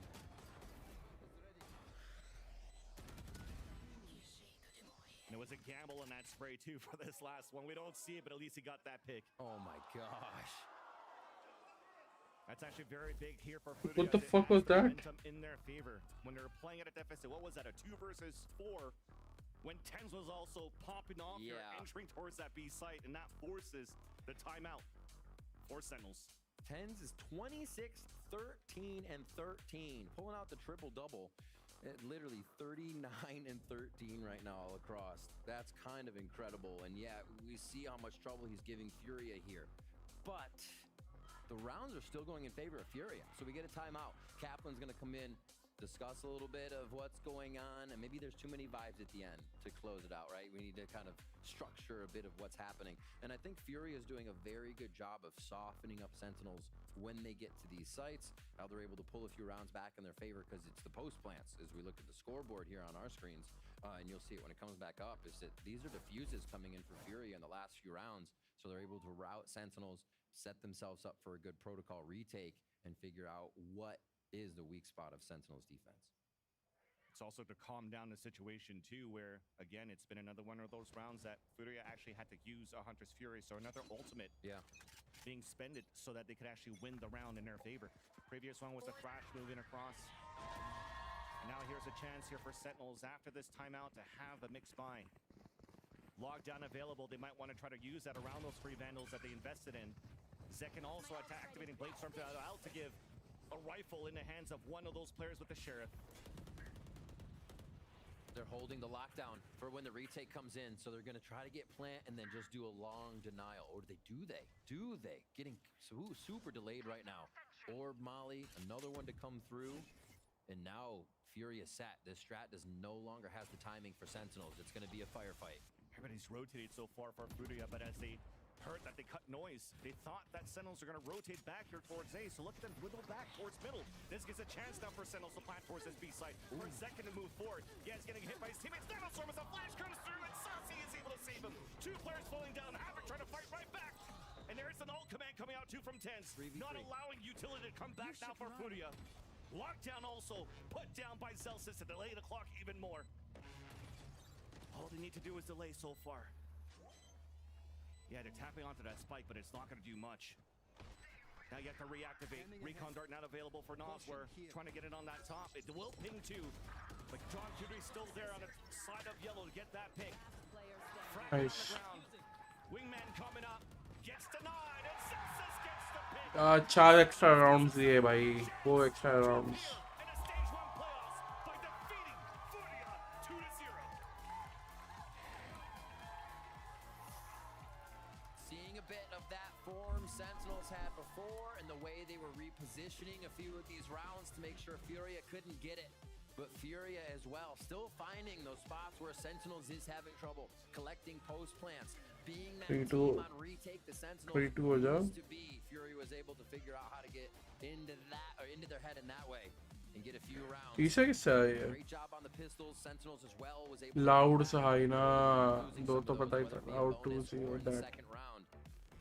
And it was a gamble in that spray too for this last one. We don't see it, but at least he got that pick.
Oh my gosh.
That's actually very big here for Furia.
What the fuck was that?
In their favor when they were playing at a deficit. What was that? A 2 versus 4. When Tens was also popping off here, entering towards that B site, and that forces the timeout for Sentinels.
Tens is 26, 13, and 13. Pulling out the triple-double. Literally 39 and 13 right now all across. That's kind of incredible. And yeah, we see how much trouble he's giving Furia here. But the rounds are still going in favor of Furia. So we get a timeout. Kaplan's going to come in, discuss a little bit of what's going on, and maybe there's too many vibes at the end to close it out, right? We need to kind of structure a bit of what's happening. And I think Furia is doing a very good job of softening up Sentinels when they get to these sites. Now they're able to pull a few rounds back in their favor because it's the post plants. As we look at the scoreboard here on our screens, and you'll see it when it comes back up, is that these are diffuses coming in for Furia in the last few rounds. So they're able to route Sentinels, set themselves up for a good protocol retake, and figure out what is the weak spot of Sentinel's defense.
It's also to calm down the situation too, where again it's been another one of those rounds that Furia actually had to use a Hunter's Fury, so another ultimate being spended so that they could actually win the round in their favor. Previous one was a Thrash moving across. And now here's a chance here for Sentinels after this timeout to have a mixed bind. Lockdown available, they might want to try to use that around those 3 Vandals that they invested in. Zekin also activating Blade Storm out to give a rifle in the hands of one of those players with the Sheriff.
They're holding the lockdown for when the retake comes in, so they're going to try to get plant and then just do a long denial. Or do they? Getting super delayed right now. Orb Molly, another one to come through. And now Furia set. This strat does no longer has the timing for Sentinels. It's going to be a firefight.
Everybody's rotated so far for Furia, but as they heard that they cut noise, they thought that Sentinels are going to rotate back here towards A, so look at them dwindle back towards middle. This gives a chance now for Sentinels to plant towards this B site. For a second to move forward. Yeah, he's getting hit by his teammates. Nanostorm as a flash comes through, and Saucy is able to save him. 2 players falling down. Havoc trying to fight right back. And there's an ult command coming out too from Tens. Not allowing utility to come back now for Furia. Lockdown also put down by Celsius to delay the clock even more. All they need to do is delay so far. Yeah, they're tapping onto that spike, but it's not going to do much. Now you have to reactivate. Recon Dart not available for Noswer. Trying to get it on that top. It will ping too. But John Cudery's still there on the side of yellow to get that pick. Frag on the ground. Wingman coming up. Gets denied. And Celsius gets the pick.
4 extra rounds दिए भाई, 4 extra rounds.
And a stage 1 playoffs by defeating Furia 2-0.
Seeing a bit of that form Sentinels had before and the way they were repositioning a few of these rounds to make sure Furia couldn't get it. But Furia as well, still finding those spots where Sentinels is having trouble, collecting post plants, being that team on retake the Sentinels used to be. Furia was able to figure out how to get into that, or into their head in that way. and get a few rounds.
तीसरा किस्सा है ये
Great job on the pistols. Sentinels as well was able
loud
to
सा high ना
losing
दो
some
तो
of those,
पता ही
whether
था
it be a
loud 2
bonus
0
or in the
that
second round.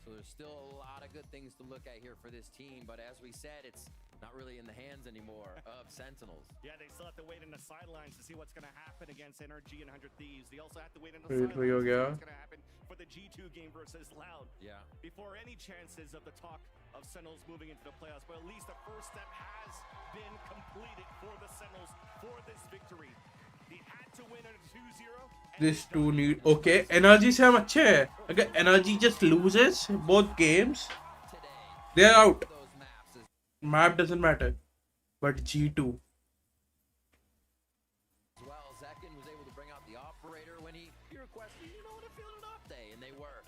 So there's still a lot of good things to look at here for this team, but as we said, it's not really in the hands anymore of Sentinels.
Yeah, they still have to wait in the sidelines to see what's going to happen against Energy and 100 Thieves. They also have to wait in the
Wait,
sidelines
हो
to see
गया
what's going to happen for the G2 game versus Loud.
Yeah.
Before any chances of the talk of Sentinels moving into the playoffs, but at least the first step has been completed for the Sentinels for this victory. They had to win at 2-0.
this two need okay energy से हम अच्छे हैं अगर energy just loses both games they are out map doesn't matter but G2
Well, Zekin was able to bring out the operator when he requested, you know what, I feel an off day, and they were.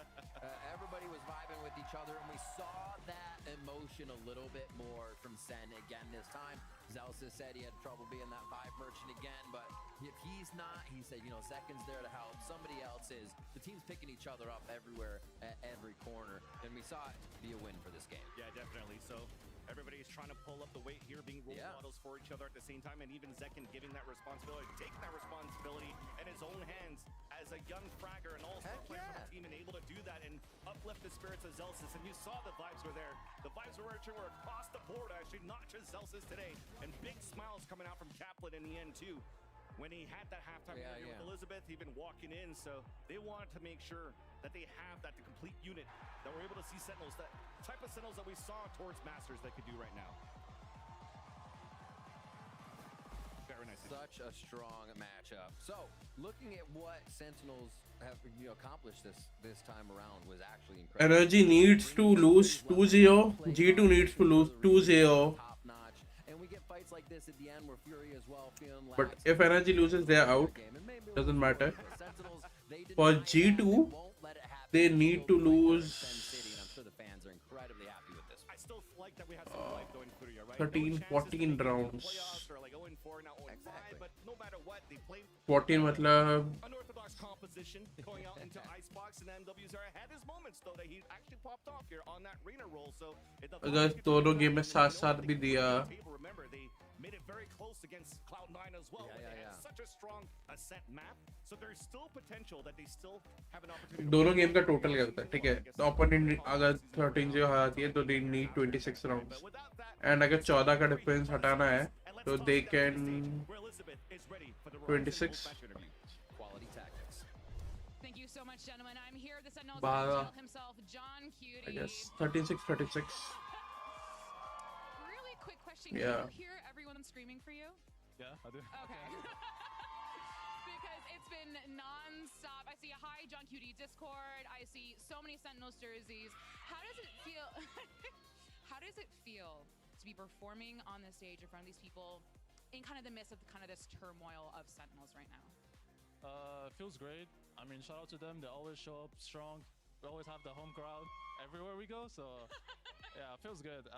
Everybody was vibing with each other, and we saw that emotion a little bit more from Sen again this time. Zelsis said he had trouble being that vibe merchant again, but if he's not, he said, you know, Zekin's there to help. Somebody else is. The team's picking each other up everywhere, at every corner, and we saw it be a win for this game.
Yeah, definitely. So everybody is trying to pull up the weight here, being role models for each other at the same time, and even Zekin giving that responsibility, taking that responsibility in his own hands as a young fragger and all-star player for the team, and able to do that and uplift the spirits of Zelsis. And you saw the vibes were there. The vibes were across the board, actually, not just Zelsis today. And big smiles coming out from Kaplan in the end, too. When he had that halftime interview with Elizabeth, even walking in, so they wanted to make sure that they have that the complete unit, that we're able to see Sentinels, that type of Sentinels that we saw towards Masters they could do right now. Very nice.
Such a strong matchup. So, looking at what Sentinels have accomplished this time around was actually incredible.
energy needs to lose 2-0 G2 needs to lose 2-0
And we get fights like this at the end where Fury as well feeling
but if energy loses they are out doesn't matter for G2 they need to lose
I'm sure the fans are incredibly happy with this.
I still like that we have some life going through here, right?
13-14 rounds
Playoffs are like 0-4, now 0-5, but no matter what, they play
14 मतलब
unorthodox composition going out into Icebox, and the MWs are had his moments though that he actually popped off here on that arena roll. So
अगर दोनों game में साथ भी दिया
remember they made it very close against Cloud9 as well. They had such a strong ascent map, so there's still potential that they still have an opportunity.
दोनों game का total क्या होता है ठीक है तो ओपोनेंट अगर 13-0 हारती है तो दे नीड 26 राउंड्स एंड अगर 14 का डिफरेंस हटाना है तो they can 26
Quality tactics.
Thank you so much, gentlemen. I'm here. The Sentinels
Bhava.
Angel himself, John Cutie.
I guess 36-36
Really quick question.
Yeah.
Can you hear everyone screaming for you?
Yeah, I do.
Okay. Because it's been non-stop. I see a hi, John Cutie Discord. I see so many Sentinels jerseys. How does it feel? How does it feel to be performing on the stage in front of these people in kind of the midst of kind of this turmoil of Sentinels right now?
It feels great. I mean, shout out to them. They always show up strong. We always have the home crowd everywhere we go. So yeah, it feels good.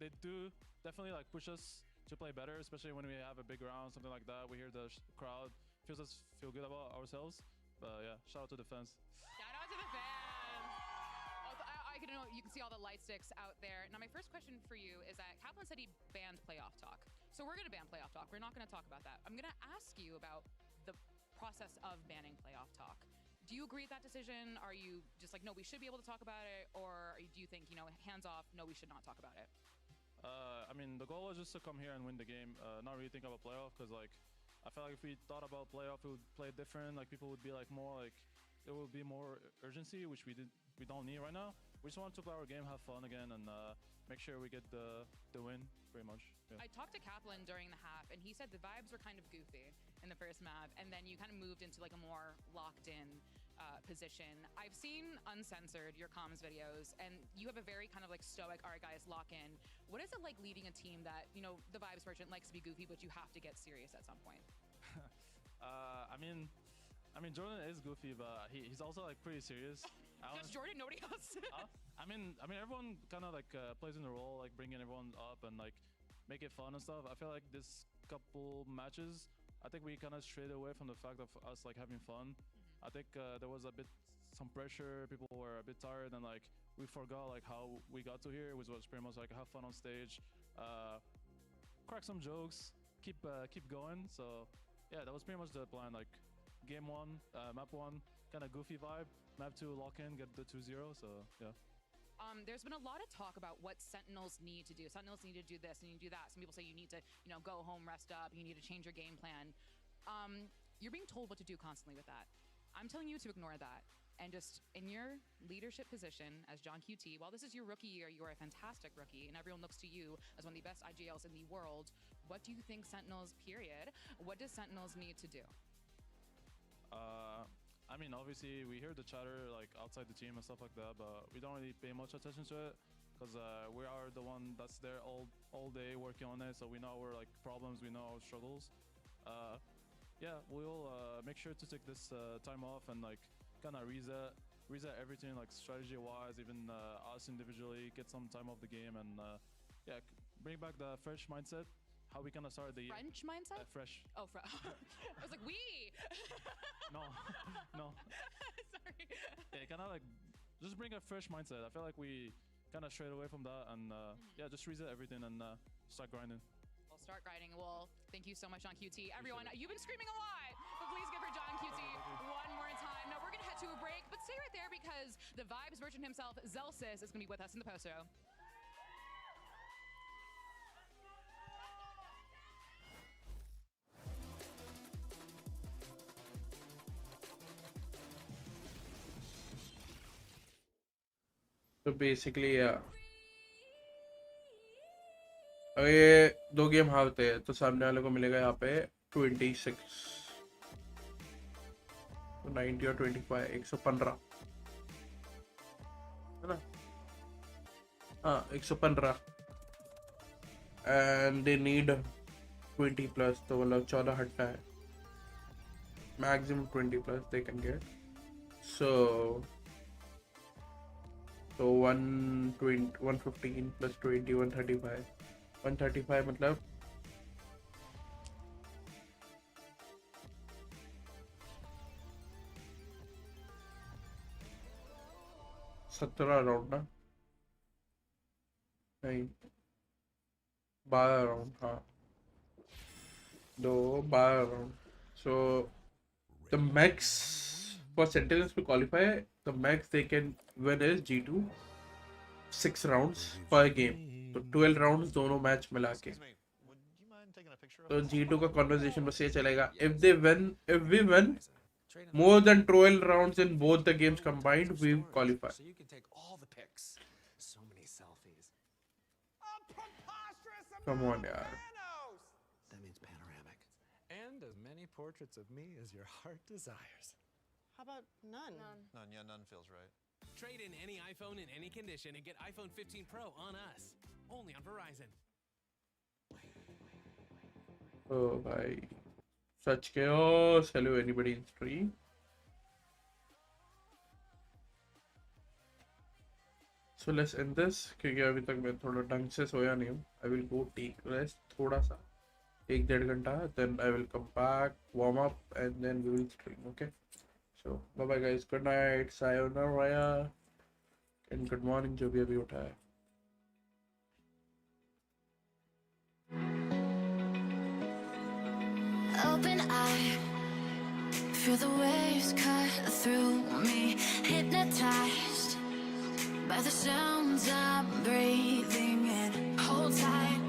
They do definitely like push us to play better, especially when we have a big round, something like that. We hear the crowd, feels us feel good about ourselves. But yeah, shout out to the fans.
Shout out to the fans. I can know you can see all the light sticks out there. Now, my first question for you is that Kaplan said he banned playoff talk. So we're going to ban playoff talk. We're not going to talk about that. I'm going to ask you about the process of banning playoff talk. Do you agree with that decision? Are you just like, no, we should be able to talk about it? Or do you think, you know, hands off, no, we should not talk about it?
I mean, the goal was just to come here and win the game, not really think about playoff, because like I felt like if we thought about playoff, it would play different. Like people would be like more like there will be more urgency, which we don't need right now. We just want to play our game, have fun again, and make sure we get the win. Pretty much. Yeah.
I talked to Kaplan during the half, and he said the vibes were kind of goofy in the first map, and then you kind of moved into like a more locked in position. I've seen uncensored your comms videos, and you have a very kind of like stoic, all right guys, lock in. What is it like leading a team that, you know, the vibes merchant likes to be goofy, but you have to get serious at some point?
I mean, Jordan is goofy, but he's also like pretty serious.
Just Jordan, nobody else.
I mean, everyone kind of like plays in the role, like bringing everyone up and like make it fun and stuff. I feel like this couple matches, I think we kind of strayed away from the fact of us like having fun. I think there was some pressure. People were a bit tired, and like we forgot like how we got to here, which was pretty much like have fun on stage, crack some jokes, keep going. So yeah, that was pretty much the plan. Like game 1, map 1, kind of goofy vibe. Map 2, lock in, get the 2-0. So yeah.
There's been a lot of talk about what Sentinels need to do. Sentinels need to do this, and you need to do that. Some people say you need to, go home, rest up. You need to change your game plan. You're being told what to do constantly with that. I'm telling you to ignore that. And just in your leadership position as John QT, while this is your rookie year, you are a fantastic rookie, and everyone looks to you as one of the best IGLs in the world. What do you think Sentinels, period, what does Sentinels need to do?
I mean, obviously, we hear the chatter like outside the team and stuff like that, but we don't really pay much attention to it because we are the one that's there all day working on it. So we know our like problems, we know our struggles. Yeah, we'll make sure to take this time off and like kind of reset everything, like strategy-wise, even us individually, get some time off the game, and yeah, bring back the fresh mindset. How we gonna start the
French mindset?
Fresh.
Oh, I was like, we.
No.
Sorry.
Yeah, kind of like just bring a fresh mindset. I feel like we kind of strayed away from that, and yeah, just reset everything and start grinding.
We'll start grinding. Well, thank you so much, John QT. Everyone, you've been screaming a lot, but please give for John QT one more time. Now we're gonna head to a break, but stay right there because the Vibes merchant himself, Zelsis, is gonna be with us in the post row.
तो basically अगर ये 2 game हारते हैं तो सामने वाले को मिलेगा यहाँ पे 26 तो 90 और 25 115 है ना हाँ 115 एंड दे नीड 20 प्लस तो मतलब 14 हटना है maximum 20 plus they can get so 115 plus 20 135 मतलब 17 राउंड ना नहीं 12 राउंड हाँ 12 round so the max for Sentinels to qualify, the max they can win is G2 6 rounds per game. तो 12 rounds दोनों मैच मिला के तो G2 का conversation बस ये चलेगा if we win more than 12 rounds in both the games combined, we qualify.
So you can take all the pics. So many selfies.
Come on, yaar.
That means panoramic. And as many portraits of me as your heart desires.
How about none?
None, yeah, none feels right.
Trade in any iPhone in any condition and get iPhone 15 Pro on us. Only on Verizon.
Oh, bhai. Such chaos. Hello, anybody in stream? So let's end this. क्योंकि अभी तक मैं थोड़ा ढंग से सोया नहीं हूँ. I will go take rest थोड़ा सा. 1-1.5 घंटा. Then I will come back, warm up, and then we will stream. Okay. So bye bye guys. Good night. Sayonara. And good morning जो भी अभी उठा है.
Open eye, feel the waves cut through me, hypnotized by the sounds I'm breathing in. Hold tight.